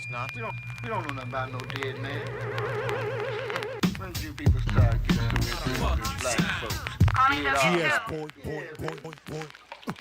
It's not. We don't know nothing about no dead man. When did you people start getting so into with black folks?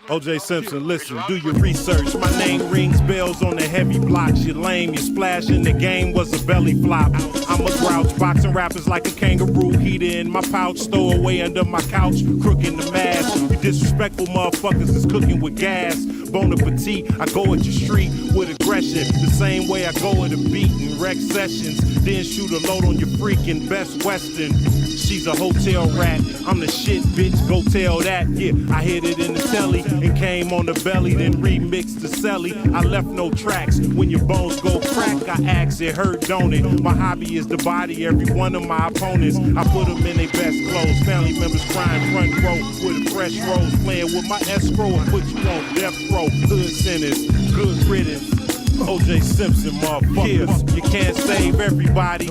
OJ Simpson, listen, do your research. My name rings bells on the heavy blocks. You're lame, your splash in the game was a belly flop. I'm a grouch, boxing rappers like a kangaroo. Heater in my pouch, stow away under my couch. Crook in the mask. You disrespectful motherfuckers is cooking with gas. Bon appetit, I go at your street with aggression. The same way I go at a beat and wreck sessions. Then shoot a load on your freaking Best Western. She's a hotel rat. I'm the shit, bitch, go tell that. Yeah, I hit it in the telly and came on the belly, then remixed the celly. I left no tracks. When your bones go crack, I ask, it hurt, don't it? My hobby is the body, every one of my opponents. I put them in their best clothes. Family members crying front row with a fresh rose. Playing with my escrow and put you on death row. Hood sentence, good riddance. OJ Simpson, motherfuckers. You can't save everybody.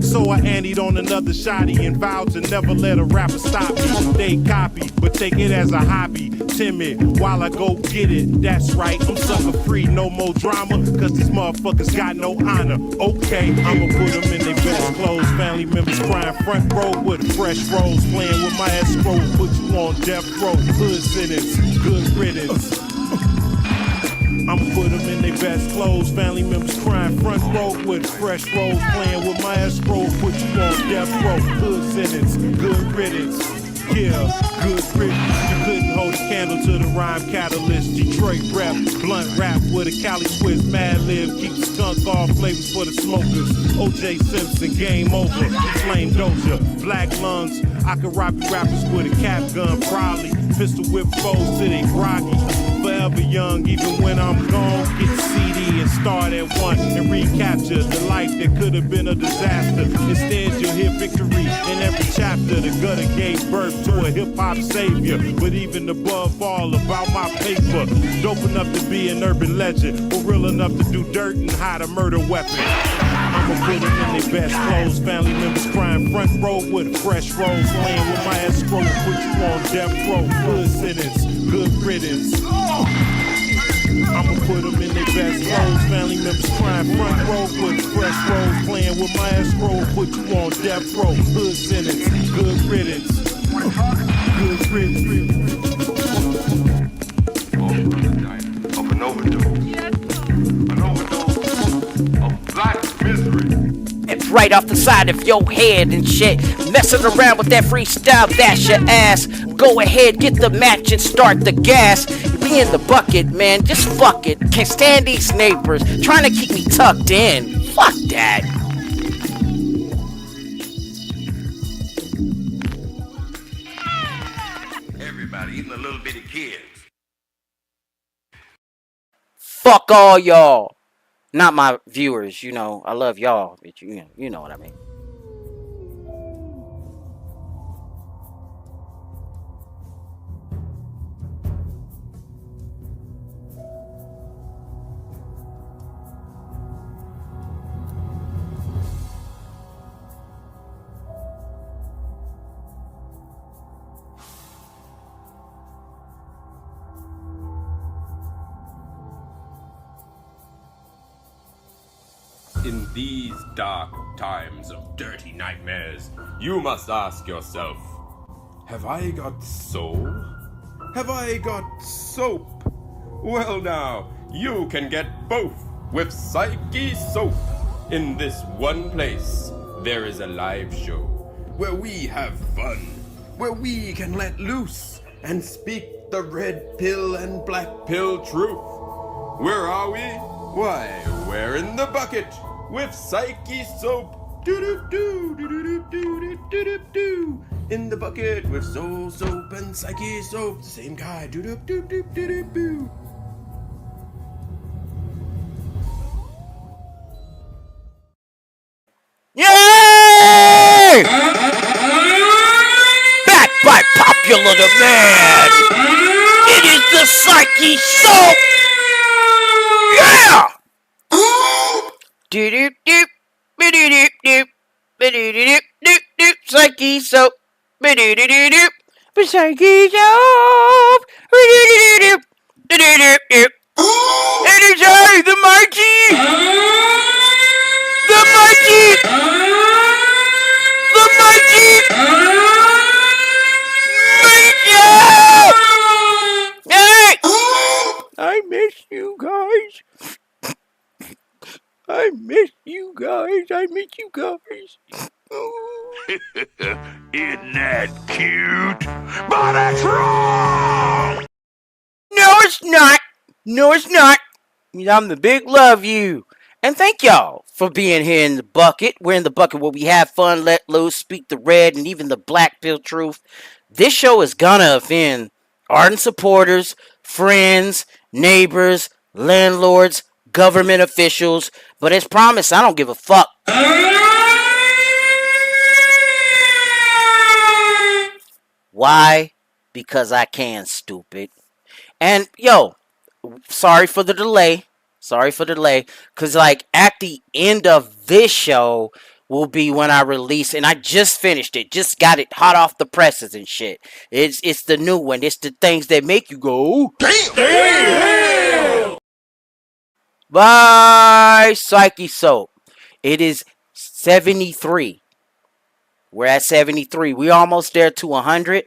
So I anteed on another shotty and vowed to never let a rapper stop me. They copy, but take it as a hobby. Timid while I go get it. That's right, I'm sucker free, no more drama. Cause these motherfuckers got no honor. Okay, I'ma put them in their best clothes. Family members crying front row with fresh rolls. Playing with my escrow, put you on death row. Hood sentence, good riddance. I'ma put them in their best clothes. Family members crying front row with fresh rolls. Playing with my escrow, put you on death row. Hood sentence, good riddance. Yeah, good riddance. You couldn't hold a candle to the rhyme catalyst. Detroit rap, blunt rap with a Cali twist. Mad lib, keep the skunk off, flavors for the smokers. OJ Simpson, game over. Flame Doja, black lungs. I could rock rappers with a cap gun, probably. Pistol whip foes till they groggy. Forever young, even when I'm gone. Get the CD and start at one and recapture the life that could have been a disaster. Instead, you'll hear victory in every chapter. The gutter gave birth to a hip-hop savior. But even above all, about my paper. Dope enough to be an urban legend, but real enough to do dirt and hide a murder weapon. I'ma put them in their best clothes. Family members crying front row with a fresh rose. Playing with my escrow, put you on death row. Good sentence, good riddance. I'ma put them in their best clothes. Family members crying front row with fresh rose. Playing with my escrow, put you on death row. Hood sentence, good riddance. Good riddance. Of an overdose. Yes. An overdose of black misery. It's right off the side of your head and shit. Messing around with that freestyle, that's your ass. Go ahead, get the match and start the gas. Be in the bucket, man, just fuck it. Can't stand these neighbors trying to keep me tucked in. Fuck that. Everybody, even the little bitty kids. Fuck all y'all. Not my viewers, you know. I love y'all, but you know what I mean. In these dark times of dirty nightmares, you must ask yourself, have I got soul? Have I got soap? Well now, you can get both with Psyche Soap. In this one place, there is a live show where we have fun, where we can let loose and speak the red pill and black pill truth. Where are we? Why, we're in the bucket with Psyche Soap. Do-do-do, do-do-do, do-do-do. In the bucket with Soul Soap and Psyche Soap. The same guy. Do-do-do-do-do-do. Yay! Back by popular demand. It is the Psyche Soap. Yeah! Do do do do do do do do do do Psyche Soap. Do do do do Psyche Soap. Do do do do do do. It is I, the mighty miss you guys. I miss you guys. Isn't that cute? But it's wrong! No, it's not. No, it's not. I'm the big love you. And thank y'all for being here in the bucket. We're in the bucket where we have fun, let loose, speak the red, and even the black pill truth. This show is gonna offend ardent supporters, friends, neighbors, landlords, government officials. But as promised, I don't give a fuck. Why? Because I can, stupid. And yo, sorry for the delay. Because like at the end of this show will be when I release, and I just finished it. Just got it hot off the presses and shit. It's the new one. It's the things that make you go, damn! By Psyche Soap. It is 73. We're at 73. We're almost there to 100.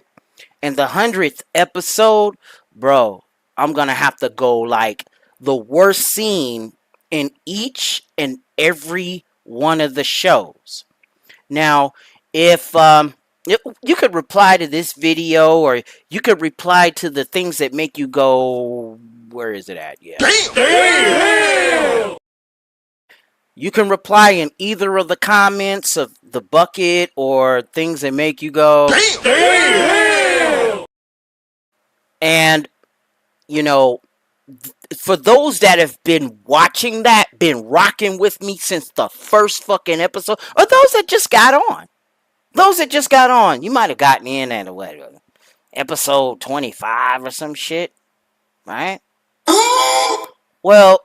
And the 100th episode, bro, I'm gonna have to go like the worst scene in each and every one of the shows. Now, if you could reply to this video, or you could reply to the things that make you go, where is it at? Yeah. Damn! You can reply in either of the comments of the bucket or things that make you go, damn! And, you know, for those that have been watching that, been rocking with me since the first fucking episode, or those that just got on. You might have gotten in at what, episode 25 or some shit, right? Well,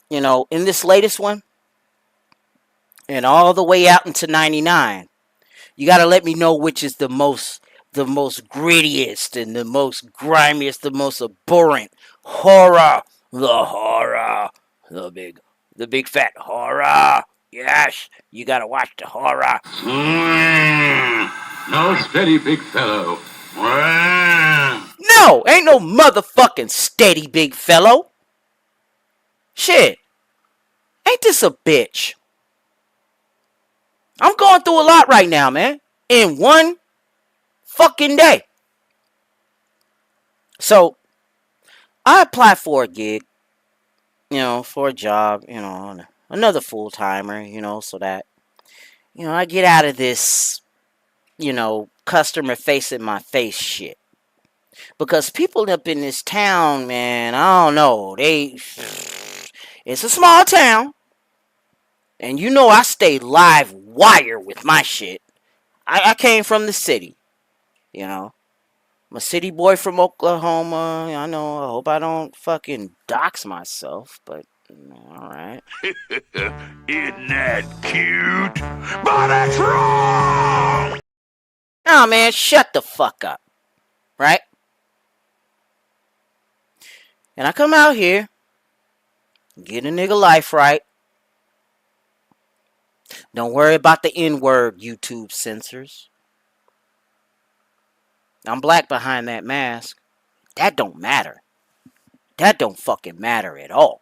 you know, in this latest one, and all the way out into 99, you gotta let me know which is the most grittiest and the most grimiest, the most abhorrent horror. The big fat horror. Yes, you gotta watch the horror. No steady, big fellow. No, ain't no motherfucking steady, big fellow. Shit, ain't this a bitch? I'm going through a lot right now, man. In one fucking day. So, I applied for a gig, you know, for a job, you know, another full-timer, you know, so that, you know, I get out of this, you know, customer facing my face shit. Because people up in this town, man, I don't know, it's a small town. And you know I stay live wire with my shit. I came from the city, you know. I'm a city boy from Oklahoma. I know, I hope I don't fucking dox myself, but alright. Isn't that cute? But it's wrong! Nah, man, shut the fuck up. Right? And I come out here, get a nigga life right. Don't worry about the N-word, YouTube censors. I'm black behind that mask. That don't matter. That don't fucking matter at all.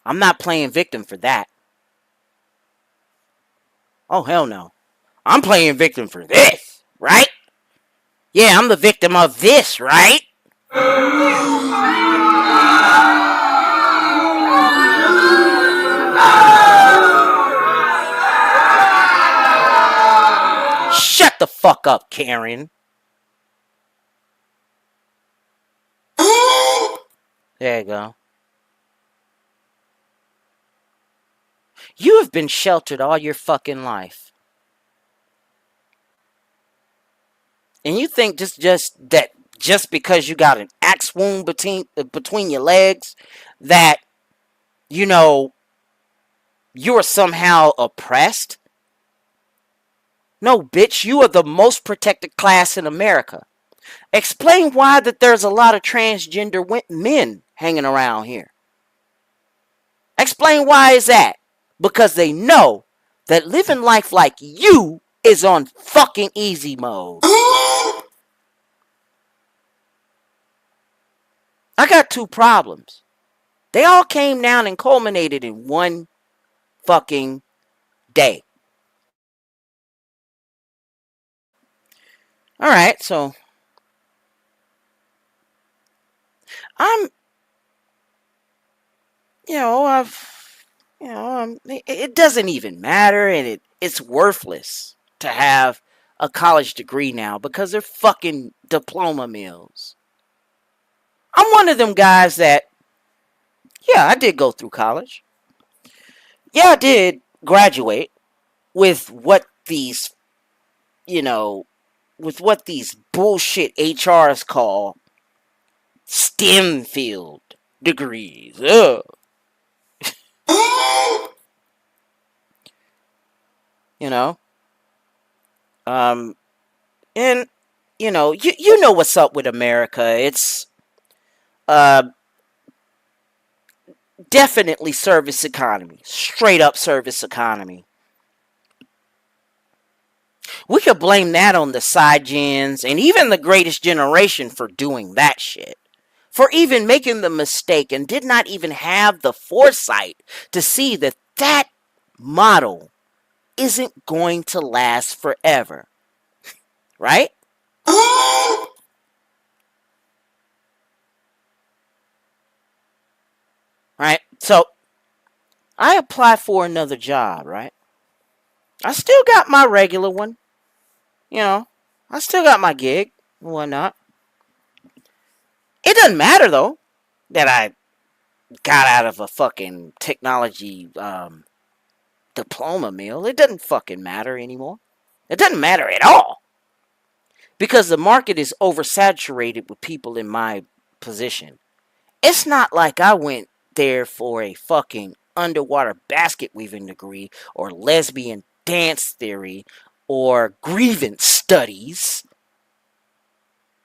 I'm not playing victim for that. Oh, hell no. I'm playing victim for this, right? Yeah, I'm the victim of this, right? Shut the fuck up, Karen. There you go. You have been sheltered all your fucking life. And you think just because you got an axe wound between your legs, that, you know, you're somehow oppressed? No, bitch, you are the most protected class in America. Explain why that there's a lot of transgender men hanging around here. Explain why is that? Because they know that living life like you is on fucking easy mode. I got two problems. They all came down and culminated in one fucking day. All right, so I'm, it doesn't even matter, and it's worthless to have a college degree now because they're fucking diploma mills. I'm one of them guys that, yeah, I did go through college. Yeah, I did graduate with what these, with what these bullshit HRs call STEM field degrees. Ugh. you know, and you know what's up with America. It's definitely service economy, straight up service economy. We could blame that on the side gens and even the greatest generation for doing that shit. For even making the mistake and did not even have the foresight to see that that model isn't going to last forever. Right? Right? So, I applied for another job, right? I still got my regular one. I still got my gig and whatnot. It doesn't matter, though, that I got out of a fucking technology diploma mill. It doesn't fucking matter anymore. It doesn't matter at all. Because the market is oversaturated with people in my position. It's not like I went there for a fucking underwater basket weaving degree or lesbian dance theory or grievance studies.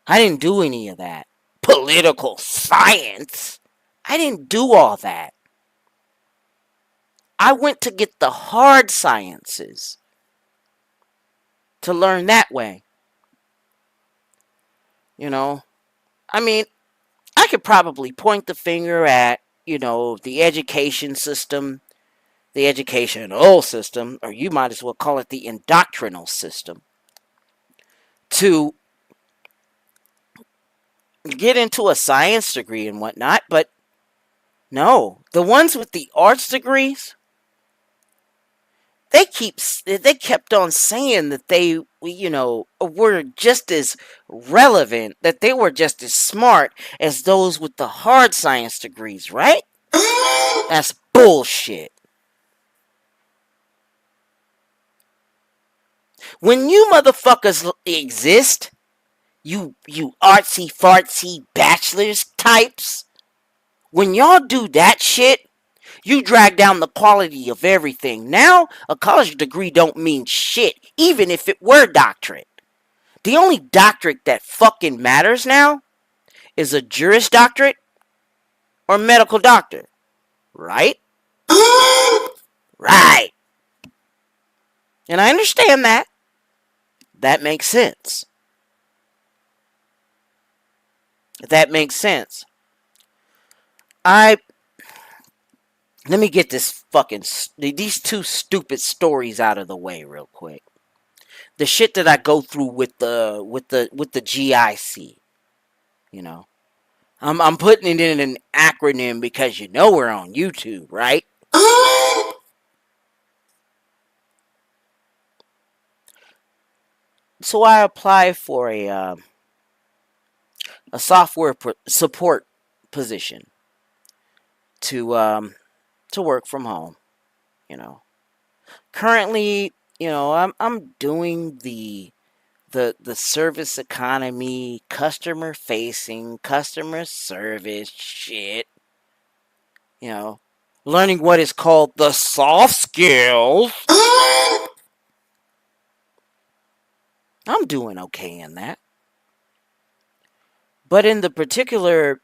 I didn't do any of that. Political science. I didn't do all that. I went to get the hard sciences to learn that way. I mean, I could probably point the finger at, the education system, the educational system, or you might as well call it the indoctrinal system, to get into a science degree and whatnot, but no, the ones with the arts degrees, they kept on saying that they, were just as relevant, that they were just as smart as those with the hard science degrees, right? That's bullshit. When you motherfuckers exist, you artsy fartsy bachelors types, when y'all do that shit, you drag down the quality of everything. Now, a college degree don't mean shit, even if it were doctorate. The only doctorate that fucking matters now is a Juris Doctorate or medical doctor. Right? Right. And I understand that. That makes sense. That makes sense. Let me get these two stupid stories out of the way real quick. The shit that I go through with the GIC, I'm putting it in an acronym because we're on YouTube, right? So I apply for a software support position to work from home. Currently, I'm doing the service economy, customer facing, customer service shit. Learning what is called the soft skills. I'm doing okay in that. But in the particular,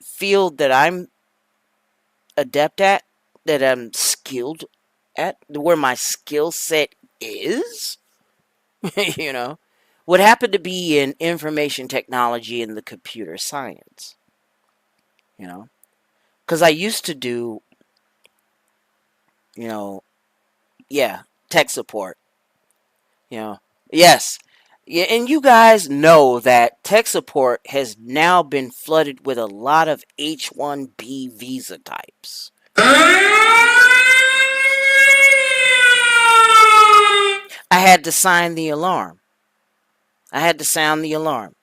field that I'm adept at, that I'm skilled at, where my skill set is, would happen to be in information technology and the computer science. You know, because I used to do, tech support. Yes. Yeah, and you guys know that tech support has now been flooded with a lot of H-1B visa types. I had to sign the alarm. I had to sound the alarm.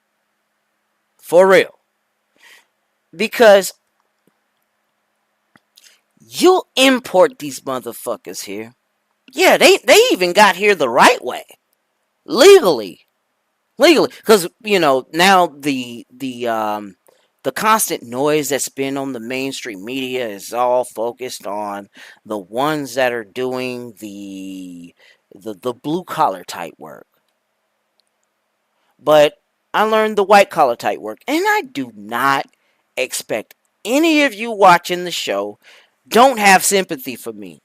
For real. Because you'll import these motherfuckers here. Yeah, they even got here the right way. Legally, because now the constant noise that's been on the mainstream media is all focused on the ones that are doing the blue collar type work. But I learned the white collar type work, and I do not expect any of you watching the show don't have sympathy for me.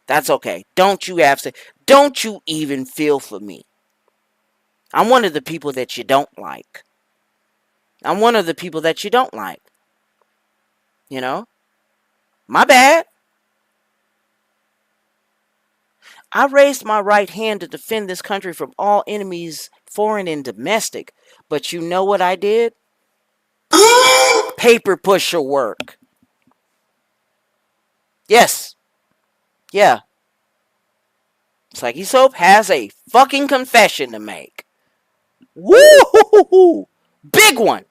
That's okay. Don't you even feel for me. I'm one of the people that you don't like. I'm one of the people that you don't like. My bad. I raised my right hand to defend this country from all enemies, foreign and domestic. But you know what I did? Paper pusher work. Yes. Yeah. Psyche Soap has a fucking confession to make. Woo! Big one.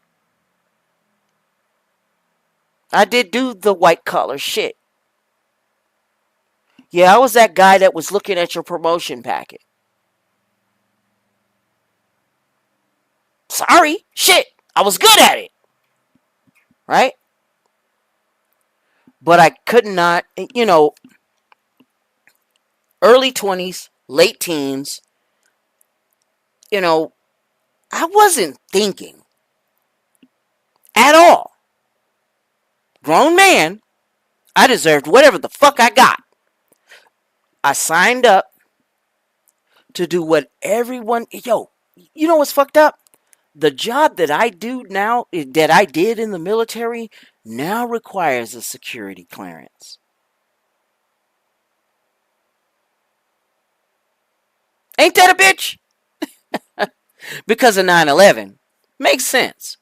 I did do the white collar shit. Yeah, I was that guy that was looking at your promotion packet. Sorry. Shit. I was good at it. Right? But I could not, early 20s, late teens, I wasn't thinking at all. Grown man, I deserved whatever the fuck I got. I signed up to do what everyone, you know what's fucked up? The job that I do now, that I did in the military, now requires a security clearance. Ain't that a bitch? Because of 9/11. Makes sense.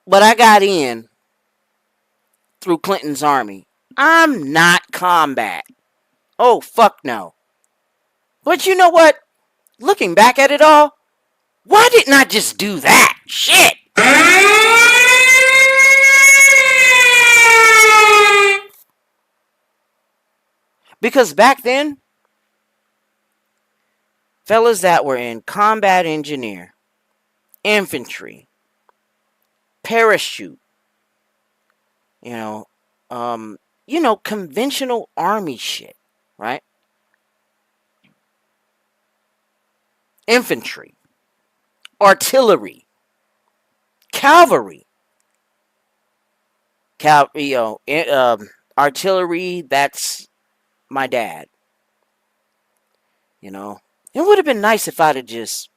But I got in through Clinton's army. I'm not combat. Oh, fuck no. But you know what? Looking back at it all, why didn't I just do that? Shit! Because back then, fellas that were in combat engineer, infantry, parachute, conventional army shit, right? Infantry, artillery, cavalry. Artillery, that's my dad. It would have been nice if I'd have just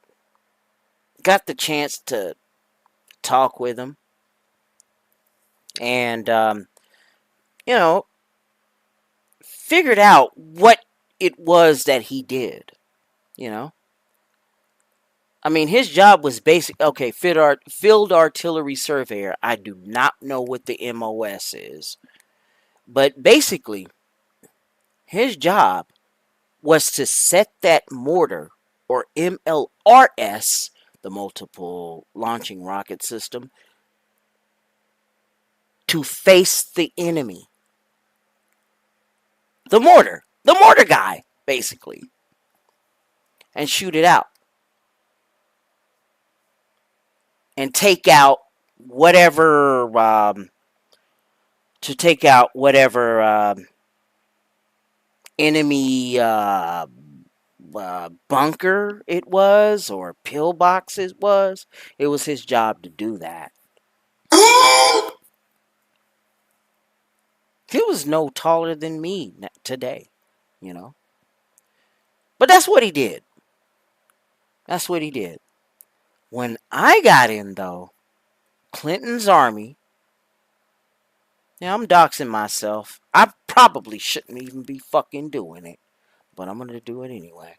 got the chance to talk with him. And, figured out what it was that he did. I mean, his job was basic. Okay, field artillery surveyor. I do not know what the MOS is. But basically, his job was to set that mortar, or MLRS, the multiple launching rocket system, to face the enemy. The mortar guy, basically. And shoot it out. And take out whatever, enemy bunker it was, or pillbox it was. It was his job to do that. He was no taller than me today, But that's what he did. That's what he did. When I got in, though, Clinton's army. Now, I'm doxing myself. I probably shouldn't even be fucking doing it. But I'm going to do it anyway.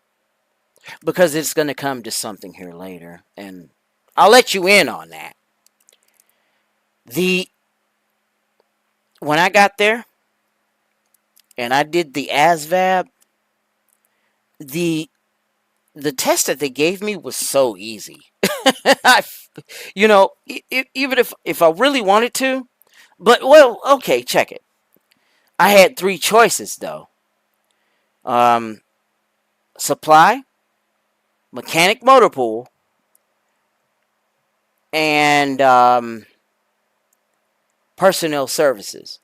Because it's going to come to something here later. And I'll let you in on that. When I got there, and I did the ASVAB, the test that they gave me was so easy. Even if I really wanted to, but, well, okay, check it. I had 3 choices, though. Supply, mechanic motor pool, and personnel services,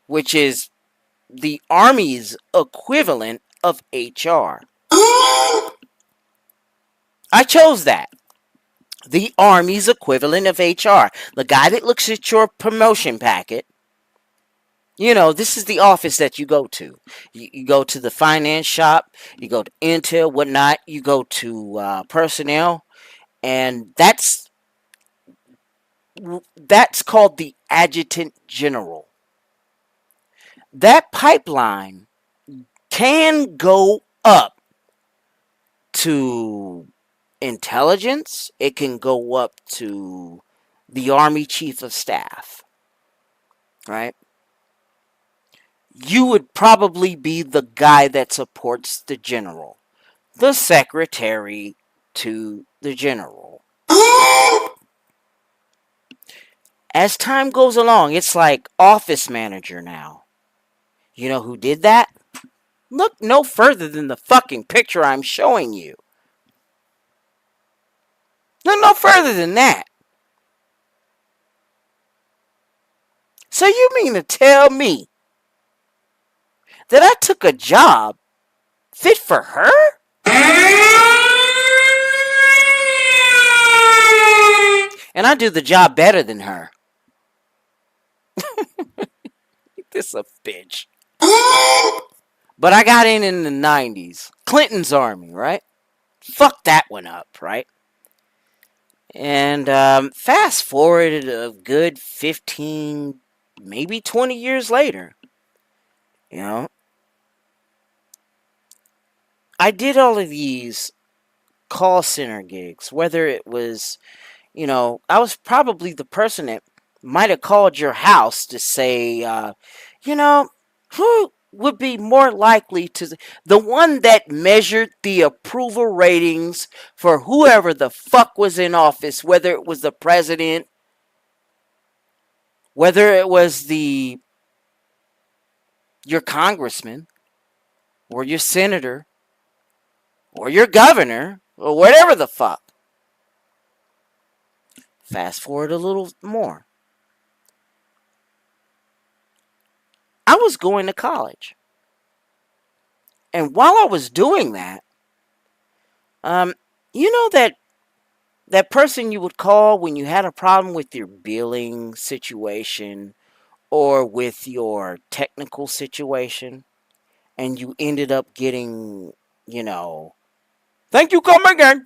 which is the Army's equivalent of HR. I chose that. The Army's equivalent of HR. The guy that looks at your promotion packet. This is the office that you go to. You go to the finance shop. You go to Intel, whatnot. You go to personnel. And that's called the Adjutant General. That pipeline can go up to intelligence. It can go up to the Army Chief of Staff. Right? You would probably be the guy that supports the general. The secretary to the general. As time goes along, it's like office manager now. You know who did that? Look no further than the fucking picture I'm showing you. Look no further than that. So you mean to tell me that I took a job fit for her? And I do the job better than her. This a bitch. But I got in the 90s. Clinton's army, right? Fuck that one up, right? And fast forward a good 15, maybe 20 years later. I did all of these call center gigs. Whether it was, I was probably the person that might have called your house to say, who would be more likely to... The one that measured the approval ratings for whoever the fuck was in office, whether it was the president, whether it was your congressman, or your senator, or your governor, or whatever the fuck. Fast forward a little more. I was going to college. And while I was doing that, that person you would call when you had a problem with your billing situation or with your technical situation, and you ended up getting, thank you, come again.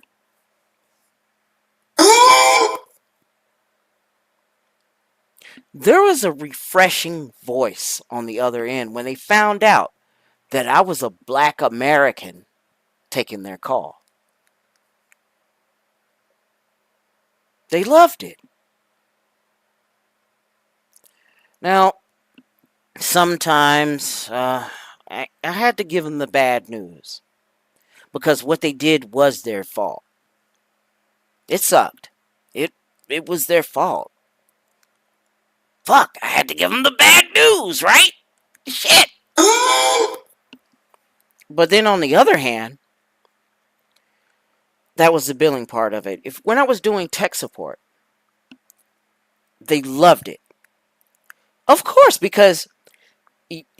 There was a refreshing voice on the other end when they found out that I was a black American taking their call. They loved it. Now, sometimes I had to give them the bad news because what they did was their fault. It sucked. It was their fault. Fuck, I had to give them the bad news, right? Shit. But then on the other hand, that was the billing part of it. When I was doing tech support, they loved it. Of course, because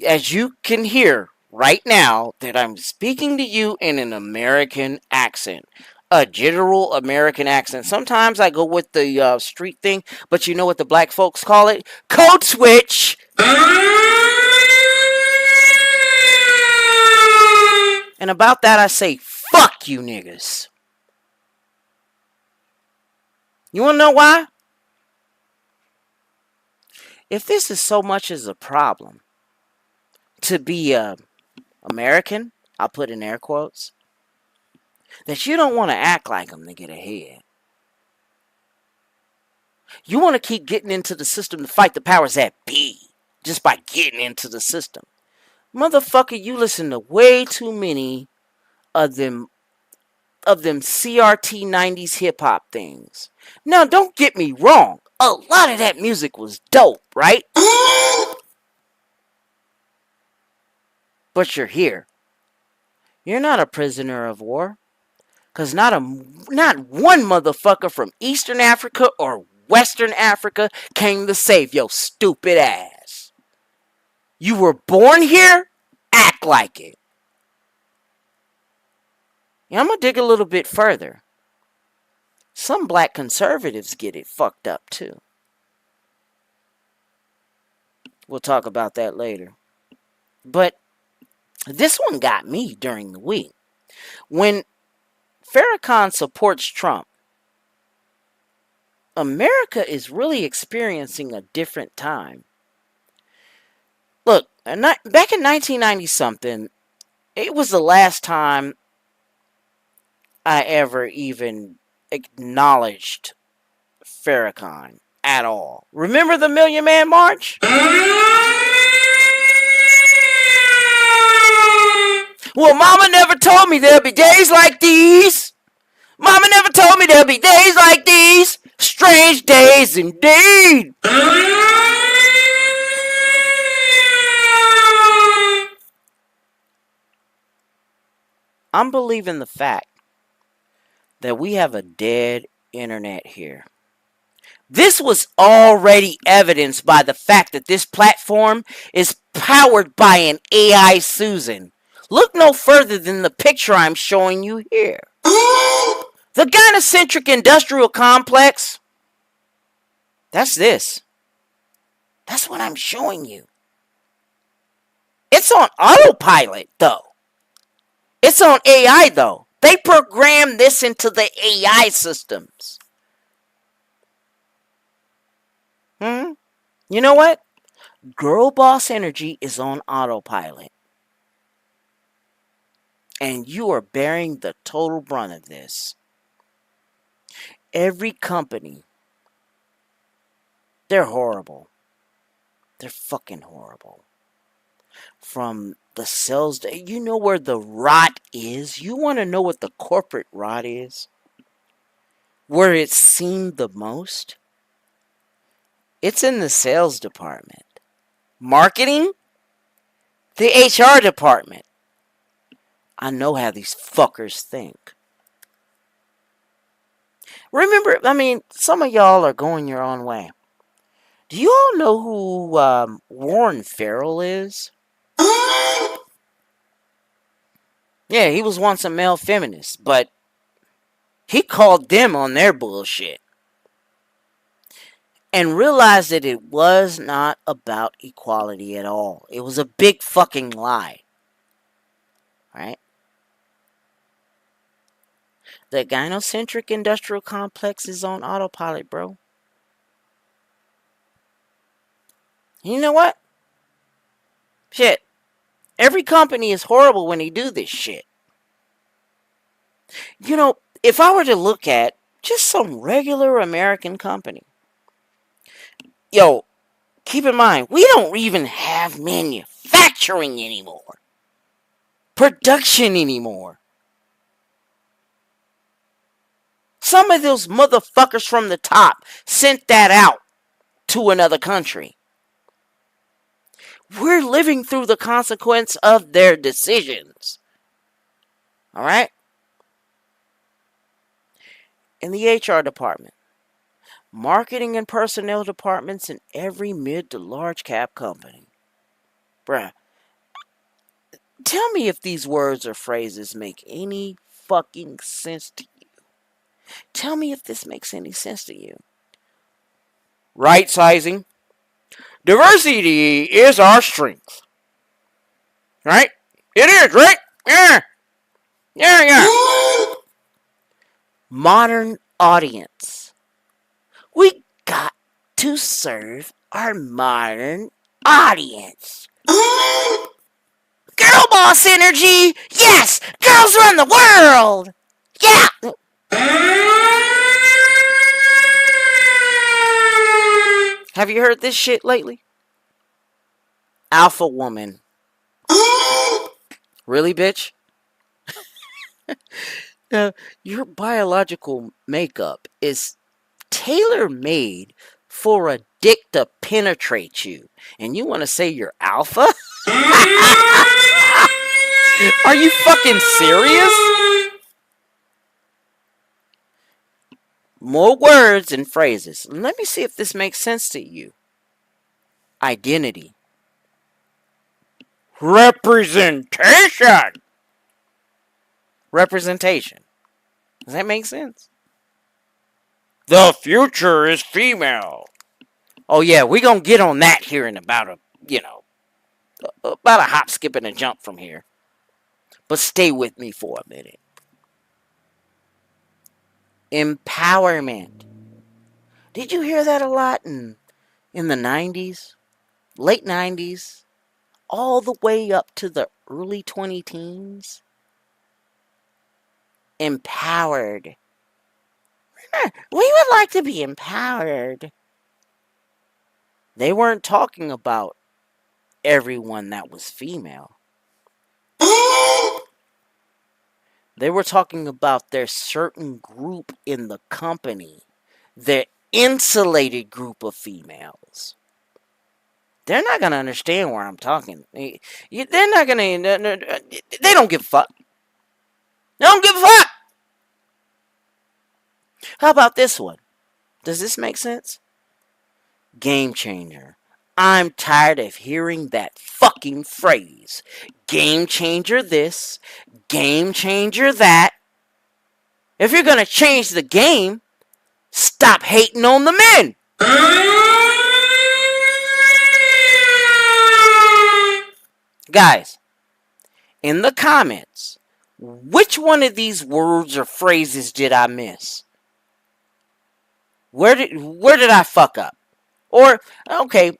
as you can hear right now that I'm speaking to you in an American accent. A general American accent. Sometimes I go with the street thing, but you know what the black folks call it? Code switch! And about that I say, fuck you niggas. You want to know why? If this is so much as a problem to be American, I'll put in air quotes, that you don't want to act like them to get ahead. You want to keep getting into the system to fight the powers that be just by getting into the system. Motherfucker, you listen to way too many of them CRT 90s hip hop things. Now, don't get me wrong. A lot of that music was dope, right? But you're here. You're not a prisoner of war. Because not one motherfucker from Eastern Africa or Western Africa came to save your stupid ass. You were born here? Act like it. Yeah, I'm going to dig a little bit further. Some black conservatives get it fucked up too. We'll talk about that later. But this one got me during the week. When Farrakhan supports Trump, America is really experiencing a different time. Look, back in 1990-something, it was the last time I ever even acknowledged Farrakhan at all. Remember the Million Man March? Well, Mama never told me there'll be days like these. Mama never told me there'll be days like these. Strange days indeed. I'm believing the fact that we have a dead internet here. This was already evidenced by the fact that this platform is powered by an AI Susan. Look no further than the picture I'm showing you here. The gynocentric industrial complex, that's this. That's what I'm showing you. It's on autopilot, though. It's on AI, though. They programmed this into the AI systems. You know what? Girl Boss Energy is on autopilot. And you are bearing the total brunt of this. Every company, they're horrible. They're fucking horrible. From the sales, you know where the rot is? You want to know what the corporate rot is? Where it's seen the most? It's in the sales department. Marketing? The HR department. I know how these fuckers think. Remember, some of y'all are going your own way. Do you all know who Warren Farrell is? Yeah, he was once a male feminist, but he called them on their bullshit. And realized that it was not about equality at all. It was a big fucking lie. Right? The gynocentric industrial complex is on autopilot, bro. You know what? Shit. Every company is horrible when they do this shit. You know, if I were to look at just some regular American company. Yo, keep in mind, we don't even have manufacturing anymore. Production anymore. Some of those motherfuckers from the top sent that out to another country. We're living through the consequence of their decisions. Alright? In the HR department, marketing and personnel departments in every mid to large cap company. Bruh, tell me if these words or phrases make any fucking sense to you. Tell me if this makes any sense to you. Right sizing. Diversity is our strength. Right? It is, right? Yeah. Yeah. Modern audience. We got to serve our modern audience. Girl boss energy! Yes! Girls run the world! Yeah! Have you heard this shit lately? Alpha woman. Really, bitch? Your biological makeup is tailor-made for a dick to penetrate you. And you want to say you're alpha? Are you fucking serious? More words and phrases. Let me see if this makes sense to you. Identity. Representation. Representation. Does that make sense? The future is female. Oh yeah, we're gonna get on that here in about about a hop, skip, and a jump from here. But stay with me for a minute. Empowerment. Did you hear that a lot in the 90s? Late 90s? All the way up to the early 20-teens? Empowered. We would like to be empowered. They weren't talking about everyone that was female. They were talking about their certain group in the company. Their insulated group of females. They're not going to understand where I'm talking. They're not going to... They don't give a fuck. They don't give a fuck. How about this one? Does this make sense? Game changer. I'm tired of hearing that fucking phrase. Game changer this. Game changer that. If you're going to change the game, stop hating on the men. Guys, in the comments, which one of these words or phrases did I miss? Where did I fuck up? Or, okay,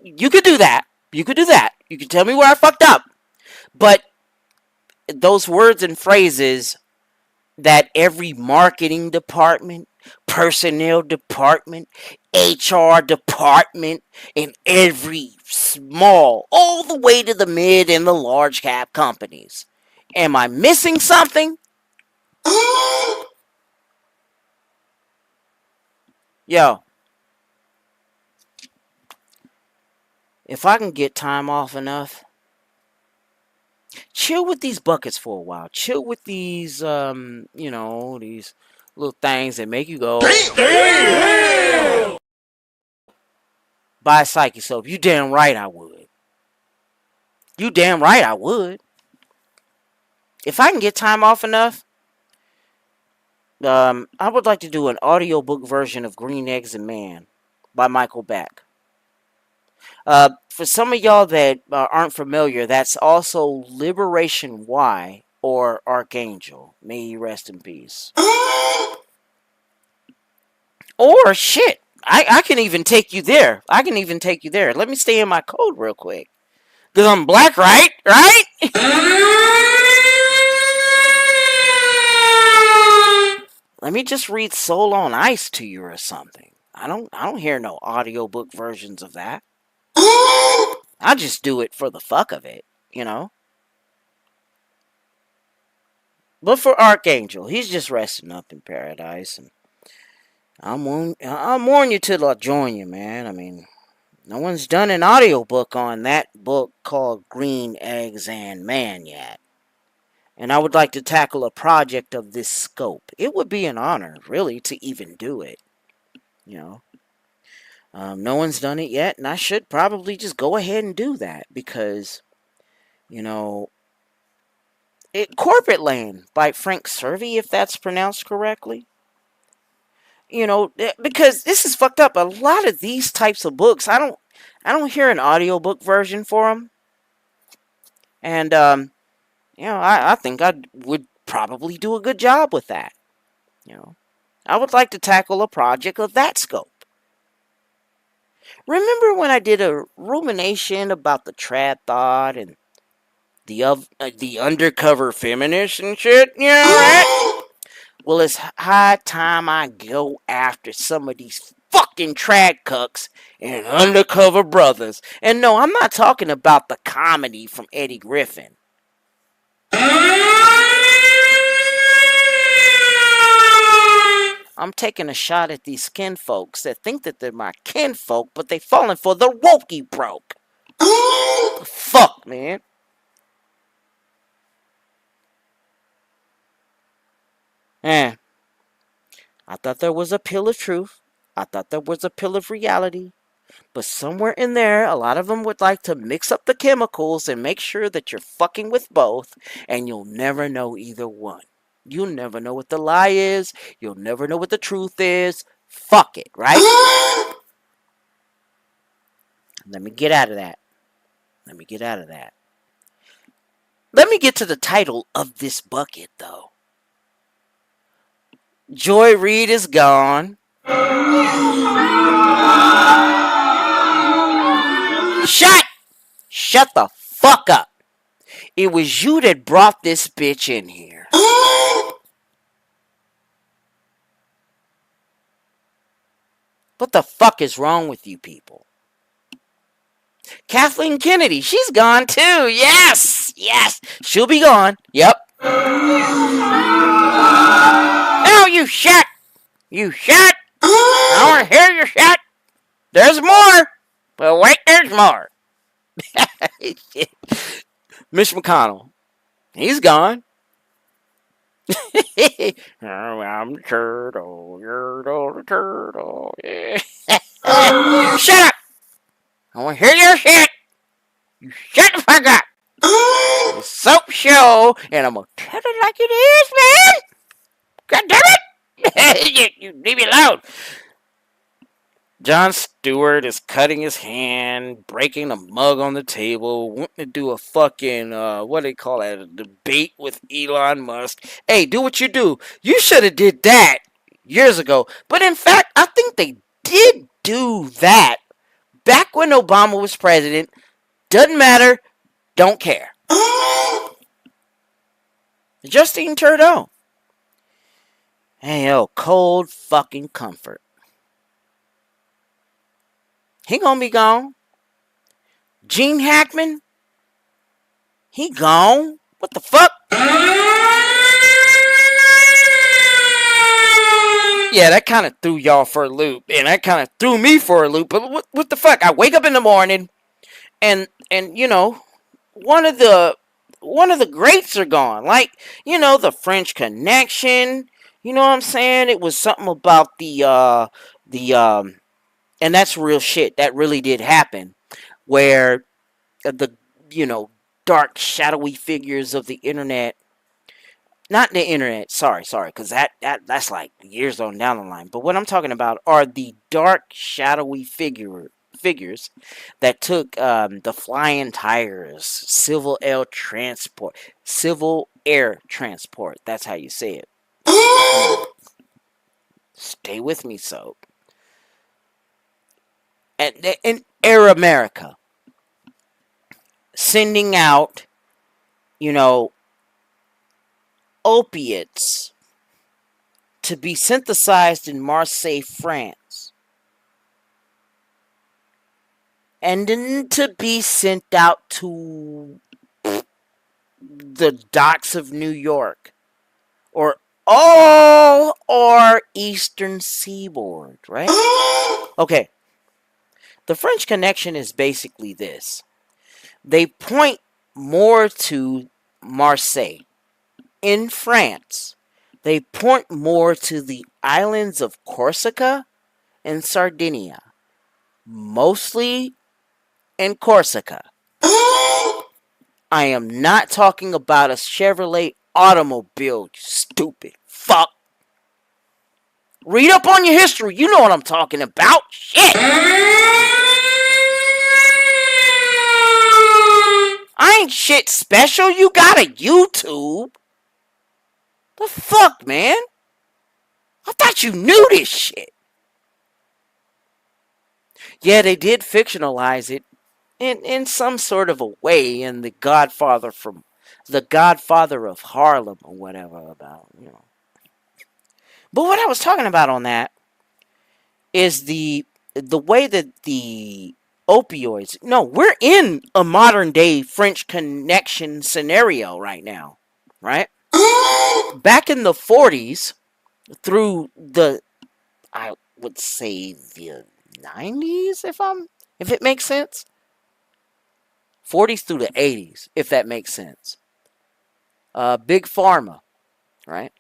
you could do that. You could do that. You could tell me where I fucked up. But those words and phrases that every marketing department, personnel department, HR department, and every small, all the way to the mid and the large cap companies. Am I missing something? Yo, if I can get time off enough, chill with these buckets for a while. Chill with these, these little things that make you go, damn! Buy Psyche soap. You damn right I would. You damn right I would. If I can get time off enough, I would like to do an audiobook version of Green Eggs and Man by Michael Beck. For some of y'all that aren't familiar, that's also Liberation Y, or Archangel. May he rest in peace. Or, shit, I can even take you there. I can even take you there. Let me stay in my code real quick. Because I'm black, right? Right? Let me just read Soul on Ice to you or something. I don't hear no audiobook versions of that. I just do it for the fuck of it, you know. But for Archangel, he's just resting up in paradise, and I'll mourn you till I join you, man. I mean, no one's done an audiobook on that book called Green Eggs and Man yet. And I would like to tackle a project of this scope. It would be an honor, really, to even do it. You know. No one's done it yet, and I should probably just go ahead and do that. Because, you know, Corporate Land by Frank Servey, if that's pronounced correctly. You know, because this is fucked up. A lot of these types of books, I don't hear an audiobook version for them. And, you know, I think I would probably do a good job with that. You know, I would like to tackle a project of that scope. Remember when I did a rumination about the trad thought and the undercover feminist and shit? Yeah, right? Well, it's high time I go after some of these fucking trad cucks and undercover brothers. And no, I'm not talking about the comedy from Eddie Griffin. I'm taking a shot at these skin folks that think that they're my kinfolk, but they falling for the wokey broke. Fuck, man. I thought there was a pill of truth. I thought there was a pill of reality. But somewhere in there, a lot of them would like to mix up the chemicals and make sure that you're fucking with both, and you'll never know either one. You'll never know what the lie is. You'll never know what the truth is. Fuck it, right? Let me get out of that. Let me get to the title of this bucket, though. Joy Reid is gone. Shut the fuck up. It was you that brought this bitch in here. What the fuck is wrong with you people? Kathleen Kennedy, she's gone too. Yes. She'll be gone. Yep. Oh, you shut. I want to hear your shut. There's more. But wait, there's more. Mitch McConnell, he's gone. I'm the turtle, Yertle the Turtle. Yeah. Shut up! I want to hear your shit. You shut the fuck up. It's soap show, and I'm gonna tell it like it is, man. God damn it! you leave me alone. Jon Stewart is cutting his hand, breaking a mug on the table, wanting to do a fucking, what do they call that, a debate with Elon Musk. Hey, do what you do. You should have did that years ago. But in fact, I think they did do that back when Obama was president. Doesn't matter. Don't care. Justine Trudeau. Hey, yo, cold fucking comfort. He gonna be gone. Gene Hackman, he gone. What the fuck? Yeah, that kind of threw y'all for a loop, and that kind of threw me for a loop. But what the fuck? I wake up in the morning, and you know, one of the greats are gone. Like, you know, the French Connection. You know what I'm saying? It was something about and that's real shit. That really did happen. Where the, you know, dark, shadowy figures of the internet. Not the internet, sorry, because that's like years on down the line. But what I'm talking about are the dark, shadowy figures that took the flying tigers, civil air transport. That's how you say it. Stay with me, so. And Air America sending out, you know, opiates to be synthesized in Marseille, France, and then to be sent out to the docks of New York or all or eastern seaboard, right? Okay. The French Connection is basically this. They point more to Marseille. In France, they point more to the islands of Corsica and Sardinia. Mostly in Corsica. I am not talking about a Chevrolet automobile, you stupid fuck. Read up on your history. You know what I'm talking about. Shit. I ain't shit special. You got a YouTube. The fuck, man? I thought you knew this shit. Yeah, they did fictionalize it in some sort of a way in the Godfather of Harlem or whatever about, you know. But what I was talking about on that is the way that the opioids. No, we're in a modern day French Connection scenario right now, right? Back in the 40s, through the, I would say the 90s, if it makes sense. 40s through the 80s, if that makes sense. Big Pharma, right?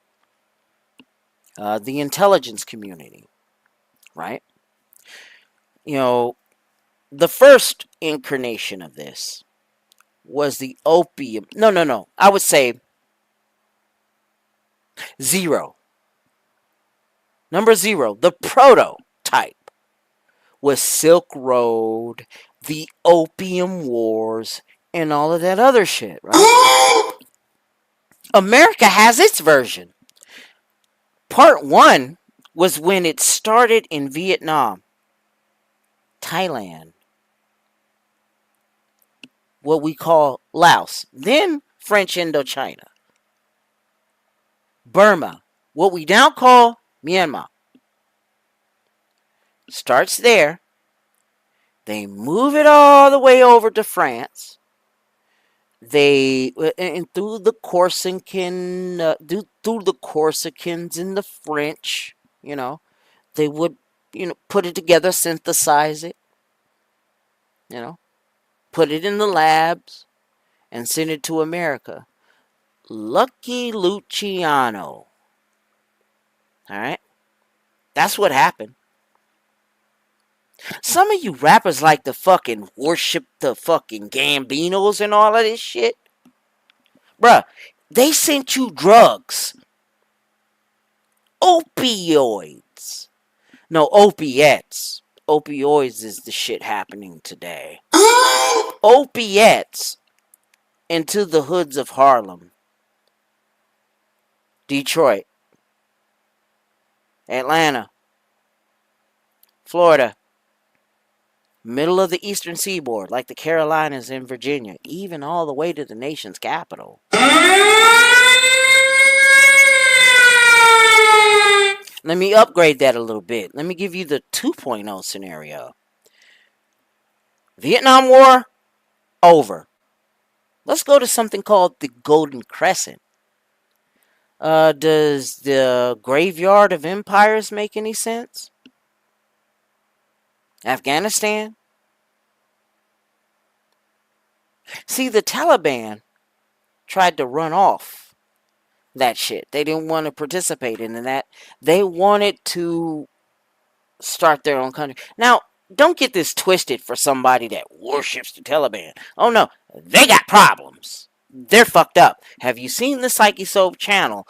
The intelligence community, right? You know, the first incarnation of this was the opium. No. I would say 0. Number 0, the prototype was Silk Road, the Opium Wars, and all of that other shit, right? America has its version. Part 1 was when it started in Vietnam, Thailand, what we call Laos, then French Indochina, Burma, what we now call Myanmar. Starts there. They move it all the way over to France. They, and through the Corsicans and the French, you know, they would, you know, put it together, synthesize it, you know, put it in the labs, and send it to America. Lucky Luciano. Alright? That's what happened. Some of you rappers like to fucking worship the fucking Gambinos and all of this shit. Bruh, they sent you drugs. Opioids. No, opiates. Opioids is the shit happening today. Opiates into the hoods of Harlem, Detroit, Atlanta, Florida, middle of the eastern seaboard, like the Carolinas and Virginia, even all the way to the nation's capital. Let me upgrade that a little bit. Let me give you the 2.0 scenario. Vietnam War, over. Let's go to something called the Golden Crescent. Does the Graveyard of Empires make any sense? Afghanistan? See, the Taliban tried to run off that shit. They didn't want to participate in that. They wanted to start their own country. Now, don't get this twisted for somebody that worships the Taliban. Oh no, they got problems. They're fucked up. Have you seen the Psyche Soap channel?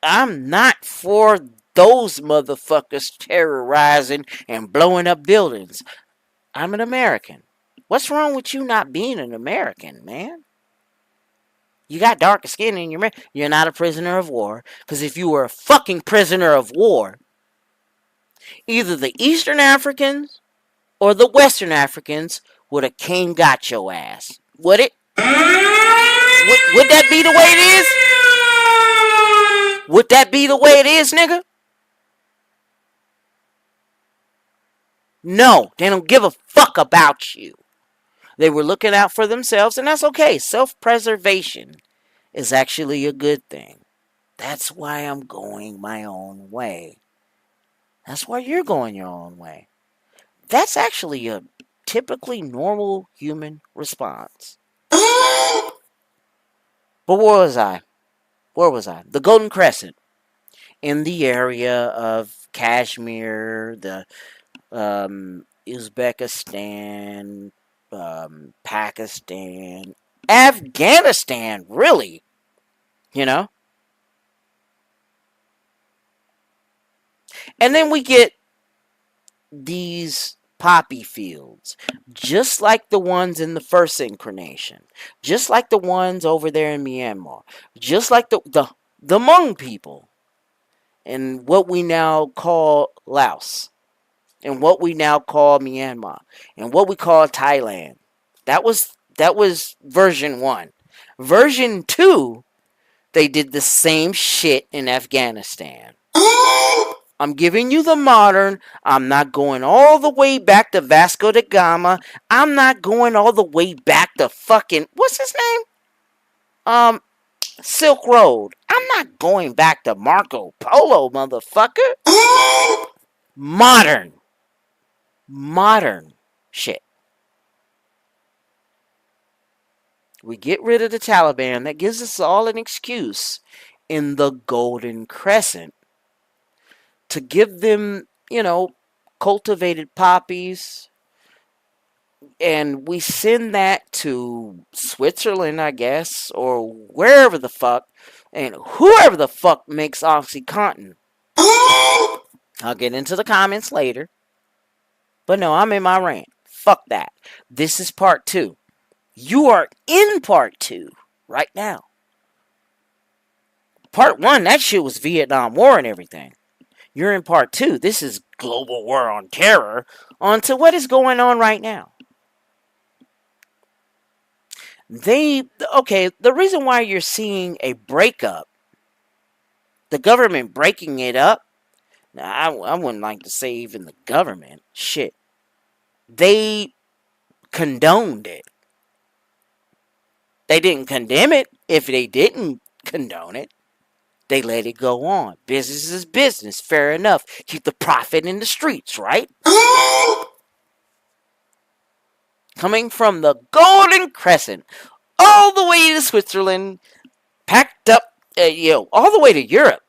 I'm not for those motherfuckers terrorizing and blowing up buildings. I'm an American. What's wrong with you not being an American, man? You got darker skin and you're not a prisoner of war. Because if you were a fucking prisoner of war, either the Eastern Africans or the Western Africans would have came got your ass. Would it? Would that be the way it is? Would that be the way it is, nigga? No, they don't give a fuck about you. They were looking out for themselves, and that's okay. Self-preservation is actually a good thing. That's why I'm going my own way. That's why you're going your own way. That's actually a typically normal human response. But where was I? The Golden Crescent. In the area of Kashmir, the Uzbekistan, Pakistan, Afghanistan, really. You know? And then we get these poppy fields, just like the ones in the first incarnation, just like the ones over there in Myanmar, just like the Hmong people and what we now call Laos, and what we now call Myanmar, and what we call Thailand. That was version 1. Version 2, they did the same shit in Afghanistan. I'm giving you the modern. I'm not going all the way back to Vasco da Gama. I'm not going all the way back to fucking, what's his name? Silk Road. I'm not going back to Marco Polo, motherfucker. Modern. Modern shit. We get rid of the Taliban. That gives us all an excuse in the Golden Crescent to give them, cultivated poppies. And we send that to Switzerland, I guess, or wherever the fuck, and whoever the fuck makes OxyContin. I'll get into the comments later. But no, I'm in my rant. Fuck that. This is part 2. You are in part 2 right now. Part 1, that shit was Vietnam War and everything. You're in part 2. This is global war on terror. On to what is going on right now. The reason why you're seeing a breakup, the government breaking it up, now, I wouldn't like to say even the government. Shit. They condoned it. They didn't condemn it. If they didn't condone it, they let it go on. Business is business. Fair enough. Keep the profit in the streets, right? Coming from the Golden Crescent all the way to Switzerland, packed up, all the way to Europe.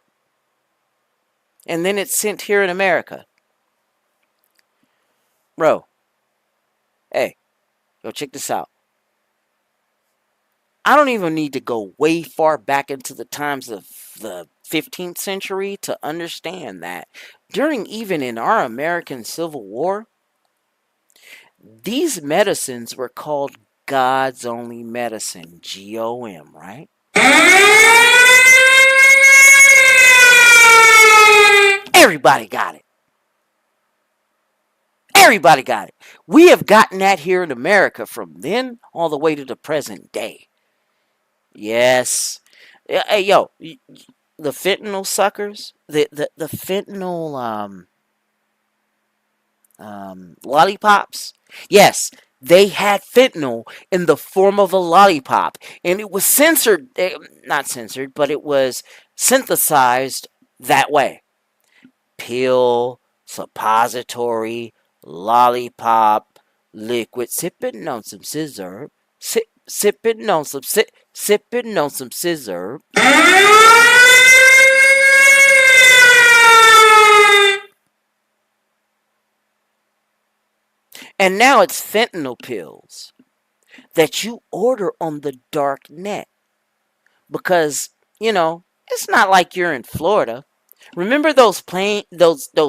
And then it's sent here in America. Bro, hey, go check this out. I don't even need to go way far back into the times of the 15th century to understand that even in our American Civil War, these medicines were called God's only medicine, GOM, right? Everybody got it. Everybody got it. We have gotten that here in America from then all the way to the present day. Yes. Hey, yo, the fentanyl suckers, the fentanyl lollipops. Yes, they had fentanyl in the form of a lollipop, and it was not censored, but it was synthesized that way. Pill, suppository, lollipop, liquid, sipping on some scissor, sipping on some scissor. And now it's fentanyl pills that you order on the dark net. Because, it's not like you're in Florida. Remember those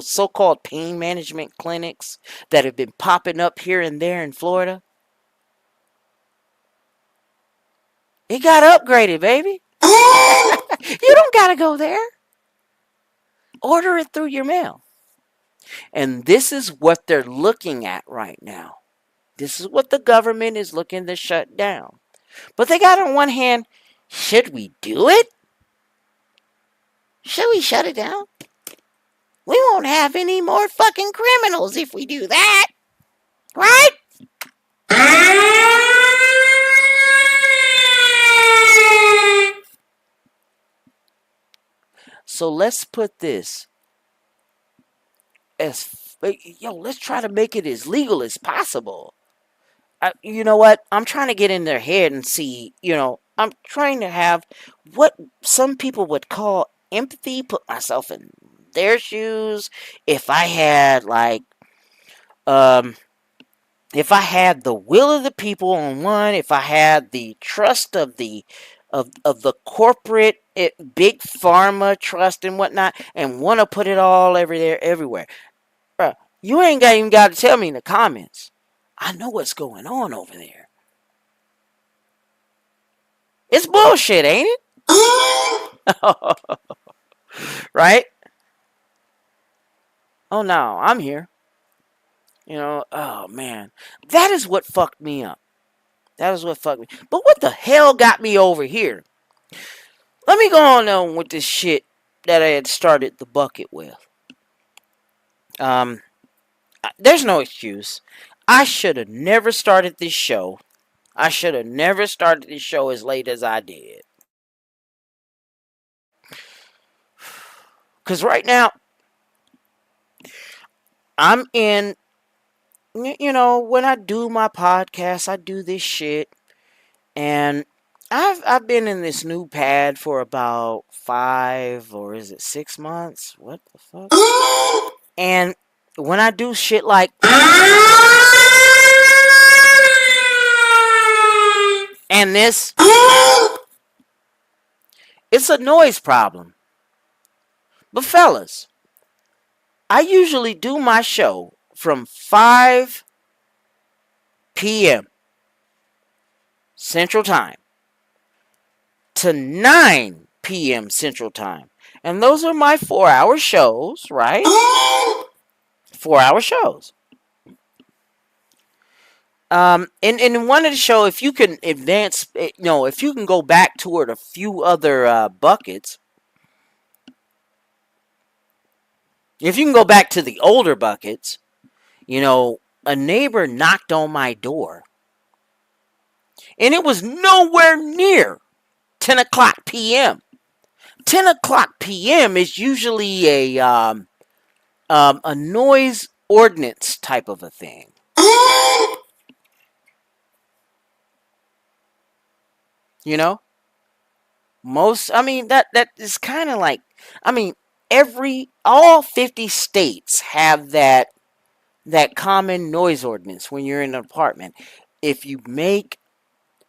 so-called pain management clinics that have been popping up here and there in Florida? It got upgraded, baby. You don't gotta go there. Order it through your mail. And this is what they're looking at right now. This is what the government is looking to shut down. But they got on one hand, should we do it? Should we shut it down? We won't have any more fucking criminals if we do that. Right? So let's put this let's try to make it as legal as possible. You know what? I'm trying to get in their head and see, I'm trying to have what some people would call empathy, put myself in their shoes. If I had if I had the will of the people on one, if I had the trust of the corporate big pharma trust and whatnot, and want to put it all everywhere. Bruh, you ain't even got to tell me in the comments. I know what's going on over there. It's bullshit, ain't it? Right? Oh no, I'm here. You know, oh man. That is what fucked me up. That is what fucked me. But what the hell got me over here? Let me go on with this shit that I had started the bucket with. There's no excuse. I should have never started this show. I should have never started this show as late as I did. Because right now, I'm in, you know, when I do my podcast, I do this shit. And I've been in this new pad for about 5 or is it 6 months? What the fuck? And when I do shit like and this, it's a noise problem. But fellas, I usually do my show from 5 p.m. Central Time to 9 p.m. Central Time. And those are my 4-hour shows, right? 4-hour shows. In one of the show, if you can advance, you know, if you can go back toward a few other buckets, if you can go back to the older buckets, you know, a neighbor knocked on my door. And it was nowhere near 10 o'clock p.m. 10 o'clock p.m. is usually a noise ordinance type of a thing. You know? That is kind of like, all 50 states have that common noise ordinance when you're in an apartment. If you make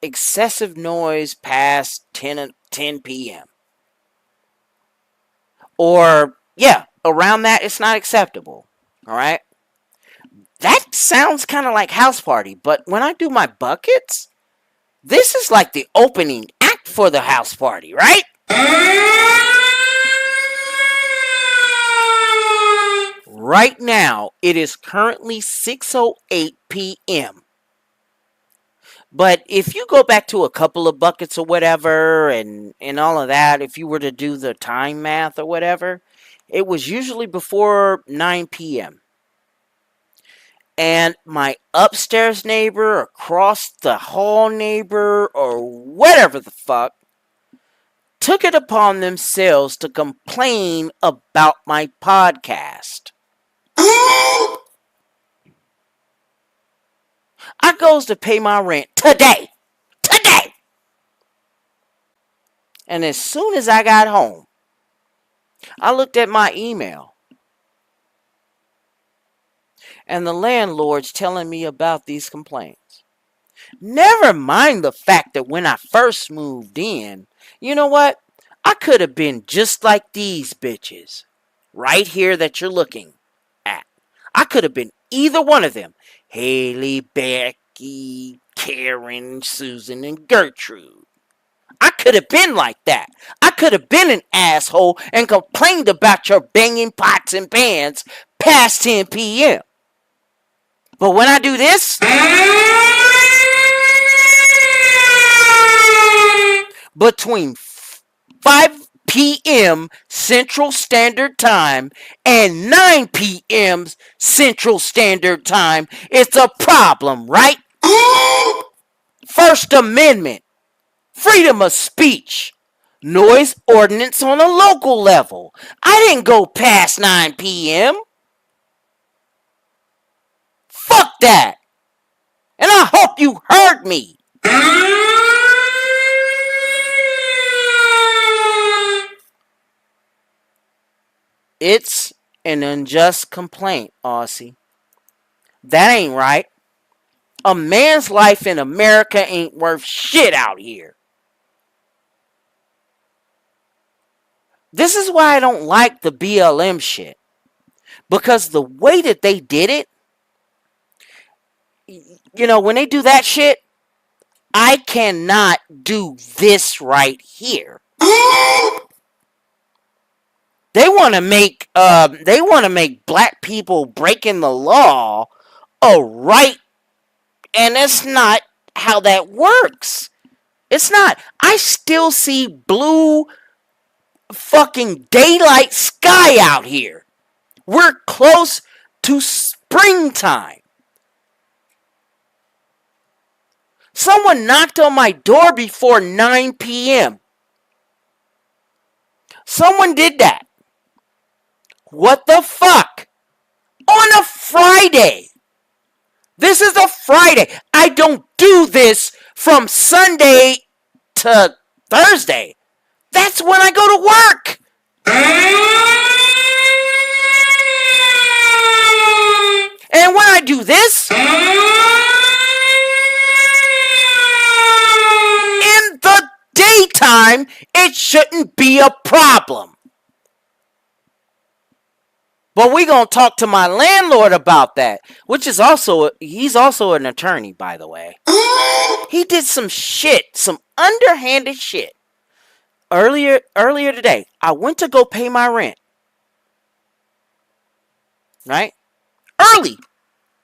excessive noise past 10 p.m. or, yeah, around that, it's not acceptable. All right? That sounds kind of like house party, but when I do my buckets, this is like the opening act for the house party, right? Right now, it is currently 6:08 p.m. But if you go back to a couple of buckets or whatever and all of that, if you were to do the time math or whatever, it was usually before 9 p.m. And my upstairs neighbor, across the hall neighbor, or whatever the fuck, took it upon themselves to complain about my podcast. I goes to pay my rent today. And as soon as I got home, I looked at my email. And the landlord's telling me about these complaints. Never mind the fact that when I first moved in, you know what? I could have been just like these bitches. Right here that you're looking at. I could have been either one of them. Haley, Becky, Karen, Susan, and Gertrude. I could have been like that. I could have been an asshole and complained about your banging pots and pans past 10 p.m. But when I do this, between 5 p.m. Central Standard Time and 9 p.m. Central Standard Time, it's a problem, right? First Amendment, freedom of speech, noise ordinance on a local level. I didn't go past 9 p.m. Fuck that. And I hope you heard me. It's an unjust complaint, Aussie. That ain't right. A man's life in America ain't worth shit out here. This is why I don't like the BLM shit. Because the way that they did it, you know, when they do that shit, I cannot do this right here. They want to make black people breaking the law a right, and that's not how that works. It's not. I still see blue fucking daylight sky out here. We're close to springtime. Someone knocked on my door before 9 p.m. Someone did that. What the fuck? On a Friday. This is a Friday. I don't do this from Sunday to Thursday. That's when I go to work. And when I do this, in the daytime, it shouldn't be a problem. But we're going to talk to my landlord about that, which is he's also an attorney, by the way. He did some shit, some underhanded shit. Earlier today, I went to go pay my rent. Right? Early.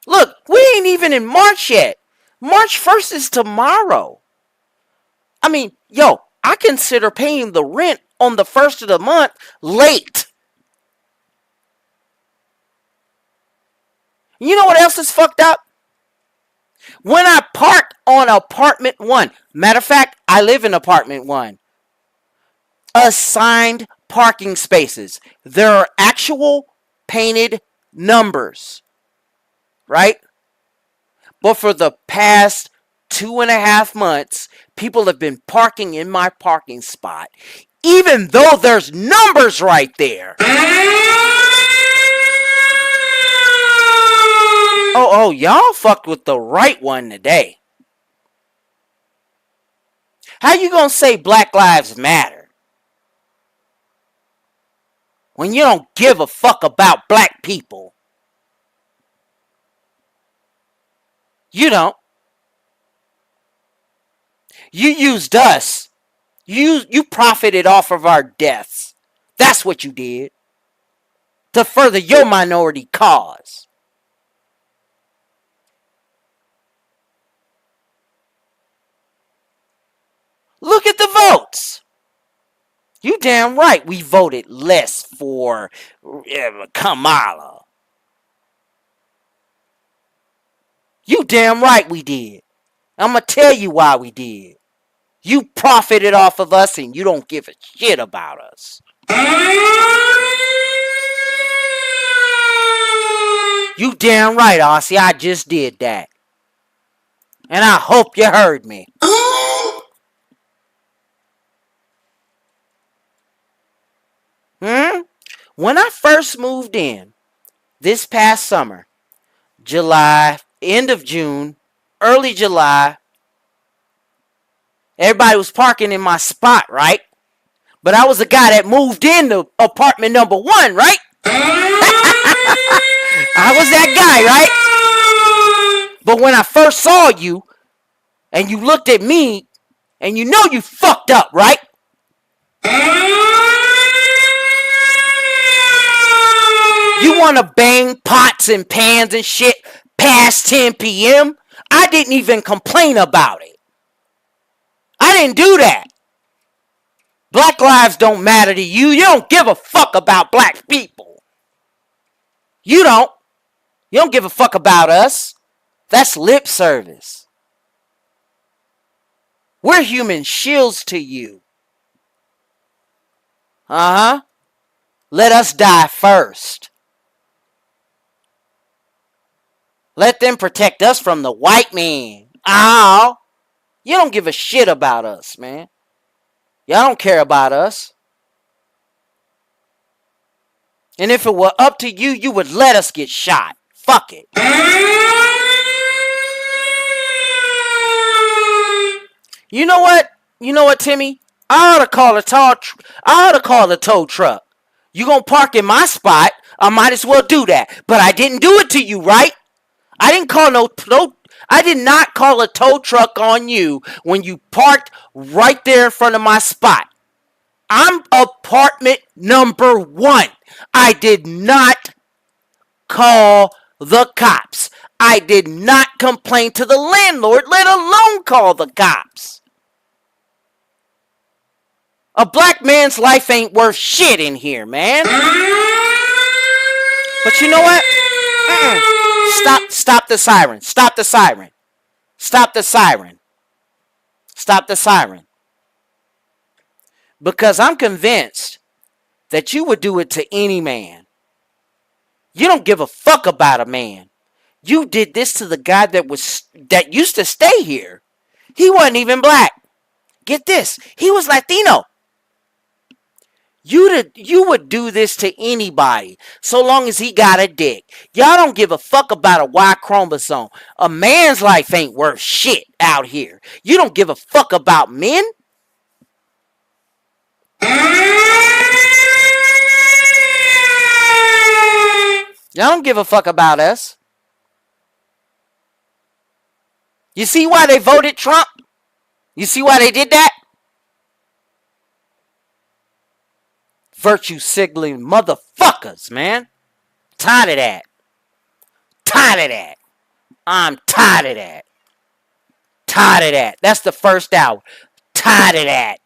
Look, we ain't even in March yet. March 1st is tomorrow. I mean, yo, I consider paying the rent on the 1st of the month late. You know what else is fucked up? When I park on apartment 1. Matter of fact, I live in apartment 1. Assigned parking spaces. There are actual painted numbers. Right? But for the past 2.5 months, people have been parking in my parking spot, even though there's numbers right there. Oh, y'all fucked with the right one today. How you gonna say Black Lives Matter when you don't give a fuck about black people? You don't. You used us. You profited off of our deaths. That's what you did. To further your minority cause. Look at the votes. You damn right we voted less for Kamala. You damn right we did. I'm going to tell you why we did. You profited off of us and you don't give a shit about us. You damn right, Aussie. I just did that. And I hope you heard me. When I first moved in this past summer, July, end of June, early July, everybody was parking in my spot, right? But I was the guy that moved into apartment number 1, right? I was that guy, right? But when I first saw you, and you looked at me, and you know you fucked up, right? You want to bang pots and pans and shit past 10 p.m.? I didn't even complain about it. I didn't do that. Black lives don't matter to you. You don't give a fuck about black people. You don't. You don't give a fuck about us. That's lip service. We're human shields to you. Let us die first. Let them protect us from the white man. Oh, you don't give a shit about us, man. Y'all don't care about us. And if it were up to you, you would let us get shot. Fuck it. You know what? You know what, Timmy? I ought to call a tow truck. You gonna park in my spot? I might as well do that. But I didn't do it to you, right? I did not call a tow truck on you when you parked right there in front of my spot. I'm apartment number 1. I did not call the cops. I did not complain to the landlord, let alone call the cops. A black man's life ain't worth shit in here, man. But you know what? Stop the siren. Stop the siren. Stop the siren. Stop the siren. Because I'm convinced that you would do it to any man. You don't give a fuck about a man. You did this to the guy that used to stay here. He wasn't even black. Get this. He was Latino. You would do this to anybody so long as he got a dick. Y'all don't give a fuck about a Y chromosome. A man's life ain't worth shit out here. You don't give a fuck about men. Y'all don't give a fuck about us. You see why they voted Trump? You see why they did that? Virtue signaling motherfuckers, man. Tired of that. Tired of that. I'm tired of that. Tired of that. That's the first hour. Tired of that.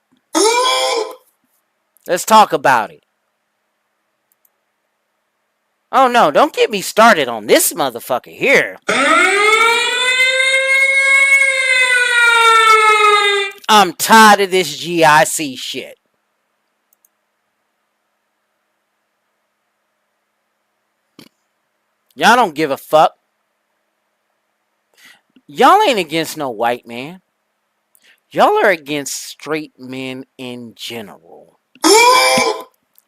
Let's talk about it. Oh no, don't get me started on this motherfucker here. I'm tired of this GIC shit. Y'all don't give a fuck. Y'all ain't against no white man. Y'all are against straight men in general.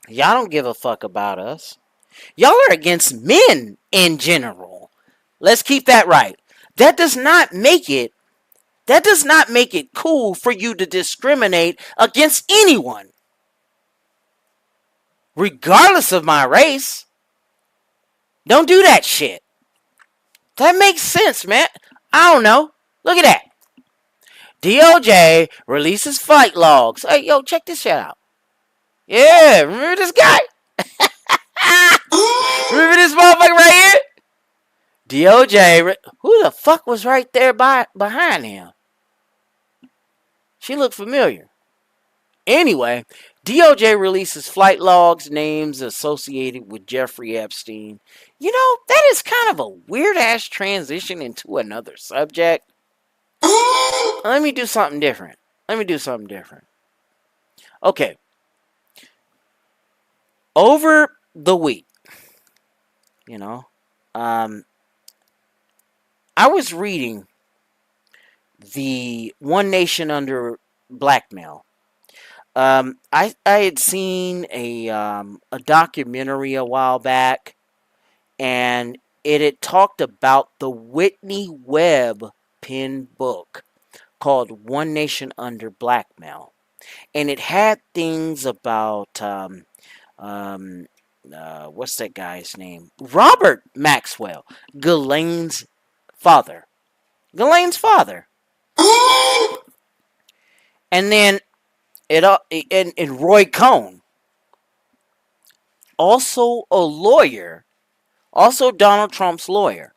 Y'all don't give a fuck about us. Y'all are against men in general. Let's keep that right. That does not make it cool for you to discriminate against anyone, regardless of my race. Don't do that shit. That makes sense, man. I don't know. Look at that. DOJ releases flight logs. Hey, yo, check this shit out. Yeah, remember this guy? Remember this motherfucker right here? DOJ, who the fuck was right there behind him? She looked familiar. Anyway, DOJ releases flight logs, names associated with Jeffrey Epstein. You know, that is kind of a weird-ass transition into another subject. Let me do something different. Okay. Over the week, you know, I was reading the One Nation Under Blackmail. I had seen a documentary a while back, and it had talked about the Whitney Webb penned book called One Nation Under Blackmail, and it had things about what's that guy's name? Robert Maxwell, Ghislaine's father. And then and Roy Cohn, also a lawyer, also Donald Trump's lawyer.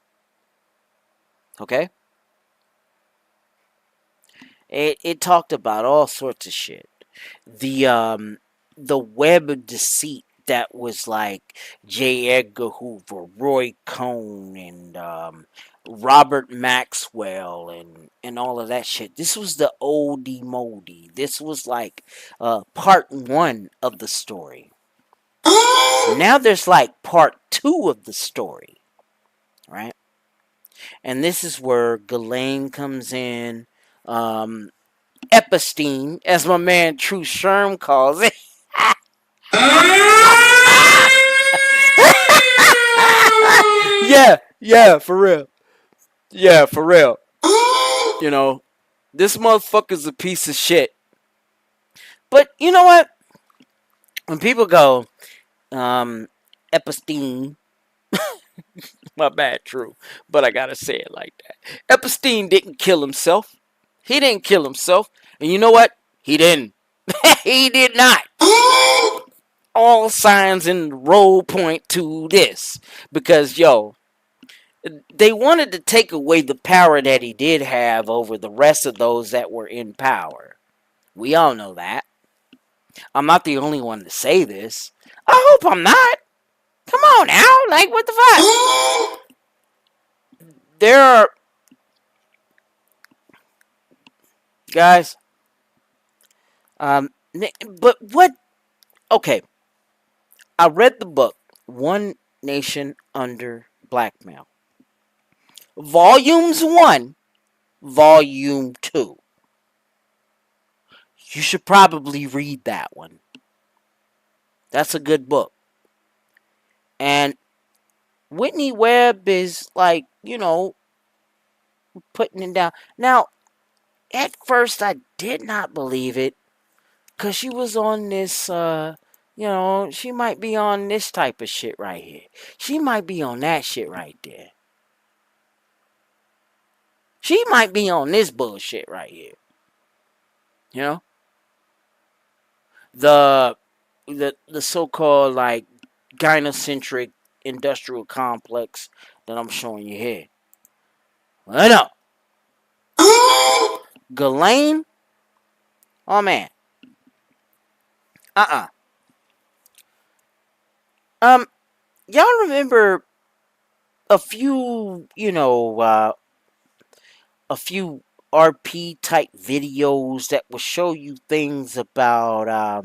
Okay? It talked about all sorts of shit. The web of deceit that was like J. Edgar Hoover, Roy Cohn, and Robert Maxwell, and all of that shit. This was the oldie moldy. This was like part 1 of the story. Now there's like part 2 of the story, right? And this is where Ghislaine comes in. Epstein, as my man True Sherm calls it. Yeah, for real. Yeah, for real. You know, this motherfucker's a piece of shit. But you know what? When people go, Epstein, my bad, True, but I gotta say it like that. Epstein didn't kill himself. He didn't kill himself. And you know what? He didn't. He did not. All signs in the road point to this. Because, yo, they wanted to take away the power that he did have over the rest of those that were in power. We all know that. I'm not the only one to say this. I hope I'm not. Come on now. Like, what the fuck? There are... Guys. But what... Okay. I read the book, One Nation Under Blackmail. Volumes 1, Volume 2. You should probably read that one. That's a good book. And Whitney Webb is like, putting it down. Now, at first I did not believe it. Because she was on this, she might be on this type of shit right here. She might be on that shit right there. She might be on this bullshit right here. You know? The so-called, like, gynocentric industrial complex that I'm showing you here. I know. Ghislaine? Oh, man. Y'all remember a few, a few RP type videos that will show you things about,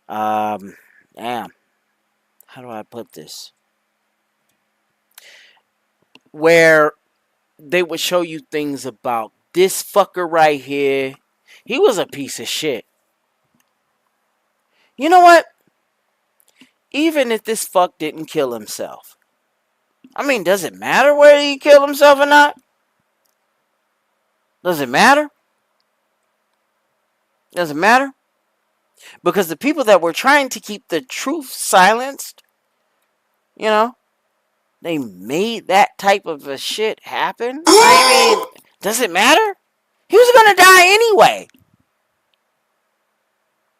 damn, how do I put this? Where they would show you things about this fucker right here. He was a piece of shit. You know what? Even if this fuck didn't kill himself. I mean, does it matter whether he killed himself or not? Does it matter? Does it matter? Because the people that were trying to keep the truth silenced, they made that type of a shit happen. I mean, does it matter? He was going to die anyway.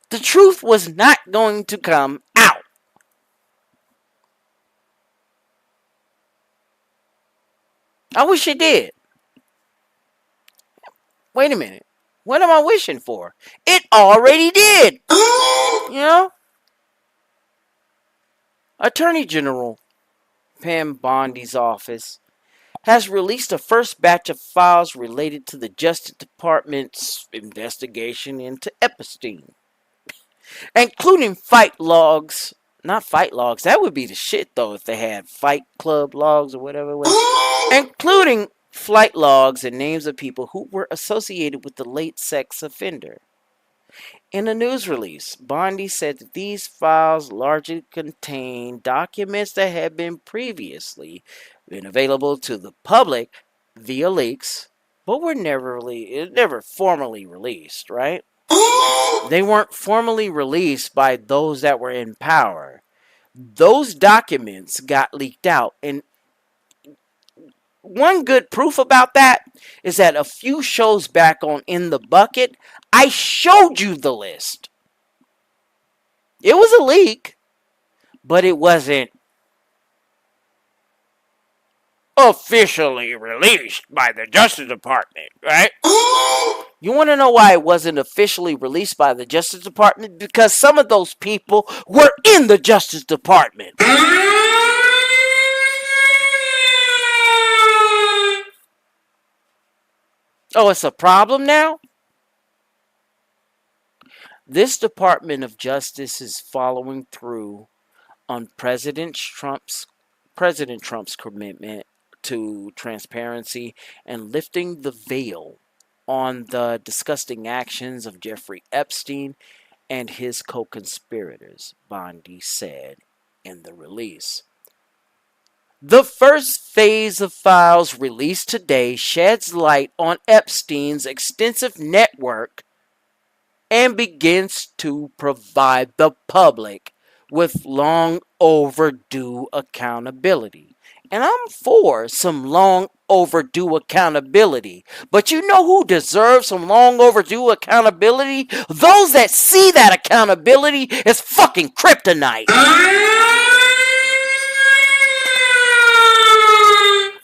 The truth was not going to come out. I wish it did. Wait a minute. What am I wishing for? It already did. Attorney General Pam Bondi's office has released a first batch of files related to the Justice Department's investigation into Epstein, including fight logs. Not fight logs. That would be the shit, though, if they had fight club logs or whatever it was. Including flight logs and names of people who were associated with the late sex offender. In a news release, Bondi said that these files largely contain documents that had been previously available to the public via leaks, but were never formally released, right? They weren't formally released by those that were in power. Those documents got leaked out, and one good proof about that is that a few shows back on In the Bucket, I showed you the list. It was a leak, but it wasn't officially released by the Justice Department, right? You want to know why it wasn't officially released by the Justice Department? Because some of those people were in the Justice Department. Oh, it's a problem now? This Department of Justice is following through on President Trump's commitment to transparency and lifting the veil on the disgusting actions of Jeffrey Epstein and his co-conspirators, Bondi said in the release. The first phase of files released today sheds light on Epstein's extensive network and begins to provide the public with long overdue accountability. And I'm for some long overdue accountability. But you know who deserves some long overdue accountability? Those that see that accountability as fucking kryptonite.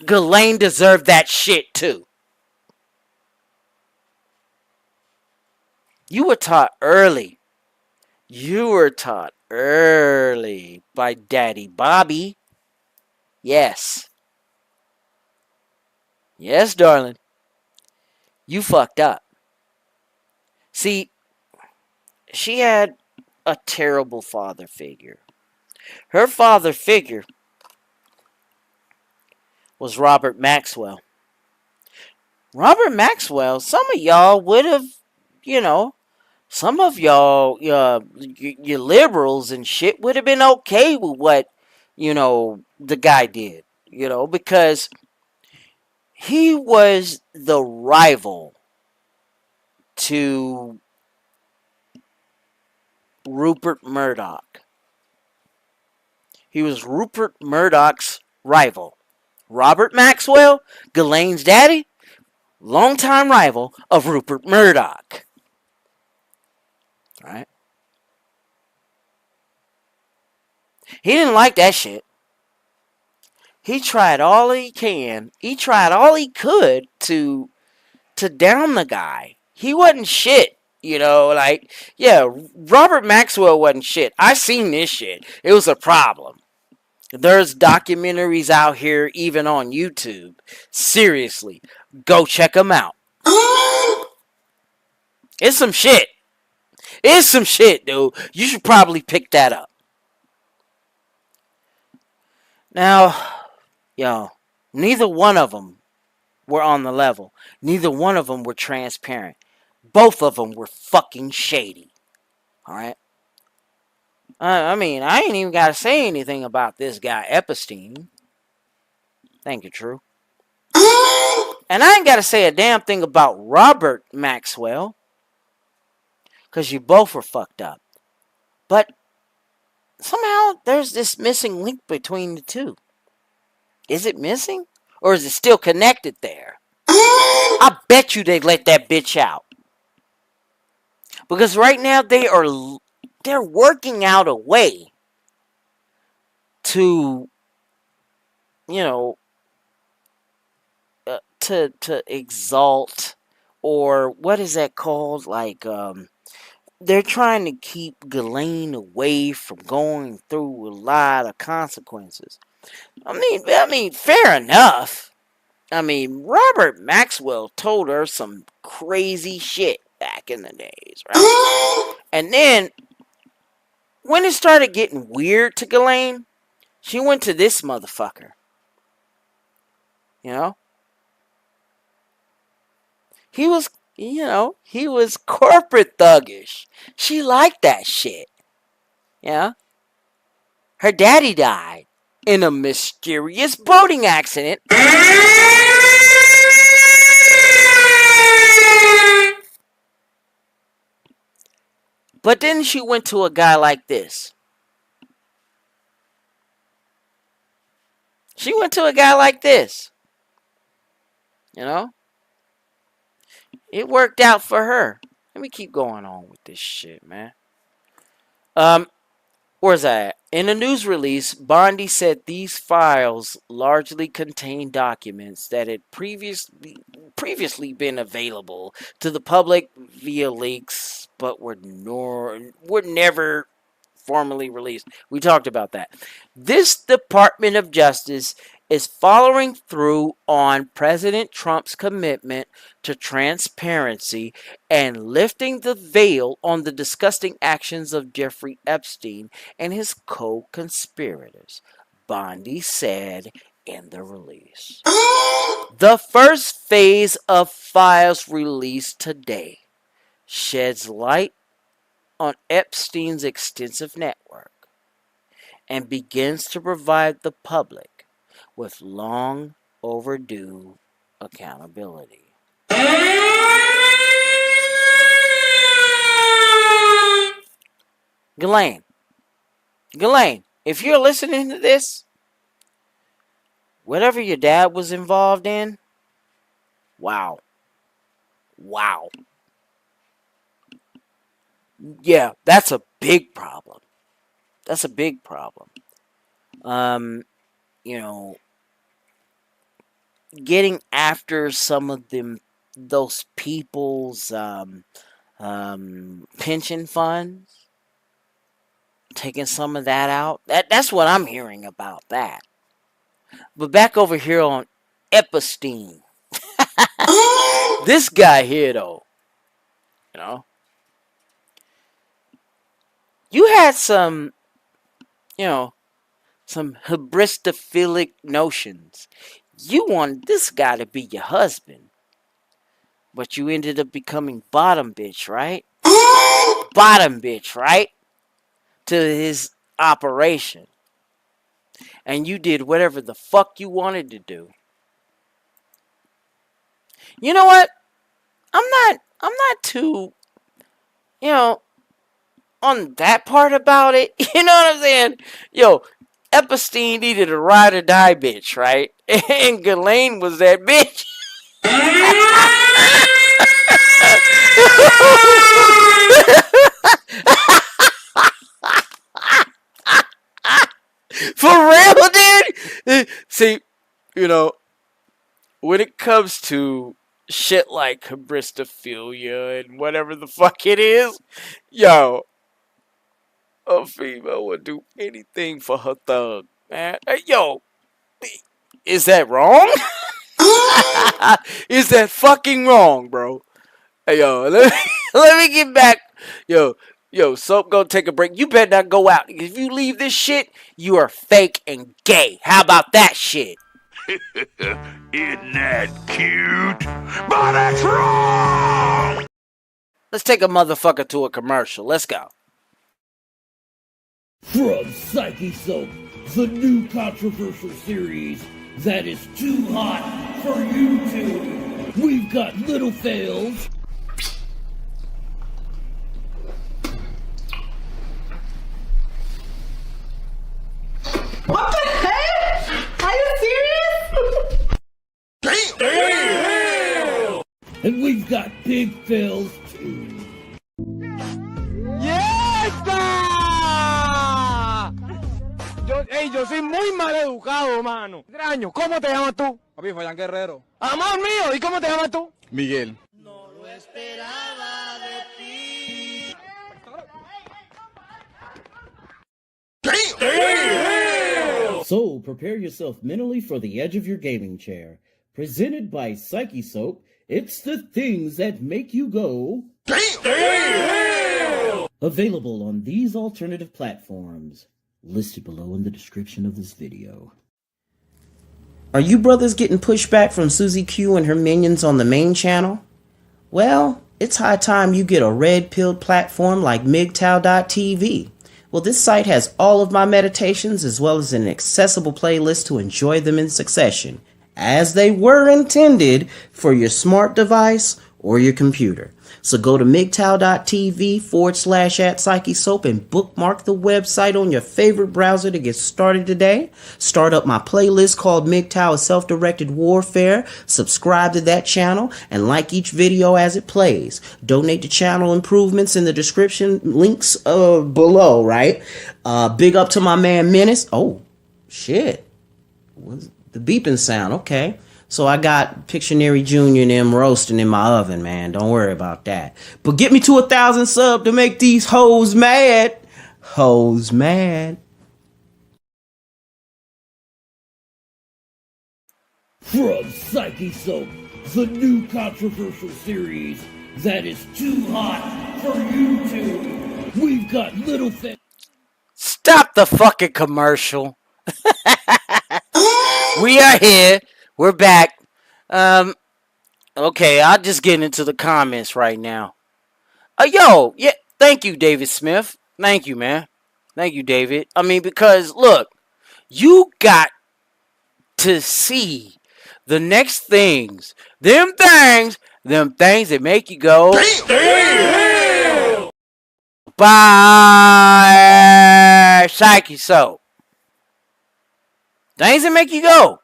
Ghislaine deserved that shit too. You were taught early. You were taught early by Daddy Bobby. Yes. Yes, darling. You fucked up. See, she had a terrible father figure. Her father figure was Robert Maxwell. Robert Maxwell, some of y'all would have, some of y'all, your liberals and shit would have been okay with what, the guy did, because he was the rival to Rupert Murdoch. He was Rupert Murdoch's rival. Robert Maxwell, Ghislaine's daddy, longtime rival of Rupert Murdoch. Right? He didn't like that shit. He tried all he can. He tried all he could to down the guy. He wasn't shit. Robert Maxwell wasn't shit. I seen this shit. It was a problem. There's documentaries out here, even on YouTube. Seriously, go check them out. It's some shit. It's some shit, dude. You should probably pick that up. Now, neither one of them were on the level. Neither one of them were transparent. Both of them were fucking shady. Alright? I ain't even got to say anything about this guy, Epstein. Thank you, True. And I ain't got to say a damn thing about Robert Maxwell. Because you both were fucked up. But somehow there's this missing link between the two. Is it missing? Or is it still connected there? I bet you they let that bitch out. Because right now they're working out a way to, to exalt, or what is that called? They're trying to keep Ghislaine away from going through a lot of consequences. I mean, fair enough. Robert Maxwell told her some crazy shit back in the days, right? And then, when it started getting weird to Ghislaine, she went to this motherfucker. He was, he was corporate thuggish. She liked that shit. Yeah? Her daddy died in a mysterious boating accident. But then she went to a guy like this. She went to a guy like this. It worked out for her. Let me keep going on with this shit, man. Where's that at? In a news release, Bondi said these files largely contain documents that had previously been available to the public via leaks, but were never formally released. We talked about that. This Department of Justice is following through on President Trump's commitment to transparency and lifting the veil on the disgusting actions of Jeffrey Epstein and his co-conspirators, Bondi said in the release. The first phase of files released today sheds light on Epstein's extensive network and begins to provide the public with long overdue accountability. Ghislaine, if you're listening to this, whatever your dad was involved in, wow. Wow. Yeah, that's a big problem. That's a big problem. You know, getting after some of those people's pension funds, taking some of that out. That's what I'm hearing about that. But back over here on Epstein. This guy here, though, you know, you had some, you know, some hybristophilic notions. You wanted this guy to be your husband, but you ended up becoming bottom bitch, right? Bottom bitch, right? To his operation. And you did whatever the fuck you wanted to do. You know what? I'm not too, you know, on that part about it. You know what I'm saying? Yo, Epstein needed a ride or die bitch, right? And Ghislaine was that bitch. For real, dude? See, you know, when it comes to shit like hybristophilia and whatever the fuck it is, yo, a female would do anything for her thug, man. Hey, yo, is that wrong? Is that fucking wrong, bro? Hey, yo, let me get back. Yo, Soap, go take a break. You better not go out. If you leave this shit, you are fake and gay. How about that shit? Isn't that cute? But it's wrong! Let's take a motherfucker to a commercial. Let's go. From Psyche Soap, the new controversial series that is too hot for YouTube. We've got little fails. What the heck? Are you serious? Damn! And we've got big fails too. Yo soy muy mal educado, mano. Extraño, ¿cómo te llamas tú? Papi, Fabián Guerrero. Amor mío, ¿y cómo te llamas tú? Miguel. No lo esperaba de ti. Damn! So, prepare yourself mentally for the edge of your gaming chair. Presented by Psyche Soap, it's the things that make you go. Damn! Available on these alternative platforms, listed below in the description of this video. Are you brothers getting pushback from Susie Q and her minions on the main channel? Well, it's high time you get a red-pilled platform like MGTOW.tv. Well, this site has all of my meditations as well as an accessible playlist to enjoy them in succession, as they were intended for your smart device or your computer. So go to MGTOW.tv/@PsycheSoap and bookmark the website on your favorite browser to get started today. Start up my playlist called MGTOW Self-Directed Warfare. Subscribe to that channel and like each video as it plays. Donate to channel improvements in the description links below, right? Big up to my man Menace. Oh, shit. What's the beeping sound? Okay. So I got Pictionary Jr. and them roasting in my oven, man. Don't worry about that. But get me to 1,000 subs to make these hoes mad. Hoes mad. From Psyche Soap, the new controversial series that is too hot for YouTube. We've got little things. Stop the fucking commercial. We are here. We're back. Okay, I'll just get into the comments right now. Yo, yeah, thank you, David Smith. Thank you, man. Thank you, David. I mean, because, look, you got to see the next things. Them things that make you go. Damn. Bye, Psyche Soap. Things that make you go.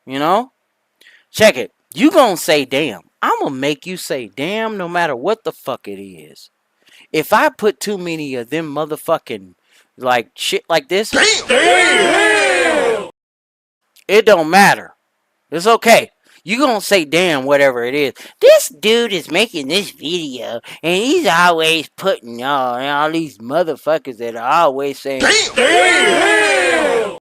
You know? Check it. You gonna say damn. I'm gonna make you say damn no matter what the fuck it is. If I put too many of them motherfucking like shit like this, it don't matter. It's okay. You gonna say damn whatever it is. This dude is making this video and he's always putting all these motherfuckers that are always saying damn.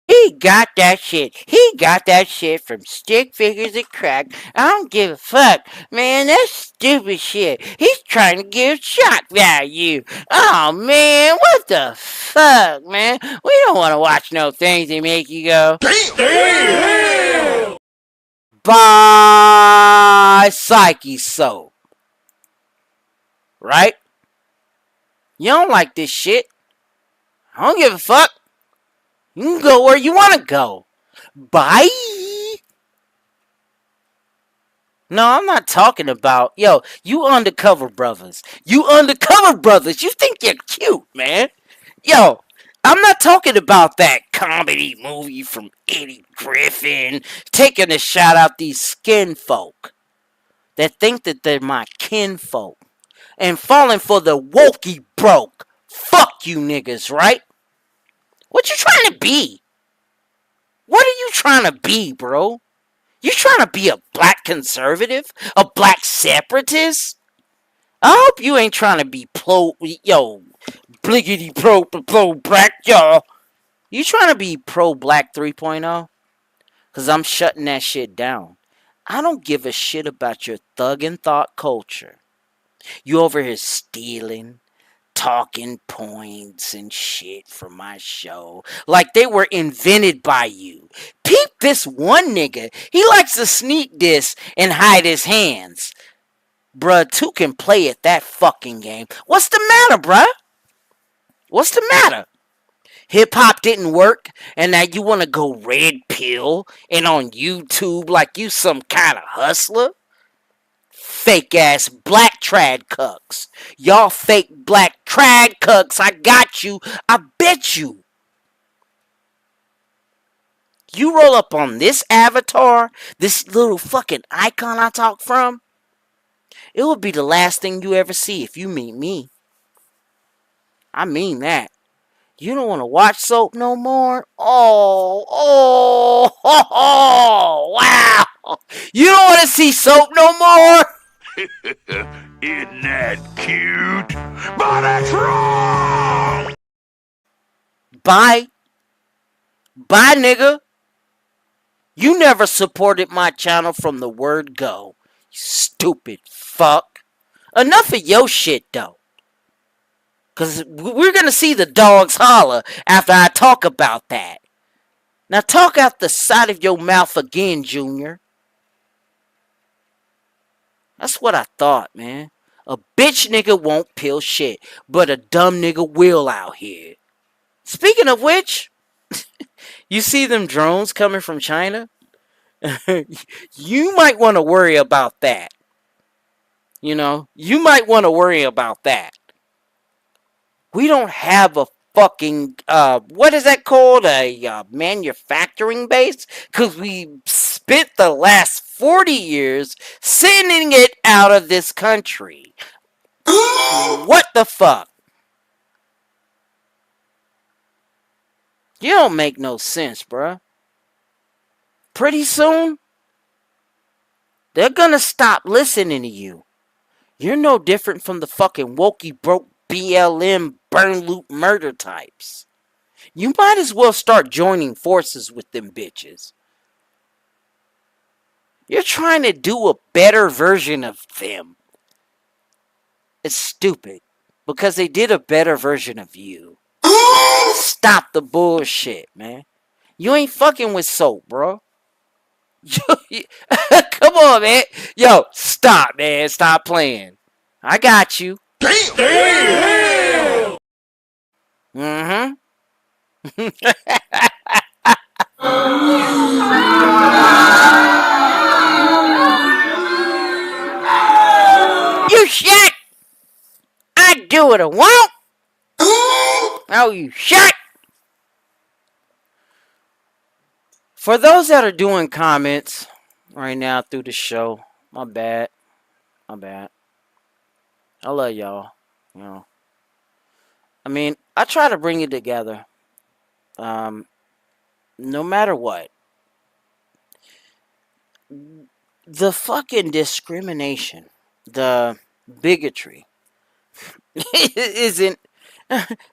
He got that shit. He got that shit from Stick Figures and Crack. I don't give a fuck. Man, that's stupid shit. He's trying to give shock value. Oh, man, what the fuck, man? We don't want to watch no things that make you go, damn. By Psyche Soul. Right? You don't like this shit. I don't give a fuck. You can go where you want to go. Bye. No, I'm not talking about, yo, you undercover brothers. You undercover brothers. You think you're cute, man. Yo, I'm not talking about that comedy movie from Eddie Griffin taking a shot out these skin folk that think that they're my kinfolk and falling for the wokey broke. Fuck you niggas, right? What you trying to be? What are you trying to be, bro? You trying to be a black conservative? A black separatist? I hope you ain't trying to be bliggity pro black, y'all. You trying to be pro black 3.0? Because I'm shutting that shit down. I don't give a shit about your thug and thought culture. You over here stealing, talking points and shit from my show like they were invented by you. Peep this one nigga. He likes to sneak this and hide his hands. Bruh, two can play at that fucking game. What's the matter, bruh? What's the matter? Hip-hop didn't work and now you want to go red pill and on YouTube like you some kind of hustler? Fake ass black trad cucks. Y'all fake black trad cucks. I got you. I bet you. You roll up on this avatar, this little fucking icon I talk from, it will be the last thing you ever see if you meet me. I mean that. You don't want to watch soap no more? Oh, wow. You don't want to see soap no more? Isn't that cute? But that's wrong! Bye. Bye, nigga. You never supported my channel from the word go. You stupid fuck. Enough of your shit, though. Because we're going to see the dogs holler after I talk about that. Now talk out the side of your mouth again, Junior. That's what I thought, man. A bitch nigga won't peel shit, but a dumb nigga will out here. Speaking of which, you see them drones coming from China? You might want to worry about that. You know, you might want to worry about that. We don't have a fucking, what is that called? A manufacturing base? Because we spent the last 40 years sending it out of this country. What the fuck? You don't make no sense, bruh. Pretty soon, they're gonna stop listening to you. You're no different from the fucking wokey broke BLM burn loot murder types. You might as well start joining forces with them bitches. You're trying to do a better version of them. It's stupid. Because they did a better version of you. Stop the bullshit, man. You ain't fucking with soap, bro. Come on, man. Yo, stop, man. Stop playing. I got you. Damn. Mm-hmm. You shit! I do what I want! Oh, you shit! For those that are doing comments right now through the show, my bad. My bad. I love y'all. You know. I mean, I try to bring it together. No matter what. The fucking discrimination, the bigotry isn't.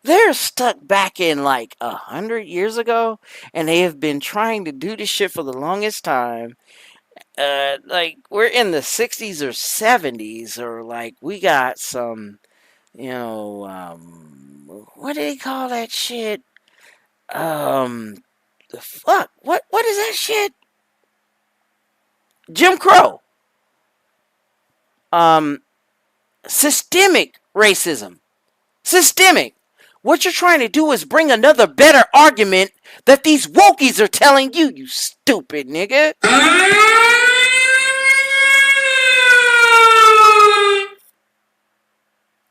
They're stuck back in like 100 years ago, and they have been trying to do this shit for the longest time. Like we're in the 60s or 70s, or like we got some, what do they call that shit? The fuck, what is that shit? Jim Crow. Systemic racism. Systemic. What you're trying to do is bring another better argument that these wokies are telling you, you stupid nigga.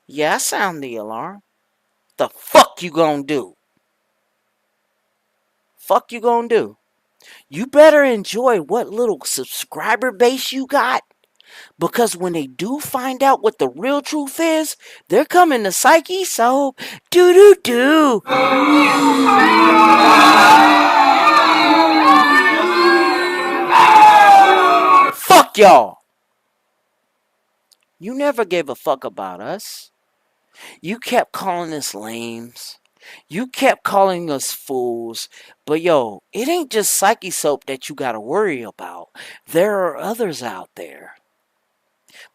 Yeah, I sound the alarm. The fuck you gonna do? Fuck you gonna do? You better enjoy what little subscriber base you got. Because when they do find out what the real truth is, they're coming to Psyche, so do. Fuck y'all. You never gave a fuck about us. You kept calling us lames. You kept calling us fools. But yo, it ain't just Psyche Soap that you gotta worry about. There are others out there.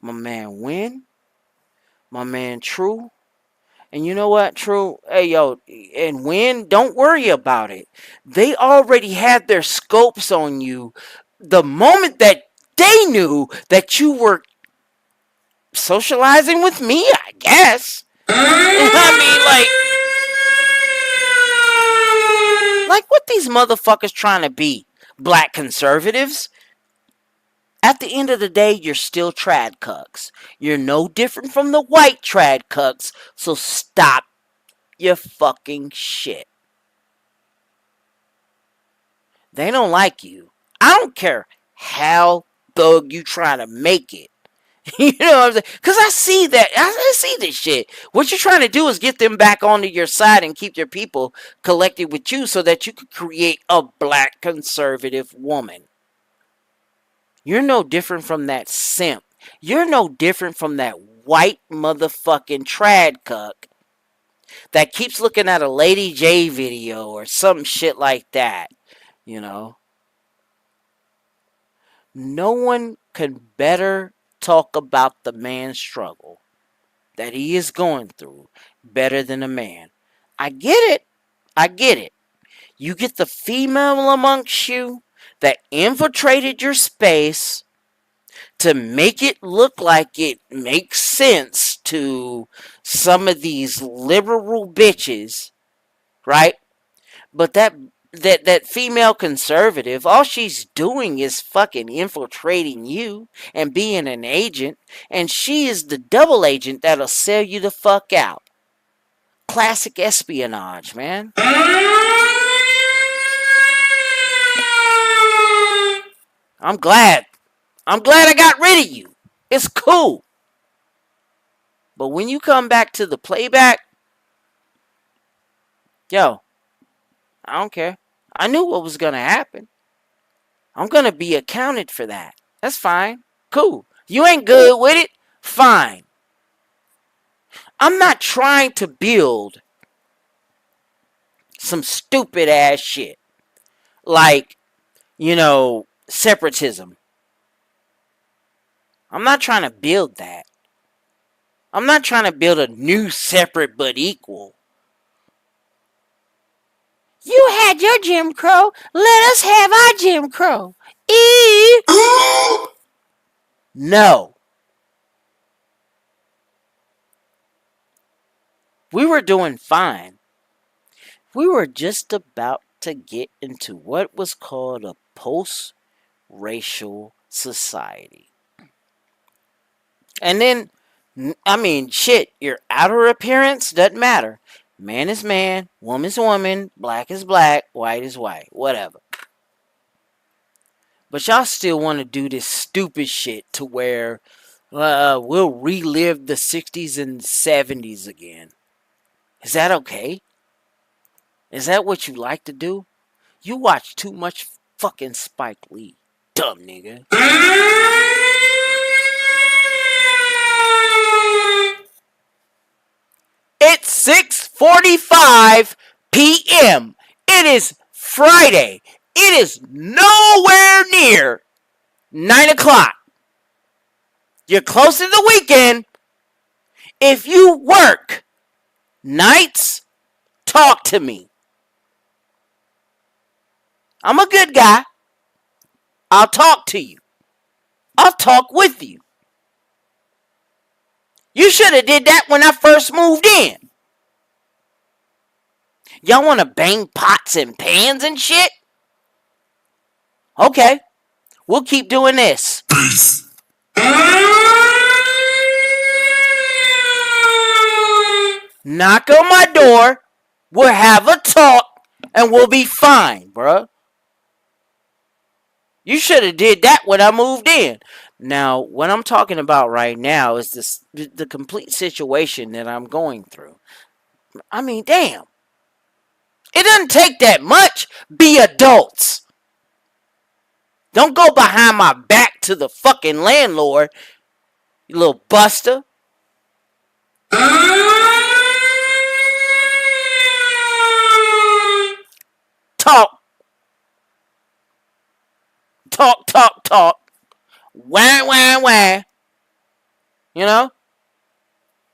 My man Win, my man True, and you know what, True? Hey, yo, and Win, don't worry about it. They already had their scopes on you the moment that they knew that you were socializing with me, I guess. I mean, like what these motherfuckers trying to be? Black conservatives? At the end of the day, you're still trad cucks. You're no different from the white trad cucks, so stop your fucking shit. They don't like you. I don't care how thug you trying to make it. You know what I'm saying? Because I see that. I see this shit. What you're trying to do is get them back onto your side and keep your people collected with you so that you could create a black conservative woman. You're no different from that simp. You're no different from that white motherfucking trad cuck that keeps looking at a Lady J video or some shit like that. You know? No one can better talk about the man's struggle that he is going through better than a man. I get it. I get it. You get the female amongst you that infiltrated your space to make it look like it makes sense to some of these liberal bitches, right? But that female conservative, all she's doing is fucking infiltrating you and being an agent, and she is the double agent that'll sell you the fuck out. Classic espionage, man. I'm glad I got rid of you. It's cool. But when you come back to the playback, yo, I don't care. I knew what was going to happen. I'm going to be accounted for that. That's fine. Cool. You ain't good with it? Fine. I'm not trying to build some stupid ass shit. Like, separatism. I'm not trying to build that. I'm not trying to build a new separate but equal. You had your Jim Crow. Let us have our Jim Crow. No. We were doing fine. We were just about to get into what was called a post-racial society. And then, shit, your outer appearance doesn't matter. Man is man, woman is woman, black is black, white is white, whatever. But y'all still want to do this stupid shit to where we'll relive the 60s and 70s again. Is that okay? Is that what you like to do? You watch too much fucking Spike Lee. Dumb nigga. It's 6:45 p.m. It is Friday. It is nowhere near 9 o'clock. You're close to the weekend. If you work nights, talk to me. I'm a good guy. I'll talk to you. I'll talk with you. You should have did that when I first moved in. Y'all want to bang pots and pans and shit? Okay. We'll keep doing this. Knock on my door. We'll have a talk. And we'll be fine, bruh. You should have did that when I moved in. Now, what I'm talking about right now is the complete situation that I'm going through. I mean, damn. It doesn't take that much. Be adults. Don't go behind my back to the fucking landlord, you little buster. Talk. Talk, talk, talk. Wah, wah, wah. You know?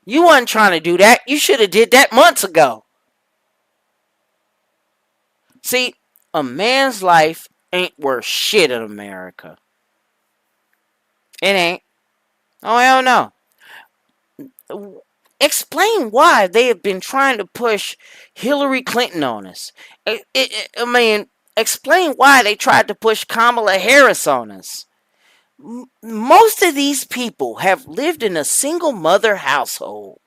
You wasn't trying to do that. You should have did that months ago. See, a man's life ain't worth shit in America. It ain't. Oh, hell no. Explain why they have been trying to push Hillary Clinton on us. I mean, explain why they tried to push Kamala Harris on us. Most of these people have lived in a single mother household.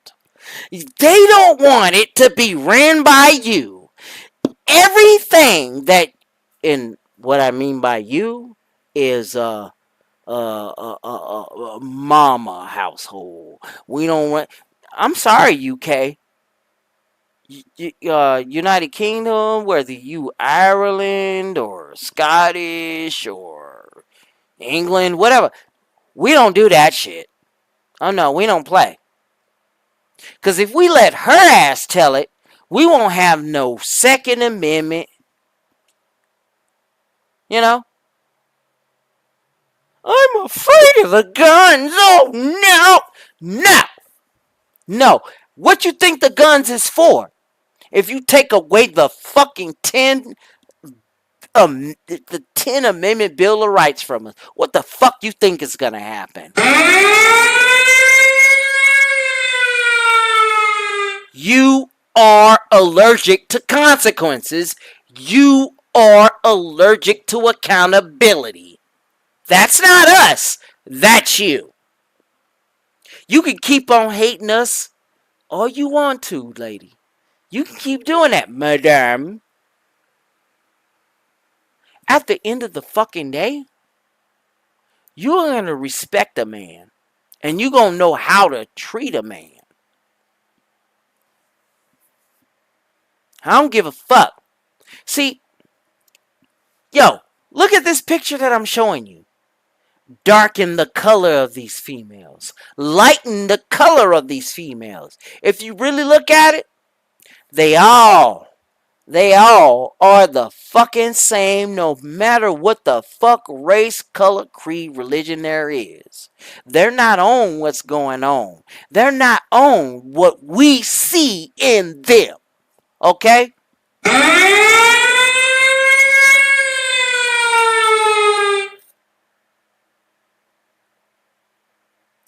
They don't want it to be ran by you. Everything that, and what I mean by you is mama household. We don't want. I'm sorry, UK. United Kingdom, whether you Ireland or Scottish or England, whatever. We don't do that shit. Oh no, we don't play. Because if we let her ass tell it, we won't have no Second Amendment. You know? I'm afraid of the guns. Oh no. No. No. What you think the guns is for? If you take away the fucking 10 Amendment Bill of Rights from us, what the fuck you think is gonna happen? You are allergic to consequences. You are allergic to accountability. That's not us. That's you. You can keep on hating us all you want to, lady. You can keep doing that, madame. At the end of the fucking day, you're going to respect a man. And you're going to know how to treat a man. I don't give a fuck. See, yo, look at this picture that I'm showing you. Darken the color of these females. Lighten the color of these females. If you really look at it, they all are the fucking same, no matter what the fuck race, color, creed, religion there is. They're not on what's going on. They're not on what we see in them. Okay?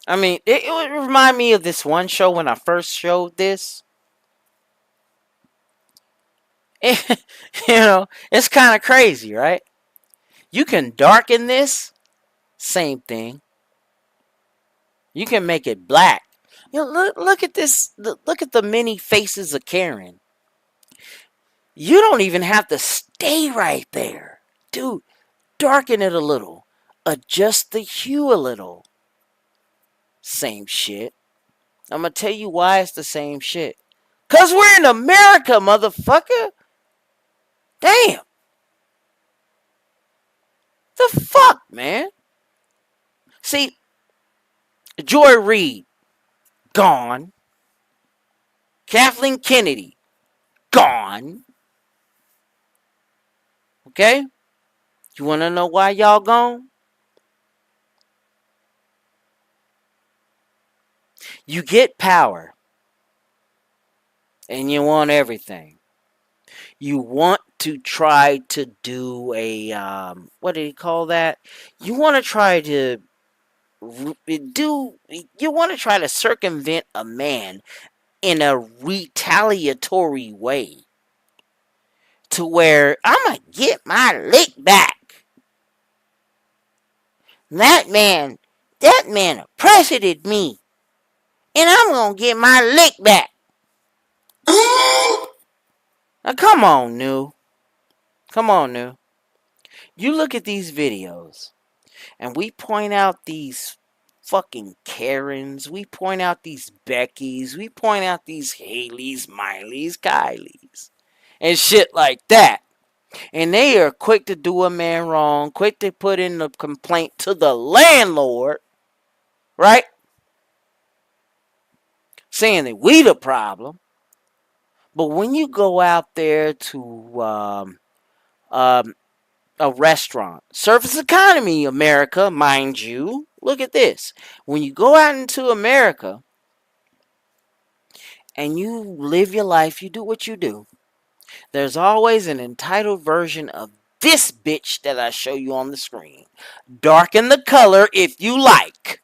I mean, it would remind me of this one show when I first showed this. You know, it's kind of crazy, right? You can darken this, same thing. You can make it black. You know, look at this. Look at the many faces of Karen. You don't even have to stay right there. Dude, Darken it a little. Adjust the hue a little. Same shit. I'm going to tell you why it's the same shit. Because we're in America, motherfucker. Damn. The fuck, man? See, Joy Reid, gone. Kathleen Kennedy, gone. Okay? You want to know why y'all gone? You get power. And you want everything. You want to try to do a, what did he call that? You want to try to circumvent a man in a retaliatory way. To where I'm going to get my lick back. That man oppressed me. And I'm going to get my lick back. Now, come on, New. Come on, New. You look at these videos, and we point out these fucking Karens. We point out these Beckys. We point out these Haleys, Mileys, Kylies, and shit like that. And they are quick to do a man wrong, quick to put in a complaint to the landlord, right? Saying that we the problem. But when you go out there to a restaurant, service economy, America, mind you, look at this. When you go out into America and you live your life, you do what you do, there's always an entitled version of this bitch that I show you on the screen. Darken the color if you like.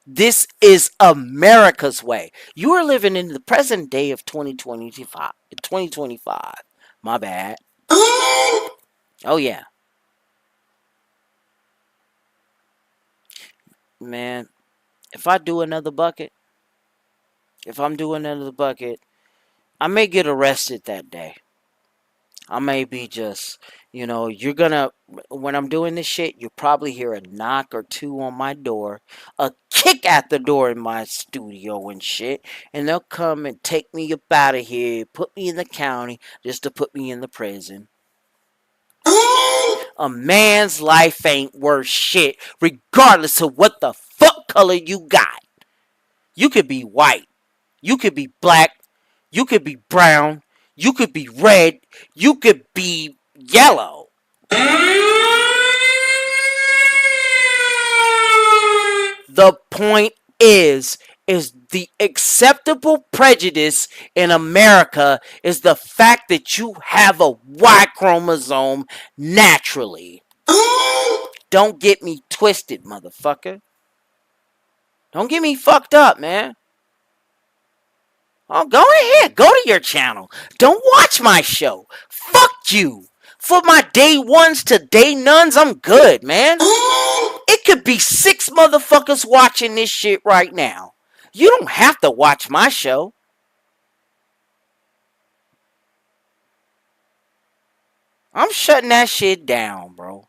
This is America's way. You are living in the present day of 2025. 2025. My bad. Oh, yeah. Man, if I'm doing another bucket, I may get arrested that day. I may be just, when I'm doing this shit, you'll probably hear a knock or two on my door, a kick at the door in my studio and shit, and they'll come and take me up out of here, put me in the county, just to put me in the prison. A man's life ain't worth shit, regardless of what the fuck color you got. You could be white, you could be black, you could be brown, you could be red, you could be yellow. The point is the acceptable prejudice in America is the fact that you have a Y chromosome naturally. Don't get me twisted, motherfucker. Don't get me fucked up, man. Oh, go ahead. Go to your channel. Don't watch my show. Fuck you. For my day ones to day nuns, I'm good, man. It could be 6 motherfuckers watching this shit right now. You don't have to watch my show. I'm shutting that shit down, bro.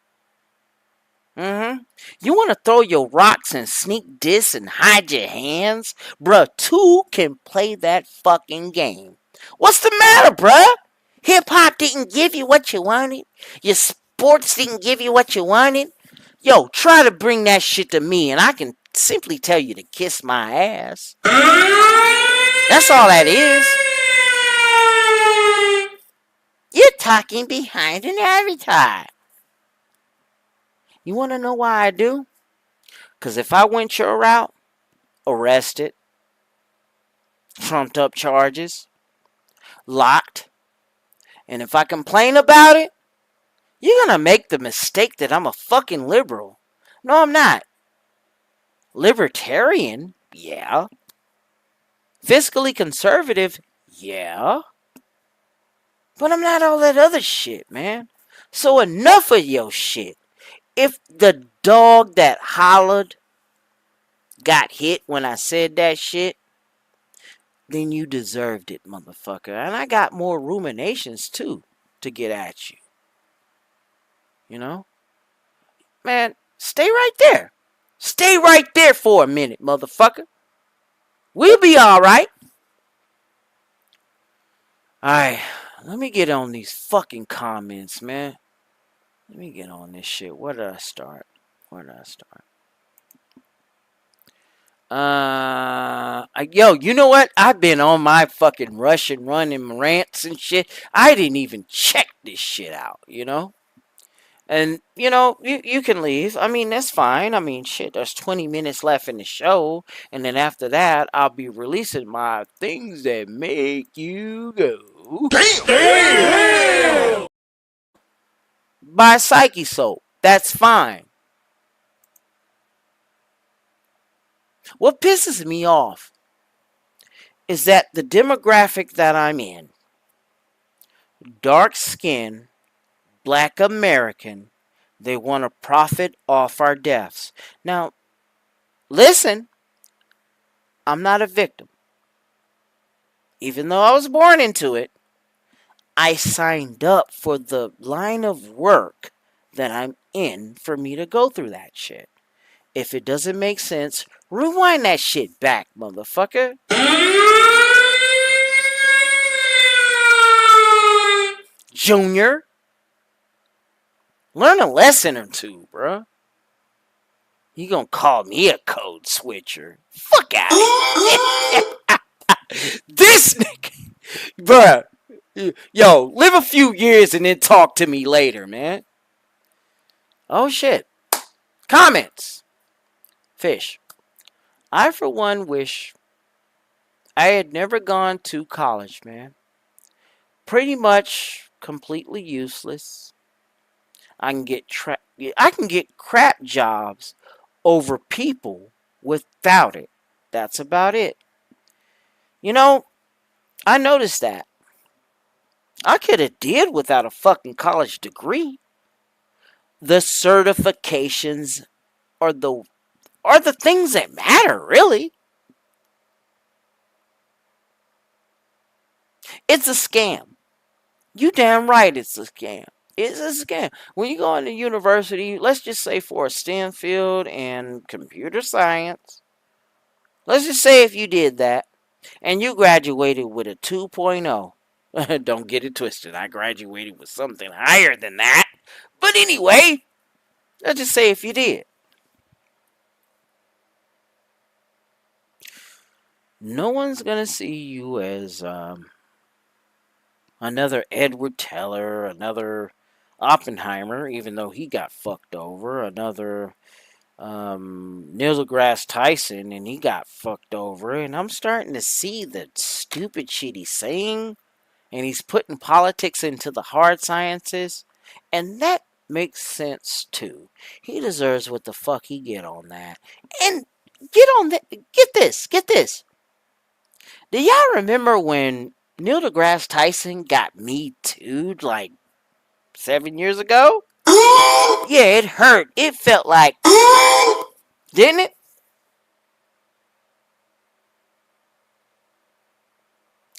You want to throw your rocks and sneak diss and hide your hands? Bruh, 2 can play that fucking game. What's the matter, bruh? Hip-hop didn't give you what you wanted. Your sports didn't give you what you wanted. Yo, try to bring that shit to me and I can simply tell you to kiss my ass. That's all that is. You're talking behind an avatar. You want to know why I do? Because if I went your route, arrested, trumped up charges, locked, and if I complain about it, you're going to make the mistake that I'm a fucking liberal. No, I'm not. Libertarian? Yeah. Fiscally conservative? Yeah. But I'm not all that other shit, man. So enough of your shit. If the dog that hollered got hit when I said that shit, then you deserved it, motherfucker. And I got more ruminations, too, to get at you. You know? man, stay right there. Stay right there for a minute, motherfucker. We'll be alright. Alright, let me get on these fucking comments, man. Let me get on this shit. Where did I start? Yo, you know what? I've been on my fucking Russian running rants and shit. I didn't even check this shit out, you know? And, you know, you can leave. I mean, that's fine. I mean, shit, there's 20 minutes left in the show. And then after that, I'll be releasing my things that make you go. Damn! By Psyche Soap. That's fine. What pisses me off is that the demographic that I'm in, dark skin, Black American, they want to profit off our deaths. Now, listen, I'm not a victim. Even though I was born into it, I signed up for the line of work that I'm in for me to go through that shit. If it doesn't make sense, rewind that shit back, motherfucker. Junior. Learn a lesson or two, bruh. You gonna call me a code switcher? Fuck out of here. This nigga. Bruh. Yo, live a few years and then talk to me later, man. Oh, shit. Comments. Fish. I, for one, wish I had never gone to college, man. Pretty much completely useless. I can get crap jobs over people without it. That's about it. You know, I noticed that. I could have did without a fucking college degree. The certifications are the things that matter, really. It's a scam. You damn right it's a scam. It's a scam. When you go into university, let's just say for a STEM field and computer science, let's just say if you did that and you graduated with a 2.0, don't get it twisted. I graduated with something higher than that. But anyway, let's just say if you did. No one's going to see you as another Edward Teller, another Oppenheimer, even though he got fucked over, another Neil deGrasse Tyson, and he got fucked over. And I'm starting to see the stupid shit he's saying, and he's putting politics into the hard sciences, and that makes sense too. He deserves what the fuck he get on that. And get this. Do y'all remember when Neil deGrasse Tyson got Me Too'd like 7 years ago? Yeah, it hurt. It felt like, didn't it?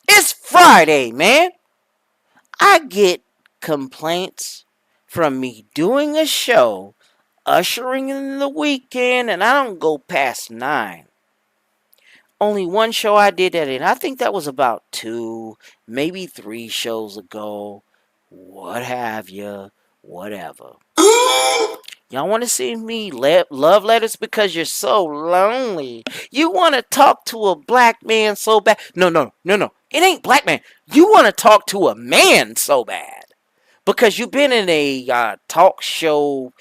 It's Friday, man. I get complaints from me doing a show, ushering in the weekend, and I don't go past 9. Only one show I did that in. I think that was about 2, maybe 3 shows ago. What have you? Whatever. Y'all want to see me love letters because you're so lonely. You want to talk to a black man so bad. No. It ain't black man. You want to talk to a man so bad. Because you've been in a talk show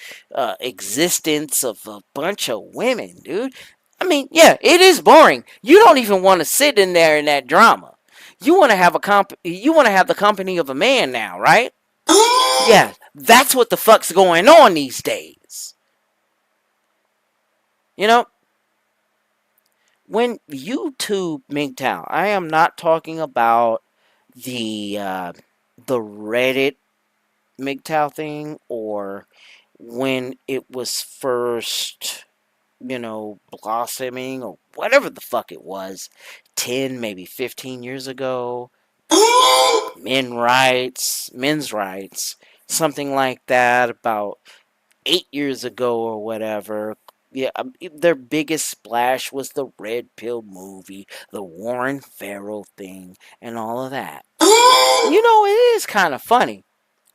existence of a bunch of women, dude. I mean, yeah, it is boring. You don't even want to sit in there in that drama. You want to have the company of a man now, right? Yeah, that's what the fuck's going on these days. You know, when YouTube MGTOW, I am not talking about the Reddit MGTOW thing, or when it was first, blossoming, or whatever the fuck it was, 10, maybe 15 years ago. Men's rights, something like that, about 8 years ago or whatever. Yeah, their biggest splash was the Red Pill movie, the Warren Farrell thing, and all of that. You know, it is kind of funny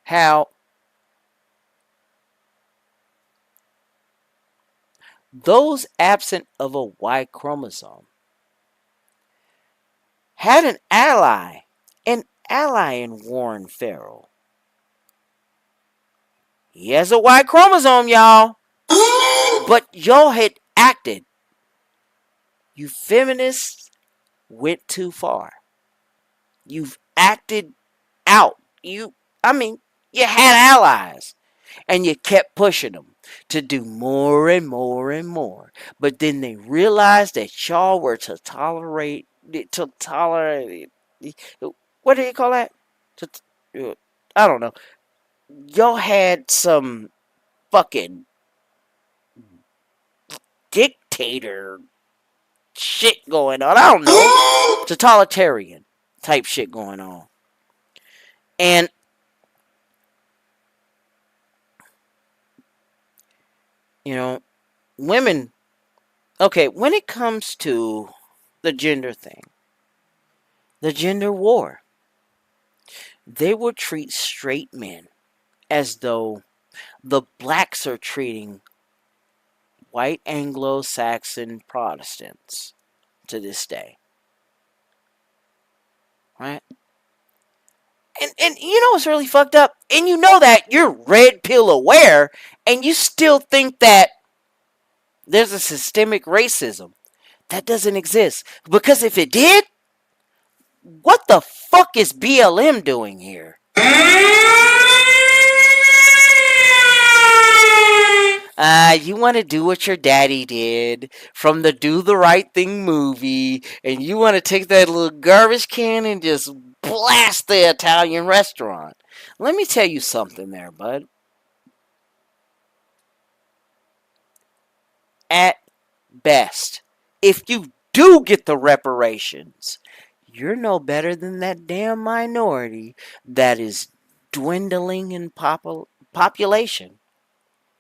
how those absent of a Y chromosome had an ally in Warren Farrell. He has a Y chromosome, y'all. But y'all had acted. You feminists went too far. You've acted out. You had allies. And you kept pushing them to do more and more and more. But then they realized that y'all were to tolerate, what do you call that? I don't know. Y'all had some fucking dictator shit going on. I don't know. Totalitarian type shit going on. And you know, women, okay, when it comes to the gender thing, the gender war, they will treat straight men as though the blacks are treating white Anglo-Saxon Protestants to this day. Right? And you know what's really fucked up? And you know that you're red pill aware, and you still think that there's a systemic racism. That doesn't exist. Because if it did, what the fuck is BLM doing here? You want to do what your daddy did from the Do the Right Thing movie, and you want to take that little garbage can and just blast the Italian restaurant. Let me tell you something there, bud. At best, if you do get the reparations, you're no better than that damn minority that is dwindling in population.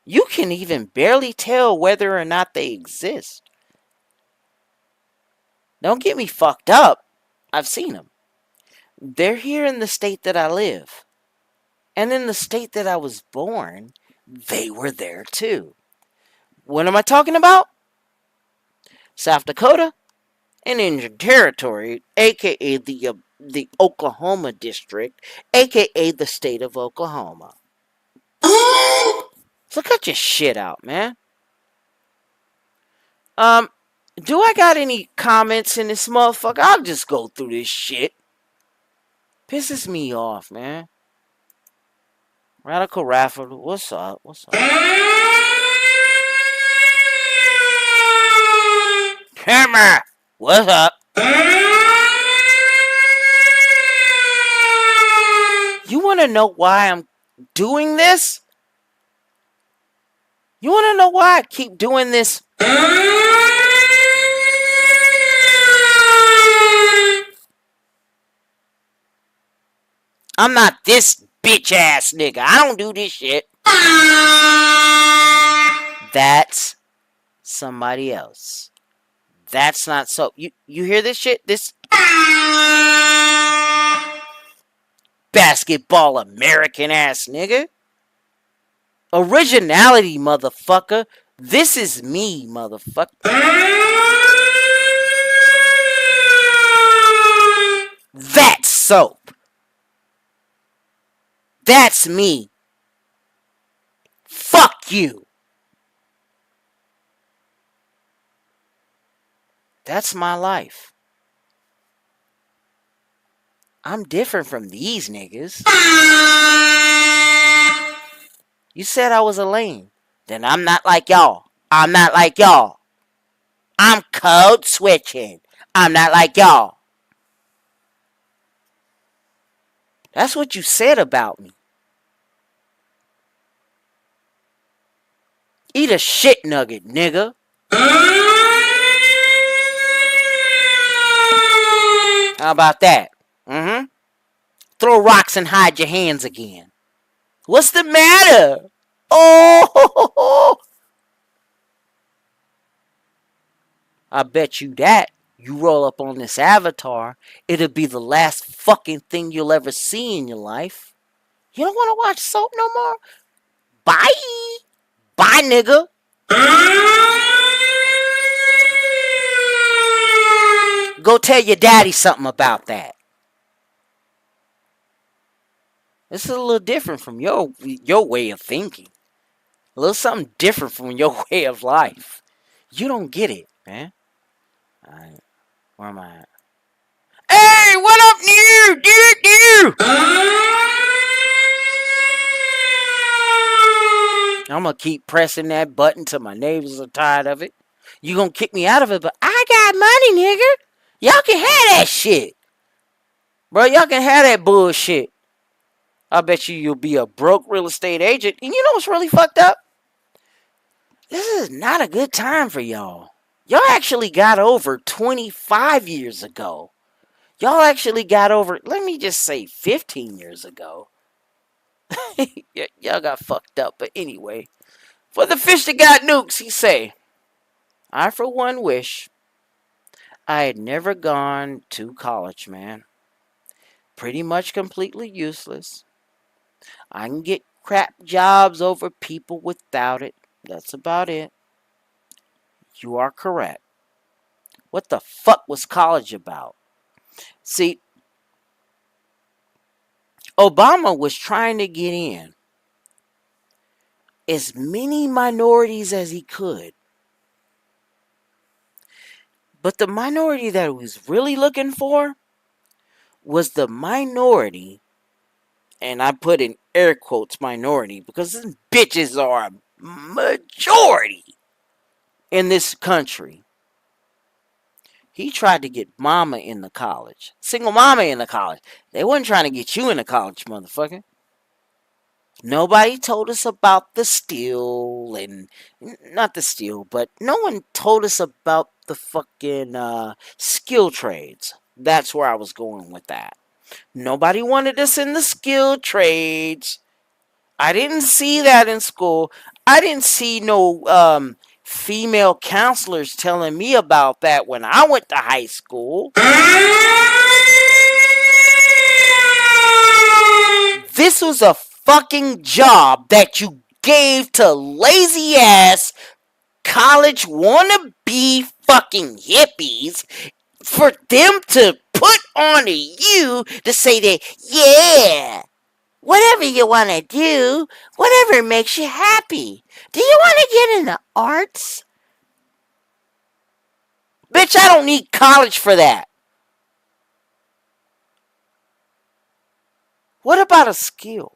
You can even barely tell whether or not they exist. Don't get me fucked up. I've seen them. They're here in the state that I live. And in the state that I was born, they were there too. What am I talking about? South Dakota and Indian Territory, aka the Oklahoma district, aka the state of Oklahoma. So cut your shit out, man. Do I got any comments in this motherfucker? I'll just go through this shit. Pisses me off, man. Radical Raffle, what's up? What's up? Hammer, what's up? You want to know why I'm doing this? You want to know why I keep doing this? I'm not this bitch ass nigga. I don't do this shit. That's somebody else. That's not so. You hear this shit? This basketball American ass nigga. Originality, motherfucker. This is me, motherfucker. That's soap. That's me. Fuck you. That's my life. I'm different from these niggas. You said I was a lame. Then I'm not like y'all. I'm not like y'all. I'm code switching. I'm not like y'all. That's what you said about me. Eat a shit nugget, nigga. How about that? Throw rocks and hide your hands again. What's the matter? Oh, I bet you that. You roll up on this avatar, it'll be the last fucking thing you'll ever see in your life. You don't want to watch soap no more? Bye. Bye, nigga. Go tell your daddy something about that. This is a little different from your way of thinking. A little something different from your way of life. You don't get it, man. Alright, where am I at? Hey, what up, new? I'm gonna keep pressing that button till my neighbors are tired of it. You gonna kick me out of it, but I got money, nigga. Y'all can have that shit. Bro, y'all can have that bullshit. I bet you'll be a broke real estate agent. And you know what's really fucked up? This is not a good time for y'all. Y'all actually got over 25 years ago. Y'all actually got over, let me just say 15 years ago. Y'all got fucked up. But anyway, for the fish that got nukes, he say, I for one wish I had never gone to college, man. Pretty much completely useless. I can get crap jobs over people without it. That's about it. You are correct. What the fuck was college about? See, Obama was trying to get in as many minorities as he could. But the minority that he was really looking for was the minority, and I put in air quotes minority because these bitches are a majority in this country. He tried to get mama in the college. Single mama in the college. They wasn't trying to get you in the college, motherfucker. Nobody told us about the steal and not the steal, but no one told us about the fucking skill trades. That's where I was going with that. Nobody wanted us in the skill trades. I didn't see that in school. I didn't see no female counselors telling me about that when I went to high school. This was a fucking job that you gave to lazy ass college wannabe fucking hippies for them to put on to you to say that, yeah, whatever you want to do, whatever makes you happy. Do you want to get into arts? Bitch, I don't need college for that. What about a skill?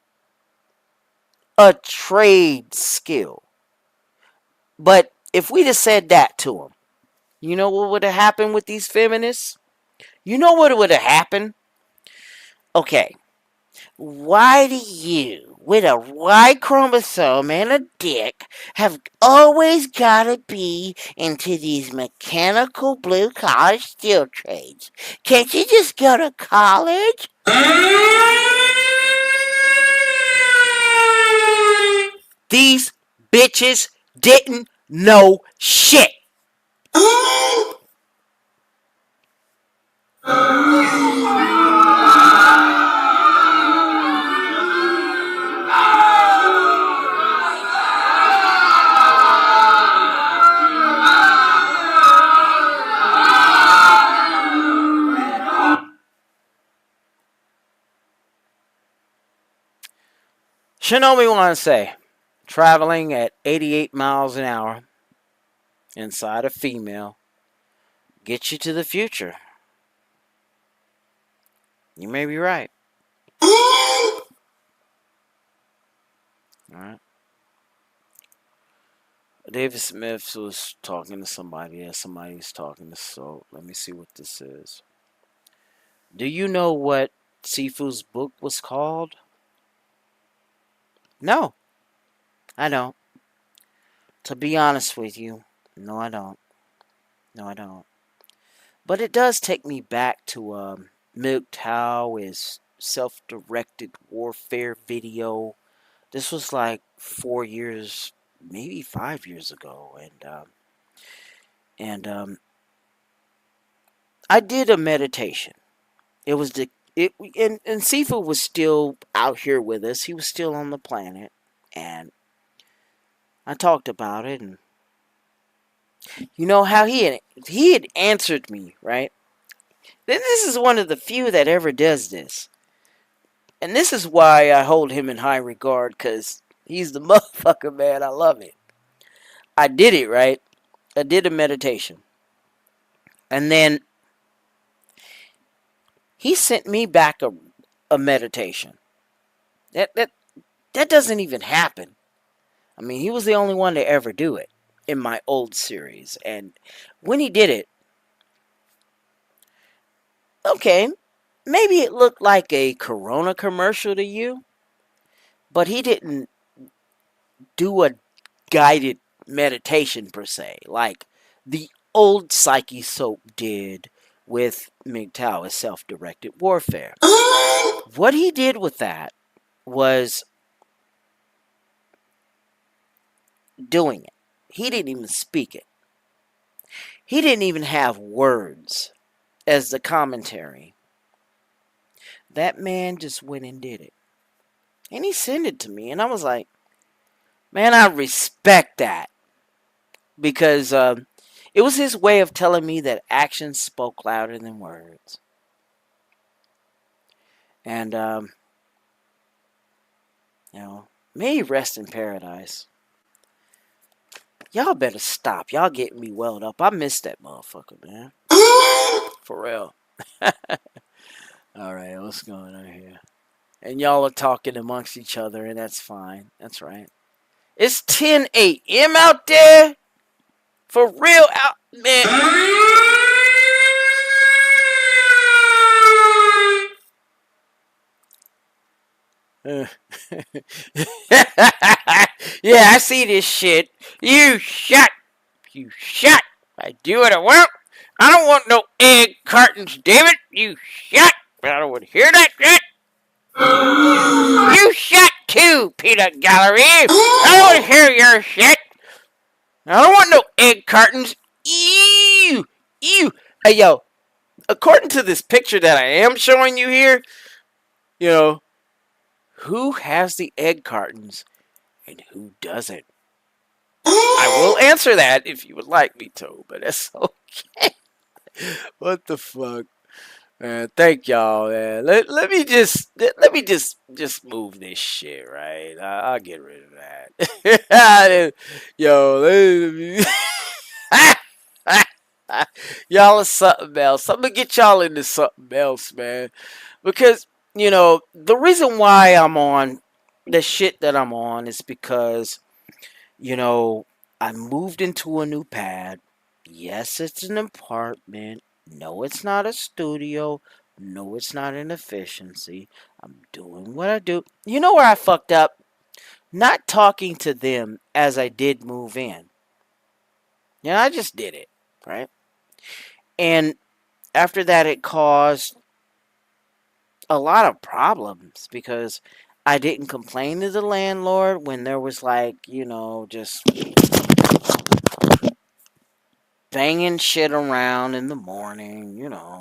A trade skill. But if we just said that to them, you know what would have happened with these feminists? You know what would have happened? Okay, why do you, with a Y chromosome and a dick, have always got to be into these mechanical blue-collar steel trades? Can't you just go to college? These bitches didn't know shit. Shinomi wants to say, traveling at 88 miles an hour inside a female gets you to the future. You may be right. Alright. David Smith was talking to somebody. Yeah, somebody's talking to. So let me see what this is. Do you know what Sifu's book was called? No, I don't. To be honest with you, no, I don't. No, I don't. But it does take me back to MGTOW, his self-directed warfare video This was like 4 years, maybe 5 years ago, and I did a meditation. It was and Sifu was still out here with us. He was still on the planet, and I talked about it, and you know how he had answered me, right? This is one of the few that ever does this. And this is why I hold him in high regard, because he's the motherfucker, man. I love it. I did it, right? I did a meditation. And then he sent me back a meditation. That doesn't even happen. I mean, he was the only one to ever do it in my old series. And when he did it, okay, maybe it looked like a Corona commercial to you, but he didn't do a guided meditation per se, like the old Psyche Soap did with MGTOW's self-directed warfare. What he did with that was doing it. He didn't even speak it. He didn't even have words as the commentary. That man just went and did it. And he sent it to me. And I was like, man, I respect that. Because it was his way of telling me that actions spoke louder than words. And, you know, may he rest in paradise. Y'all better stop. Y'all getting me welled up. I miss that motherfucker, man. For real. Alright, what's going on here? And y'all are talking amongst each other, and that's fine. That's right. It's 10 a.m. out there. For real, out, man. Yeah, I see this shit. You shut. I do what I want. I don't want no egg cartons, damn it. You shut. I don't want to hear that shit. You shut too, Peanut Gallery. I don't want to hear your shit. I don't want no egg cartons. Ew. Hey, yo, according to this picture that I am showing you here, you know, who has the egg cartons and who doesn't? I will answer that if you would like me to, but that's okay. What the fuck? Man, thank y'all, man. Let me just move this shit, right? I'll get rid of that. Yo, y'all are something else. I'm gonna get y'all into something else, man. Because, you know, the reason why I'm on the shit that I'm on is because, you know, I moved into a new pad. Yes, it's an apartment. No, it's not a studio. No, it's not an efficiency. I'm doing what I do. You know where I fucked up? Not talking to them as I did move in. Yeah, I just did it, right? And after that, it caused a lot of problems because I didn't complain to the landlord when there was like, you know, just banging shit around in the morning, you know.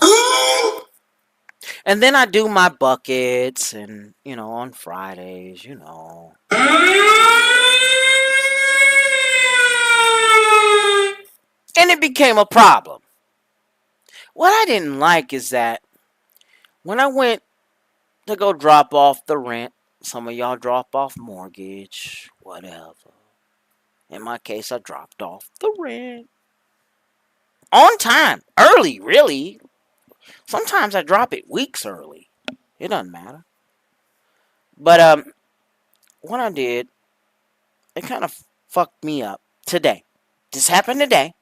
And then I do my buckets and, you know, on Fridays, you know. And it became a problem. What I didn't like is that when I went to go drop off the rent, some of y'all drop off mortgage, whatever. In my case, I dropped off the rent. On time. Early, really. Sometimes I drop it weeks early. It doesn't matter. But what I did, it kind of fucked me up today. This happened today.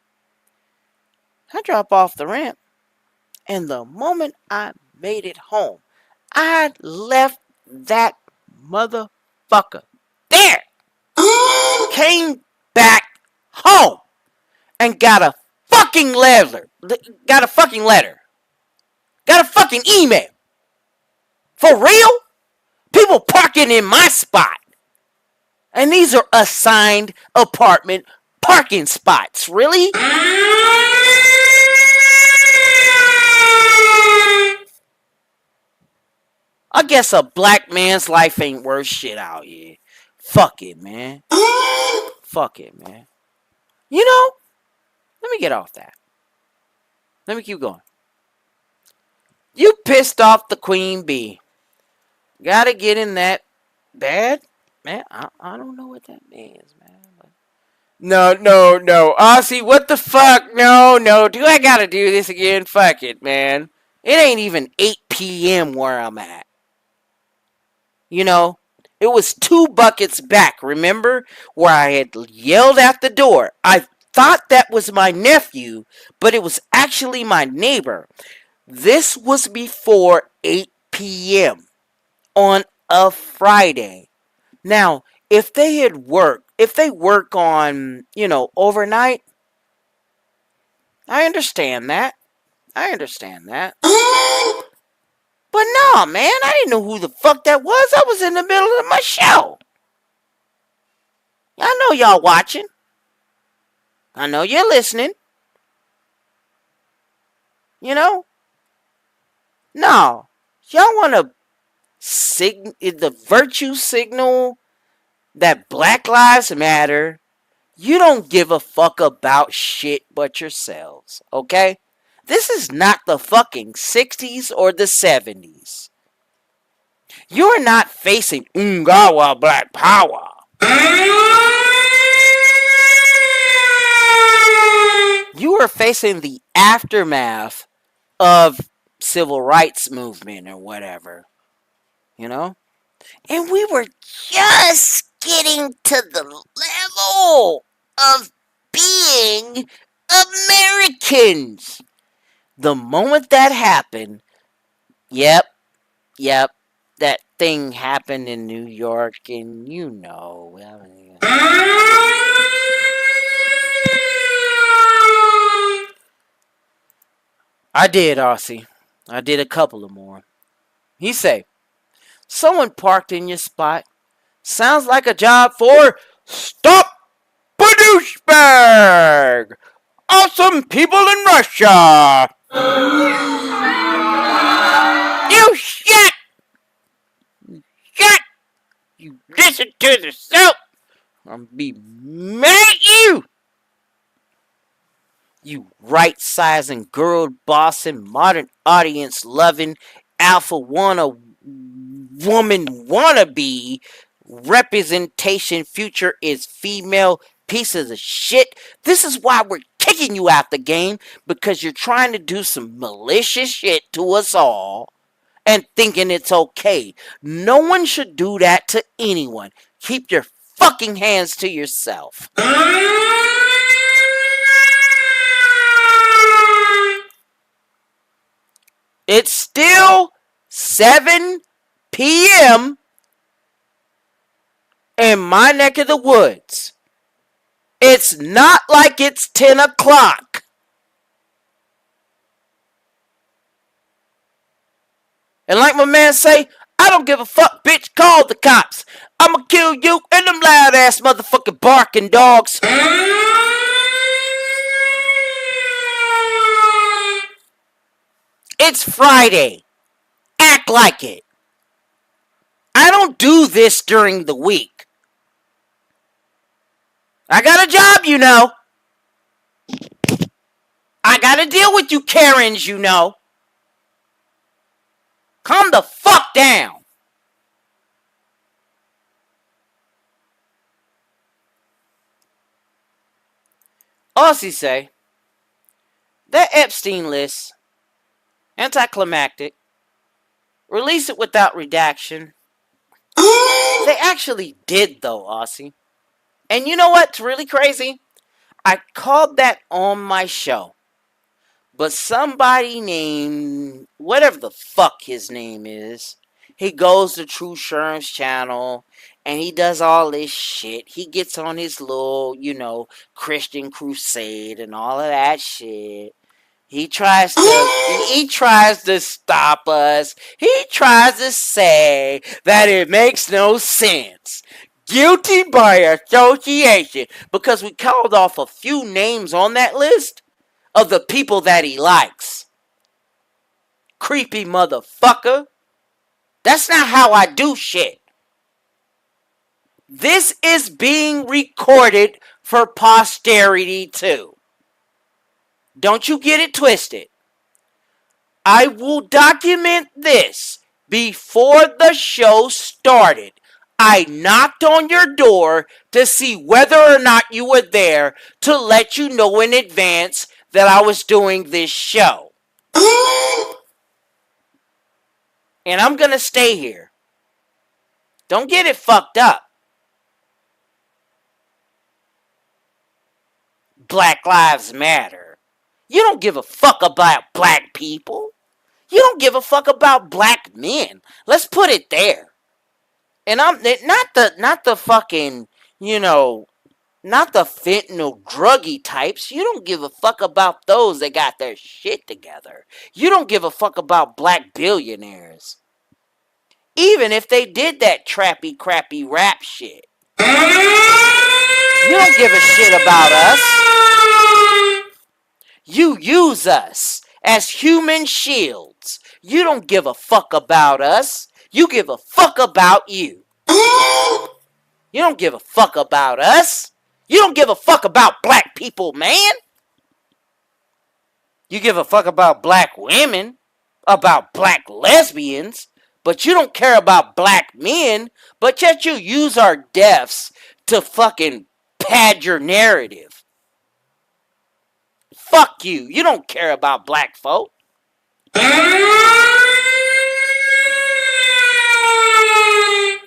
I drop off the rent. And the moment I made it home, I left that motherfucker there. Came back home and got a fucking letter. Got a fucking letter. Got a fucking email. For real? People parking in my spot. And these are assigned apartment parking spots. Really? I guess a black man's life ain't worth shit out here. Fuck it, man. Fuck it, man. You know, let me get off that. Let me keep going. You pissed off the queen bee. Gotta get in that bad? Man, I don't know what that means, man. No. Aussie, what the fuck? No. Do I gotta do this again? Fuck it, man. It ain't even 8 p.m. where I'm at. You know, it was 2 buckets back, remember? Where I had yelled at the door. I thought that was my nephew, but it was actually my neighbor. This was before 8 p.m. on a Friday. Now, if they work on, overnight, I understand that. But no, man, I didn't know who the fuck that was. I was in the middle of my show. I know y'all watching. I know you're listening. You know? No. Y'all want to the virtue signal that Black Lives Matter. You don't give a fuck about shit but yourselves, okay? This is not the fucking 60s or the 70s. You're not facing Ungawa Black Power. You are facing the aftermath of civil rights movement or whatever. You know? And we were just getting to the level of being Americans. The moment that happened, yep, that thing happened in New York, and you know. I did, Aussie. I did a couple of more. He say, someone parked in your spot. Sounds like a job for Stop Douchebag! Awesome people in Russia! You shut! You listen to the soap! I'm be mad at you! You right-sizing, girl-bossing, modern audience-loving, alpha woman wannabe, representation future is female pieces of shit. This is why we're kicking you out the game, because you're trying to do some malicious shit to us all and thinking it's okay. No one should do that to anyone. Keep your fucking hands to yourself. It's still 7 p.m. in my neck of the woods. It's not like it's 10 o'clock. And like my man say, I don't give a fuck, bitch, call the cops. I'ma kill you and them loud ass motherfucking barking dogs. It's Friday. Act like it. I don't do this during the week. I got a job, you know. I gotta deal with you Karens, you know. Calm the fuck down. Aussie say, that Epstein list, anticlimactic, release it without redaction. They actually did though, Aussie. And you know what's really crazy? I called that on my show. But somebody named, whatever the fuck his name is, he goes to True Sherm's channel and he does all this shit. He gets on his little, Christian crusade and all of that shit. He tries to stop us. He tries to say that it makes no sense. guilty by association because we called off a few names on that list of the people that he likes. Creepy motherfucker. That's not how I do shit. This is being recorded for posterity too. Don't you get it twisted. I will document this before the show started. I knocked on your door to see whether or not you were there to let you know in advance that I was doing this show. And I'm gonna stay here. Don't get it fucked up. Black Lives Matter. You don't give a fuck about black people. You don't give a fuck about black men. Let's put it there. And I'm not the fucking, not the fentanyl druggy types. You don't give a fuck about those that got their shit together. You don't give a fuck about black billionaires. Even if they did that trappy, crappy rap shit. You don't give a shit about us. You use us as human shields. You don't give a fuck about us. You give a fuck about you. You don't give a fuck about us. You don't give a fuck about black people, man. You give a fuck about black women, about black lesbians, but you don't care about black men, but yet you use our deaths to fucking pad your narrative. Fuck you. You don't care about black folk.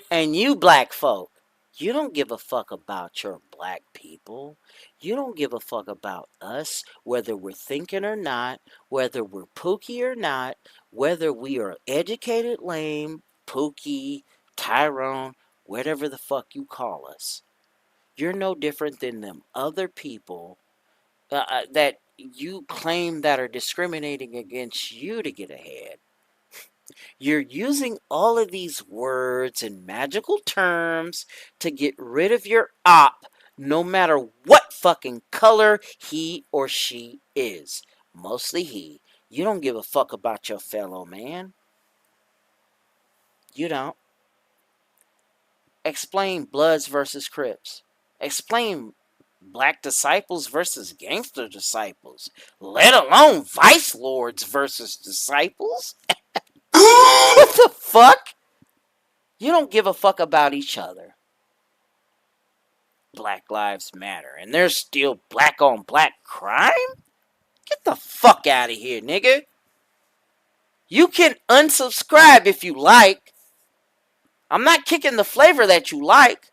And you black folk, you don't give a fuck about your black people. You don't give a fuck about us, whether we're thinking or not, whether we're pookie or not, whether we are educated lame, pookie, Tyrone, whatever the fuck you call us. You're no different than them other people that you claim that are discriminating against you to get ahead. You're using all of these words and magical terms to get rid of your op, no matter what fucking color he or she is. Mostly he. You don't give a fuck about your fellow man. You don't. Explain Bloods versus Crips. Explain Black disciples versus gangster disciples. Let alone vice lords versus disciples. What the fuck? You don't give a fuck about each other. Black Lives Matter. And there's still black on black crime? Get the fuck out of here, nigga. You can unsubscribe if you like. I'm not kicking the flavor that you like.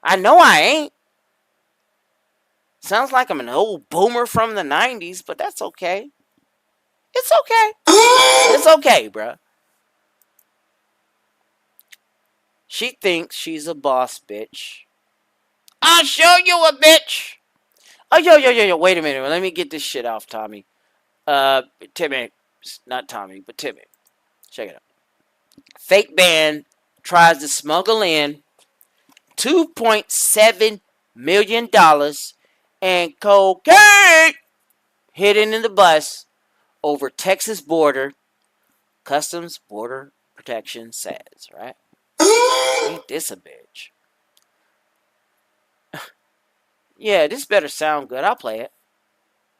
I know I ain't. Sounds like I'm an old boomer from the 90s, but that's okay. It's okay. It's okay, bruh. She thinks she's a boss bitch. I'll show you a bitch. Oh, yo. Wait a minute. Let me get this shit off, Tommy. Timmy. Not Tommy, but Timmy. Check it out. Fake band tries to smuggle in $2.7 million and cocaine hidden in the bus over Texas border. Customs Border Protection says, right? Ain't this a bitch? Yeah, this better sound good. I'll play it.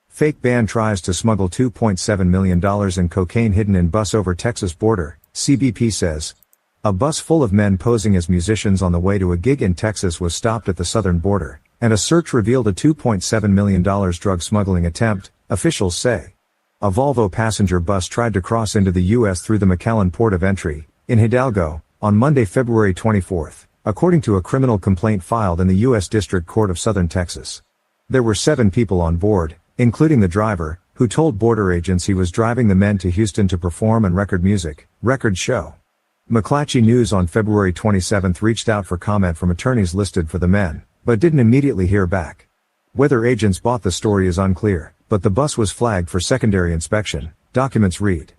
Fake band tries to smuggle $2.7 million in cocaine hidden in bus over Texas border, CBP says. A bus full of men posing as musicians on the way to a gig in Texas was stopped at the southern border, and a search revealed a $2.7 million drug smuggling attempt, officials say. A Volvo passenger bus tried to cross into the U.S. through the McAllen port of entry, in Hidalgo, on Monday, February 24, according to a criminal complaint filed in the U.S. District Court of Southern Texas. There were 7 people on board, including the driver, who told border agents he was driving the men to Houston to perform and record music, record show. McClatchy News on February 27 reached out for comment from attorneys listed for the men, but didn't immediately hear back. Whether agents bought the story is unclear, but the bus was flagged for secondary inspection, documents read.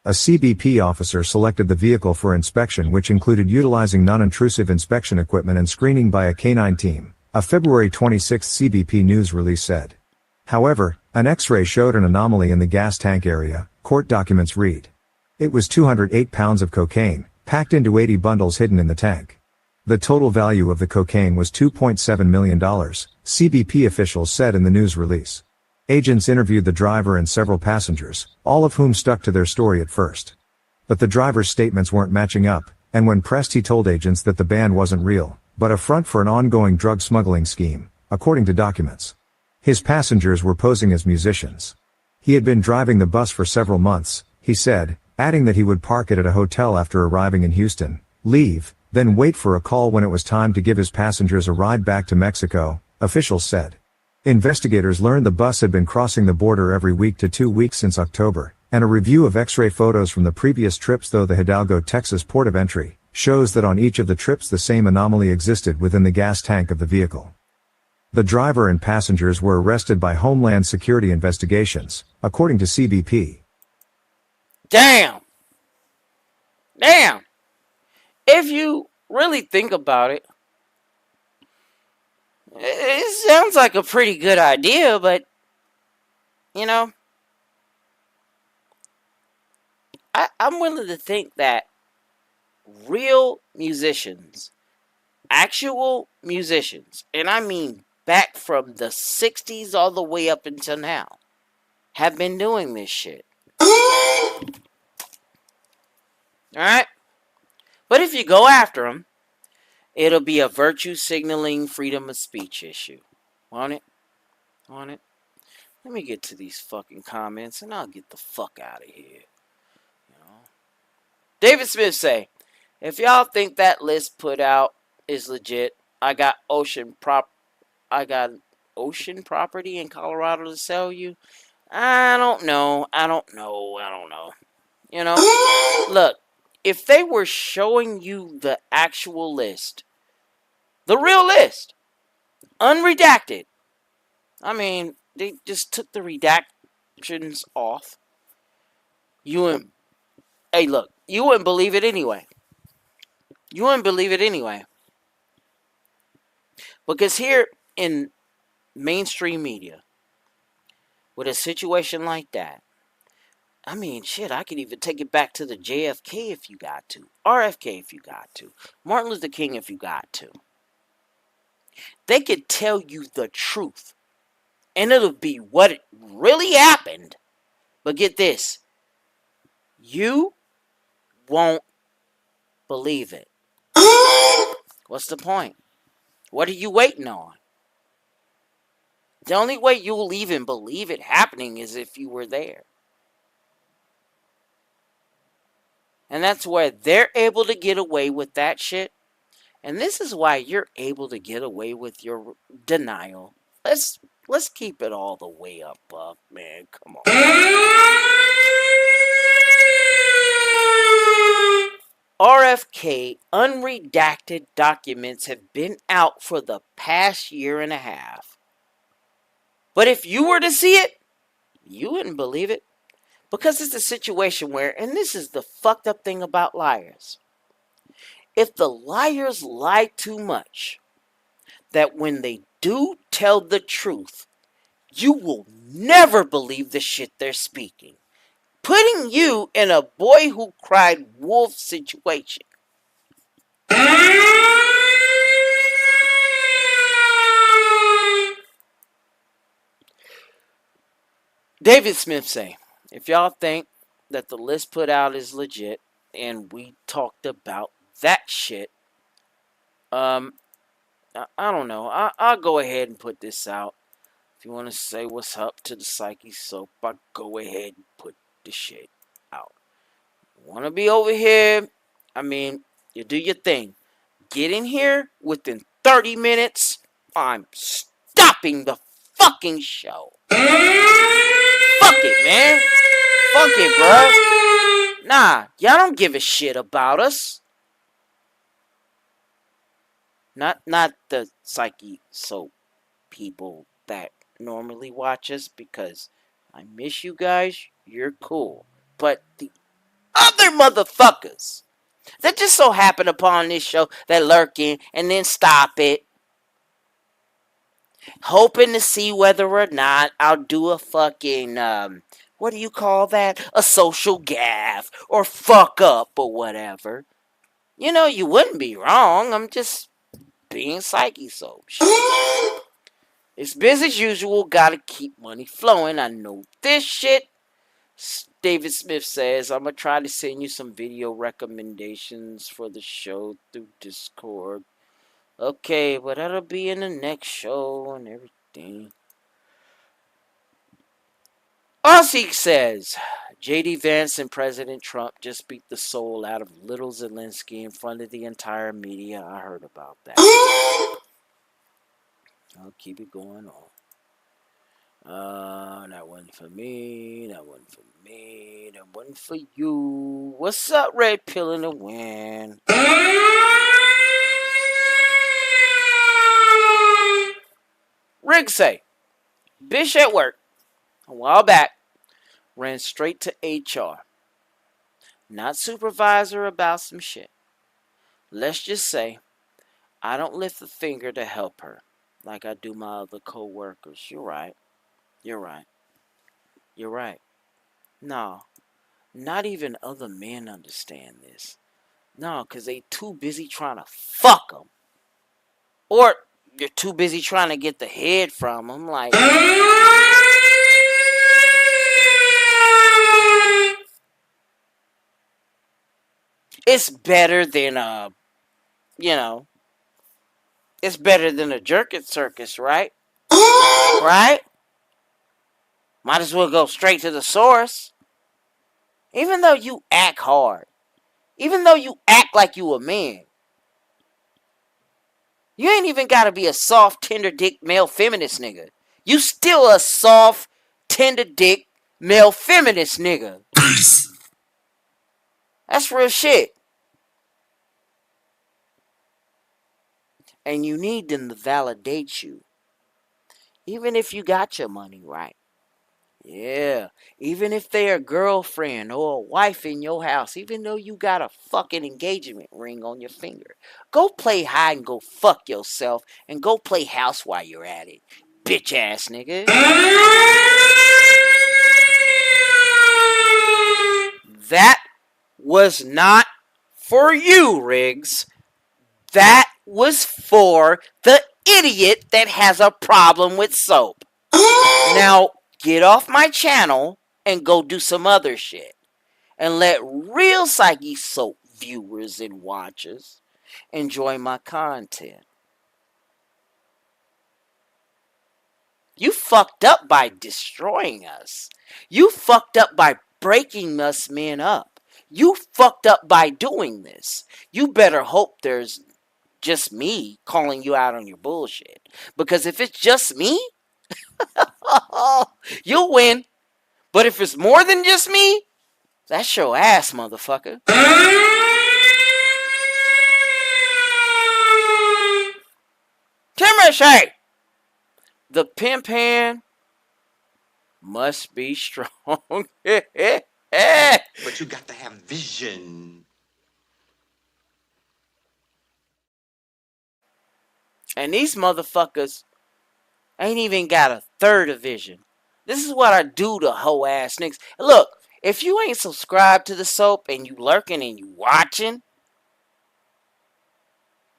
A CBP officer selected the vehicle for inspection, which included utilizing non-intrusive inspection equipment and screening by a canine team, a February 26 CBP news release said. However, an X-ray showed an anomaly in the gas tank area, court documents read. It was 208 pounds of cocaine, packed into 80 bundles hidden in the tank. The total value of the cocaine was $2.7 million, CBP officials said in the news release. Agents interviewed the driver and several passengers, all of whom stuck to their story at first. But the driver's statements weren't matching up, and when pressed he told agents that the band wasn't real, but a front for an ongoing drug smuggling scheme, according to documents. His passengers were posing as musicians. He had been driving the bus for several months, he said, adding that he would park it at a hotel after arriving in Houston, leave, then wait for a call when it was time to give his passengers a ride back to Mexico, officials said. Investigators learned the bus had been crossing the border every week to 2 weeks since October, and a review of X-ray photos from the previous trips through the Hidalgo, Texas port of entry, shows that on each of the trips the same anomaly existed within the gas tank of the vehicle. The driver and passengers were arrested by Homeland Security investigations, according to CBP. Damn! Damn! If you really think about it, it sounds like a pretty good idea, but, you know, I'm willing to think that real musicians, actual musicians, and I mean back from the 60s all the way up until now, have been doing this shit. Alright? But if you go after them, it'll be a virtue signaling freedom of speech issue. Want it? Want it? Let me get to these fucking comments and I'll get the fuck out of here. You know? David Smith say, if y'all think that list put out is legit, I got ocean property in Colorado to sell you. I don't know. You know? Look, if they were showing you the actual list, the real list, unredacted, I mean, they just took the redactions off. You wouldn't believe it anyway. You wouldn't believe it anyway. Because here in mainstream media, with a situation like that, I mean, shit, I could even take it back to the JFK if you got to. RFK if you got to. Martin Luther King if you got to. They could tell you the truth. And it'll be what really happened. But get this. You won't believe it. What's the point? What are you waiting on? The only way you'll even believe it happening is if you were there. And that's where they're able to get away with that shit. And this is why you're able to get away with your denial. Let's keep it all the way up, Buck, man. Come on. RFK unredacted documents have been out for the past year and a half. But if you were to see it, you wouldn't believe it. Because it's a situation where, and this is the fucked up thing about liars. If the liars lie too much, that when they do tell the truth, you will never believe the shit they're speaking. Putting you in a boy who cried wolf situation. David Smith say, if y'all think that the list put out is legit, and we talked about that shit, I don't know. I'll go ahead and put this out. If you want to say what's up to the Psyche Soap, I'll go ahead and put the shit out. Want to be over here? I mean, you do your thing. Get in here within 30 minutes. I'm stopping the fucking show. Fuck it, man. Fuck it, bro. Nah, y'all don't give a shit about us. Not the Psyche Soap people that normally watch us, because I miss you guys. You're cool. But the other motherfuckers that just so happen upon this show that lurk in and then stop it, hoping to see whether or not I'll do a fucking, what do you call that? A social gaffe or fuck up or whatever. You know, you wouldn't be wrong. I'm just being psyche so. It's business as usual. Gotta keep money flowing. I know this shit. David Smith says, I'm going to try to send you some video recommendations for the show through Discord. Okay, but that'll be in the next show and everything. Ossie says, J.D. Vance and President Trump just beat the soul out of little Zelensky in front of the entire media. I heard about that. I'll keep it going on. That wasn't for me. That wasn't for me. That wasn't for you. What's up, Red Pill in the Wind? Rig say, Bish at work a while back ran straight to HR. Not supervisor about some shit. Let's just say I don't lift a finger to help her like I do my other co-workers. You're right. You're right. You're right. No, not even other men understand this. No, because they too busy trying to fuck them. Or you're too busy trying to get the head from them. Like, it's better than it's better than a jerkin circus, right? Right? Might as well go straight to the source. Even though you act hard, even though you act like you a man, you ain't even gotta be a soft, tender dick, male feminist nigga. You still a soft, tender dick, male feminist nigga. That's real shit. And you need them to validate you. Even if you got your money right. Yeah. Even if they're a girlfriend or a wife in your house. Even though you got a fucking engagement ring on your finger. Go play hide and go fuck yourself. And go play house while you're at it. Bitch ass nigga. That was not for you, Riggs. That was for the idiot that has a problem with soap. Now, get off my channel and go do some other shit. And let real Psyche Soap viewers and watchers enjoy my content. You fucked up by destroying us. You fucked up by breaking us men up. You fucked up by doing this. You better hope there's just me calling you out on your bullshit. Because if it's just me, you'll win. But if it's more than just me, that's your ass, motherfucker. Timothy! The pimp hand must be strong. But you got to have vision. And these motherfuckers ain't even got a third of vision. This is what I do to hoe ass niggas. Look, if you ain't subscribed to the soap and you lurking and you watching,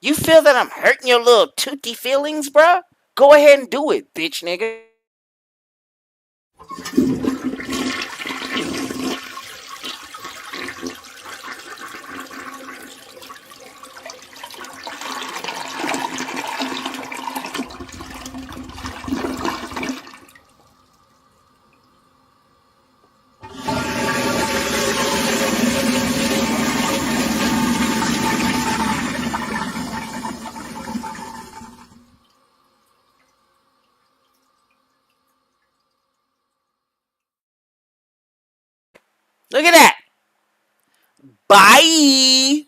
you feel that I'm hurting your little tootie feelings, bruh? Go ahead and do it, bitch nigga. Look at that. Bye.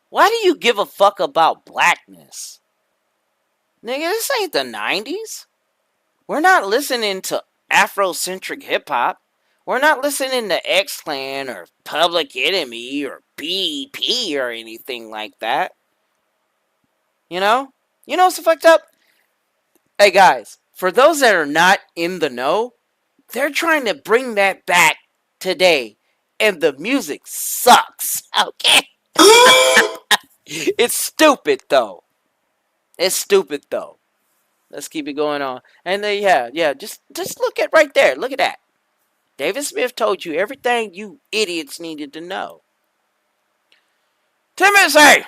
Why do you give a fuck about blackness? Nigga, this ain't the 90s. We're not listening to Afrocentric hip-hop. We're not listening to X-Clan or Public Enemy or BP or anything like that. You know? You know what's fucked up? Hey guys, for those that are not in the know, they're trying to bring that back today. And the music sucks. Okay? It's stupid though. It's stupid though. Let's keep it going on. And then yeah, just look at right there. Look at that. David Smith told you everything you idiots needed to know. Timothy,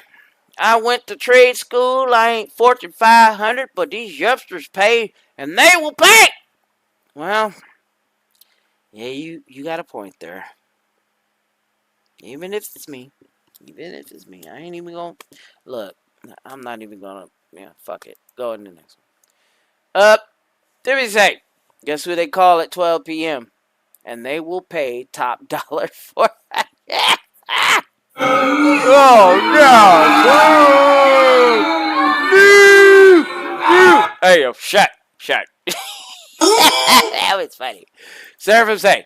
I went to trade school. I ain't Fortune 500, but these youngsters pay, and they will pay. Well, yeah, you got a point there. Even if it's me. I ain't even gonna... Look, I'm not even gonna... Yeah, fuck it. Go in the next one. Timothy, guess who they call at 12 p.m.? And they will pay top dollar for it. Oh, no. Hey, yo, shut. That was funny. Seraphim say,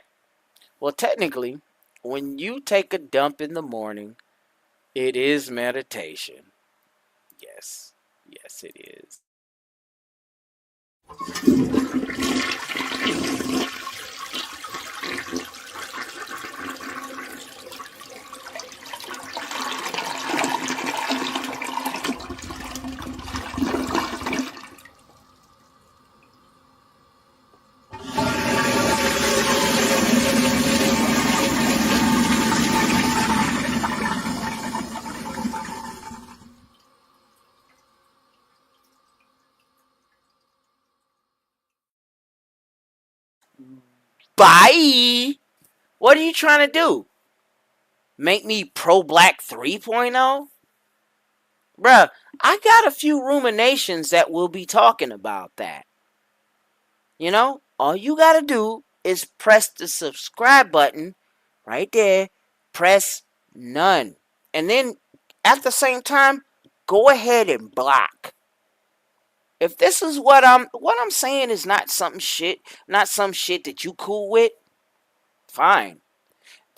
well, technically, when you take a dump in the morning, it is meditation. Yes, it is. Bye. What are you trying to do? Make me pro-black 3.0? Bruh, I got a few ruminations that we'll be talking about that. You know, all you gotta do is press the subscribe button right there. Press none. And then at the same time, go ahead and block. If this is what I'm saying is not some shit that you cool with, fine.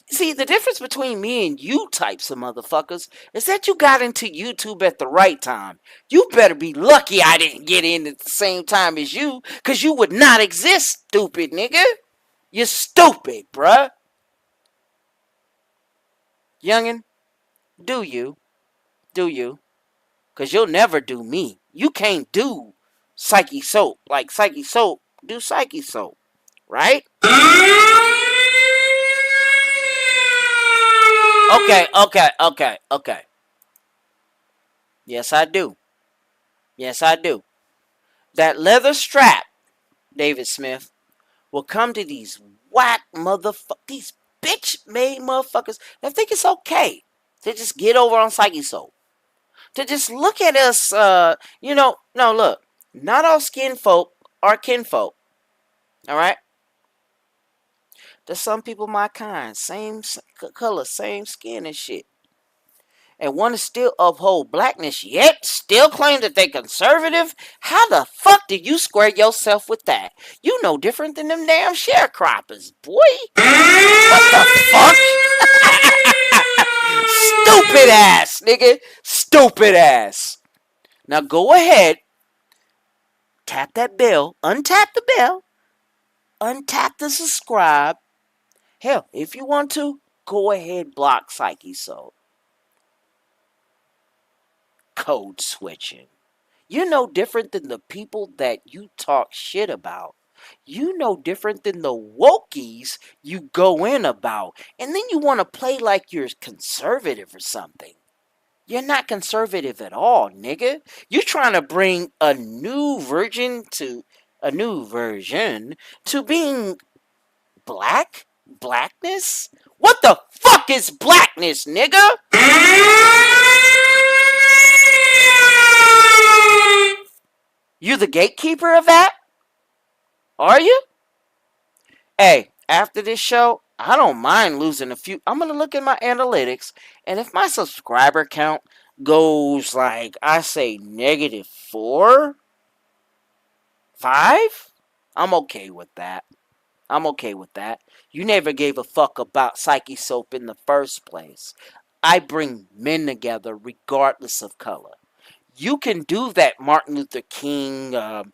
See, the difference between me and you types of motherfuckers is that you got into YouTube at the right time. You better be lucky I didn't get in at the same time as you, because you would not exist, stupid nigga. You're stupid, bruh. Youngin', do you? Because you'll never do me. You can't do Psyche Soap like Psyche Soap do Psyche Soap, right? Okay. Yes, I do. That leather strap, David Smith, will come to these whack these bitch-made motherfuckers that think it's okay to just get over on Psyche Soap. To just look at us, no, look. Not all skin folk are kinfolk. Alright? There's some people my kind. Same color, same skin and shit. And want to still uphold blackness, yet still claim that they conservative? How the fuck do you square yourself with that? You no different than them damn sharecroppers, boy. What the fuck? Stupid ass, nigga. Stupid ass. Now go ahead. Tap that bell. Untap the bell. Untap the subscribe. Hell, if you want to, go ahead, block Psyche Soul. Code switching. You're no different than the people that you talk shit about. You no different than the wokies you go in about. And then you want to play like you're conservative or something. You're not conservative at all, nigga. You're trying to bring a new version to being black? Blackness? What the fuck is blackness, nigga? You the gatekeeper of that? Are you? Hey, after this show, I don't mind losing a few. I'm going to look at my analytics, and if my subscriber count goes like, I say, -4, 5, I'm okay with that. I'm okay with that. You never gave a fuck about Psyche Soap in the first place. I bring men together regardless of color. You can do that, Martin Luther King. Not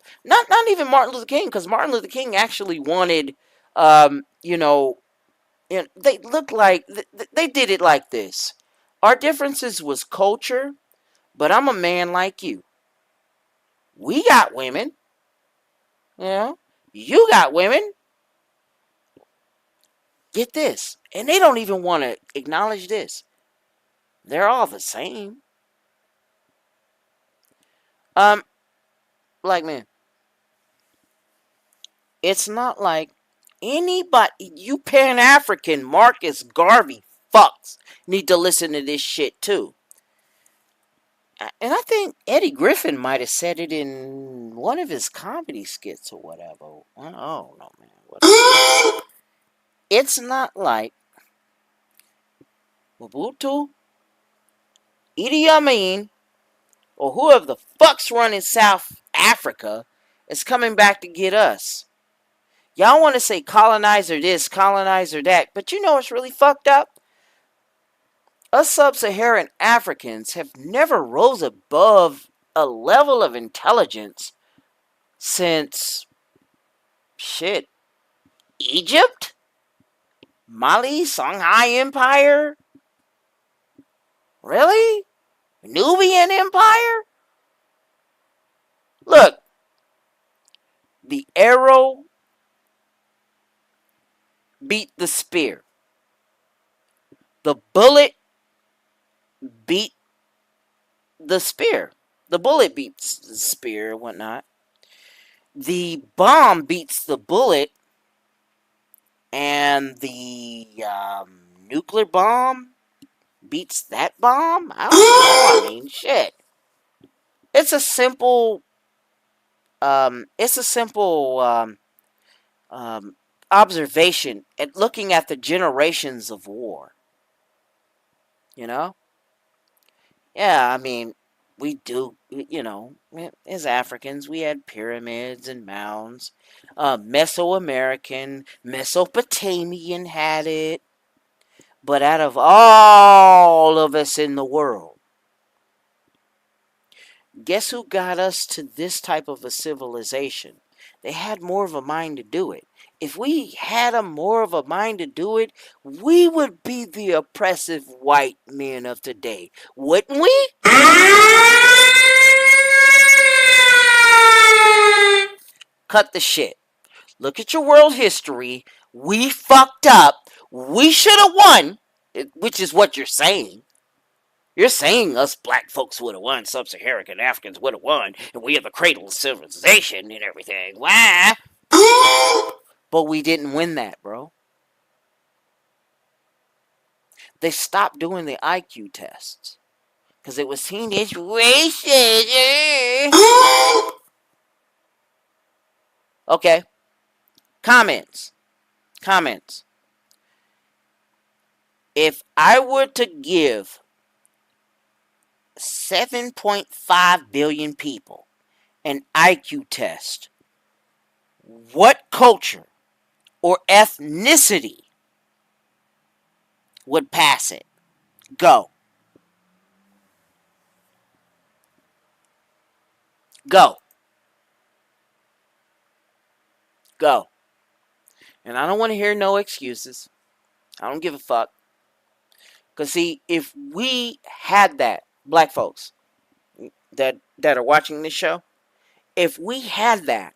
even Martin Luther King, because Martin Luther King actually wanted, they look like they did it like this. Our differences was culture, but I'm a man like you. We got women. You got women. Get this. And they don't even want to acknowledge this. They're all the same. Black man. It's not like anybody, you Pan-African Marcus Garvey fucks need to listen to this shit too. And I think Eddie Griffin might have said it in one of his comedy skits or whatever. I don't know, man. Whatever. It's not like Mobutu, Idi Amin, or whoever the fuck's running South Africa is coming back to get us. Y'all want to say colonizer this, colonizer that, but you know what's really fucked up? Us sub-Saharan Africans have never rose above a level of intelligence since, Egypt? Mali? Songhai Empire? Really? Nubian Empire? Look, the arrow beat the spear. The bullet beat the spear. The bullet beats the spear and whatnot. The bomb beats the bullet. And the nuclear bomb beats that bomb? I don't know. I mean, shit. It's a simple observation at looking at the generations of war. You know? Yeah, I mean, we do, as Africans, we had pyramids and mounds. Mesoamerican, Mesopotamian had it. But out of all of us in the world, guess who got us to this type of a civilization? They had more of a mind to do it. If we had more of a mind to do it, we would be the oppressive white men of today, wouldn't we? Cut the shit. Look at your world history. We fucked up. We should have won, which is what you're saying. You're saying us black folks would have won, sub-Saharan Africans would have won, and we are the cradle of civilization and everything. Why? But we didn't win that, bro. They stopped doing the IQ tests because it was seen as racist. Okay. Comments. If I were to give 7.5 billion people an IQ test, what culture or ethnicity would pass it? Go. And I don't want to hear no excuses. I don't give a fuck. Because, see, if we had that, black folks that are watching this show, if we had that,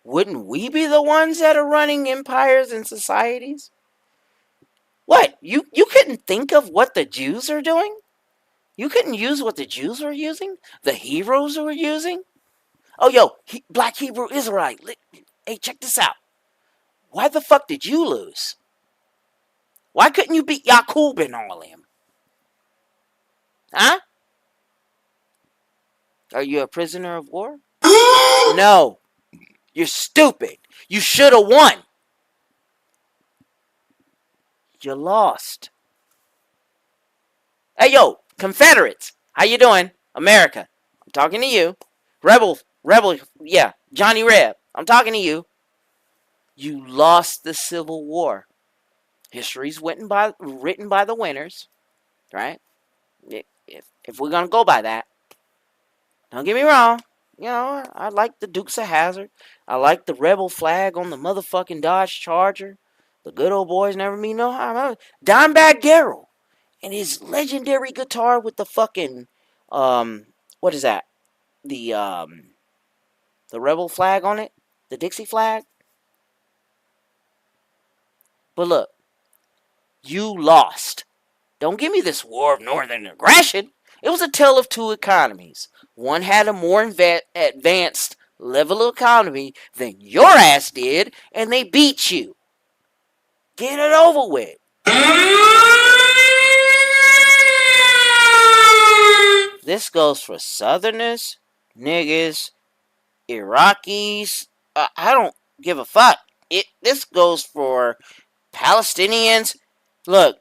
wouldn't we be the ones that are running empires and societies? What? You couldn't think of what the Jews are doing? You couldn't use what the Jews were using? The heroes were using? Oh, yo, black Hebrew Israelite. Hey, check this out. Why the fuck did you lose? Why couldn't you beat Yaqub and all of them? Huh? Are you a prisoner of war? No. You're stupid. You should have won. You lost. Hey, yo, Confederates. How you doing? America. I'm talking to you. Rebel, yeah, Johnny Reb. I'm talking to you. You lost the Civil War. History's written by the winners, right? If we're gonna go by that, don't get me wrong. You know, I like the Dukes of Hazzard. I like the rebel flag on the motherfucking Dodge Charger. The good old boys never mean no harm. Dimebag Darrell and his legendary guitar with the fucking what is that? The rebel flag on it, the Dixie flag. But look, you lost. Don't give me this war of northern aggression. It was a tale of two economies. One had a more advanced level of economy than your ass did, and they beat you. Get it over with. This goes for Southerners, niggas, Iraqis. I don't give a fuck. This goes for Palestinians. Look,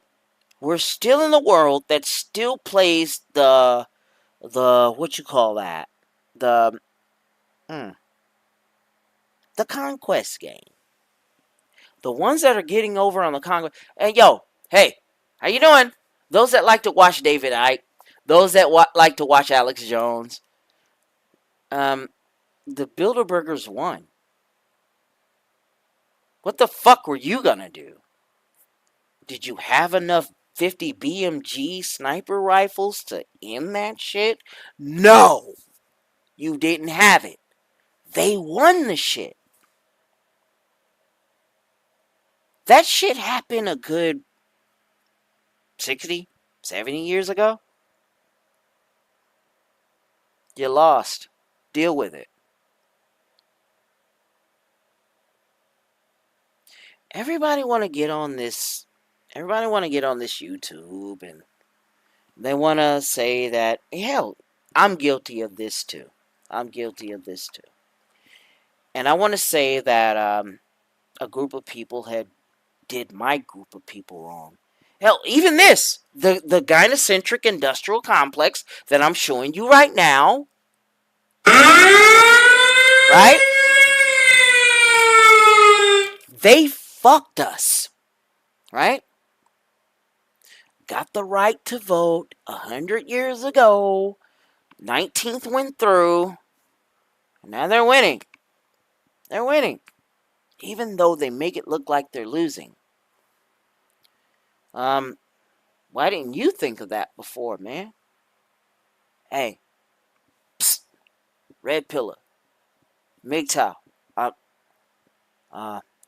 we're still in the world that still plays the what you call that? The conquest game. The ones that are getting over on the conquest. And hey, how you doing? Those that like to watch David Icke, those that like to watch Alex Jones. The Bilderbergers won. What the fuck were you gonna do? Did you have enough 50 BMG sniper rifles to end that shit? No! You didn't have it. They won the shit. That shit happened a good 60, 70 years ago. You lost. Deal with it. Everybody want to get on this YouTube, and they want to say that, hell, I'm guilty of this too. And I want to say that a group of people did my group of people wrong. Hell, even this, the gynocentric industrial complex that I'm showing you right now, right? They fucked us, right? Got the right to vote 100 years ago. 19th went through. And now they're winning. They're winning. Even though they make it look like they're losing. Why didn't you think of that before, man? Hey. Psst. Red Pillar. MGTOW.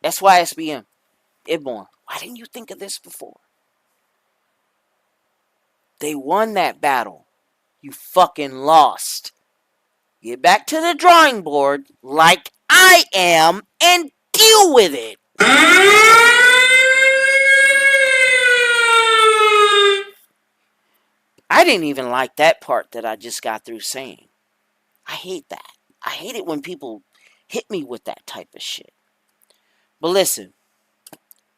SYSBM. Ibborn. Why didn't you think of this before? They won that battle. You fucking lost. Get back to the drawing board like I am and deal with it. I didn't even like that part that I just got through saying. I hate that. I hate it when people hit me with that type of shit. But listen,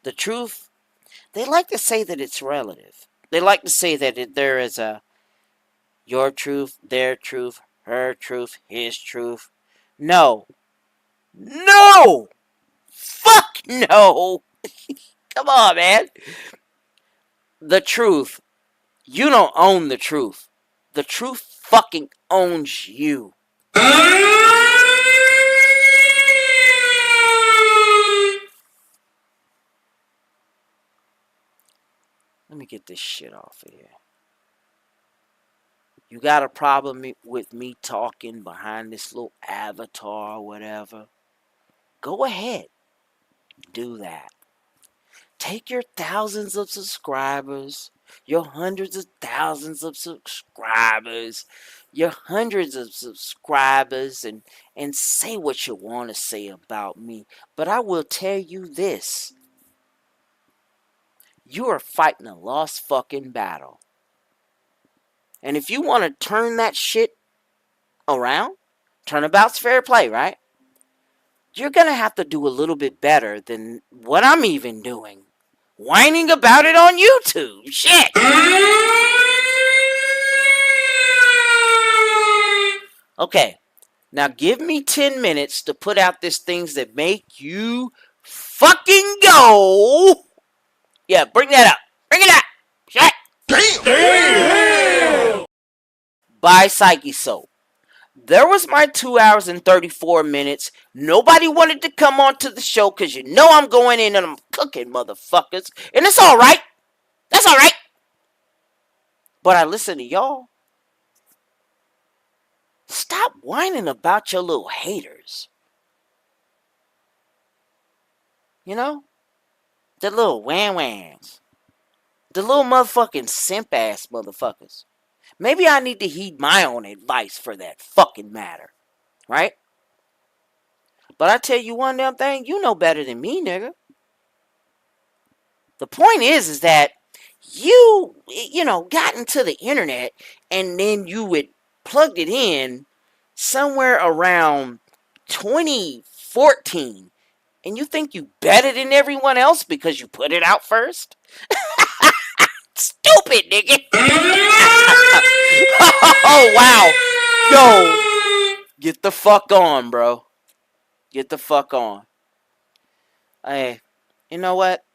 the truth, they like to say that it's relative. They like to say that there is a your truth, their truth, her truth, his truth. No. No! Fuck no! Come on, man. The truth. You don't own the truth. The truth fucking owns you. Let me get this shit off of here. You got a problem with me talking behind this little avatar or whatever? Go ahead. Do that. Take your thousands of subscribers, your hundreds of thousands of subscribers, your hundreds of subscribers, and say what you want to say about me. But I will tell you this. You are fighting a lost fucking battle. And if you want to turn that shit around, turnabout's fair play, right? You're going to have to do a little bit better than what I'm even doing. Whining about it on YouTube. Shit. Okay. Now give me 10 minutes to put out these things that make you fucking go. Yeah, bring that up. Bring it up. Shut. Damn. By Psyche Soap. There was my 2 hours and 34 minutes. Nobody wanted to come on to the show because you know I'm going in and I'm cooking, motherfuckers. And it's alright. That's alright. But I listen to y'all. Stop whining about your little haters. You know? The little wham-whams. The little motherfucking simp-ass motherfuckers. Maybe I need to heed my own advice for that fucking matter. Right? But I tell you one damn thing, you know better than me, nigga. The point is that you know, got into the internet and then you had plugged it in somewhere around 2014. And you think you better than everyone else because you put it out first? Stupid, nigga. Oh, wow. Yo, get the fuck on, bro. Get the fuck on. Hey, you know what?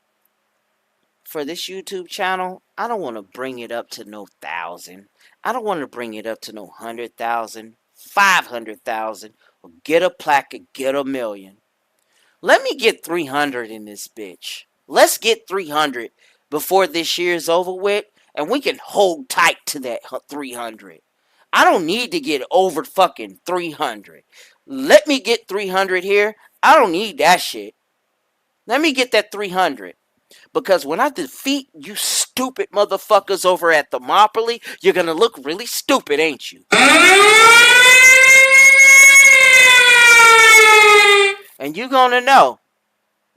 For this YouTube channel, I don't want to bring it up to no 1,000. I don't want to bring it up to no 100,000, 500,000, or get a plaque or get 1 million. Let me get 300 in this bitch. Let's get 300 before this year's over with, and we can hold tight to that 300. I don't need to get over fucking 300. Let me get 300 here. I don't need that shit. Let me get that 300. Because when I defeat you stupid motherfuckers over at the Monopoly, you're going to look really stupid, ain't you? And you're going to know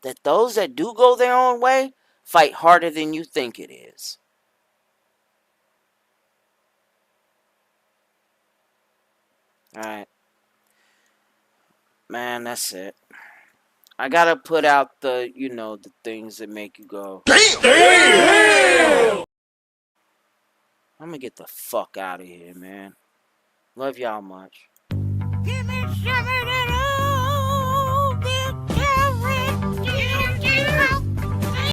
that those that do go their own way fight harder than you think it is. Alright. Man, that's it. I gotta put out the, you know, the things that make you go, damn! Damn! I'm gonna get the fuck out of here, man. Love y'all much.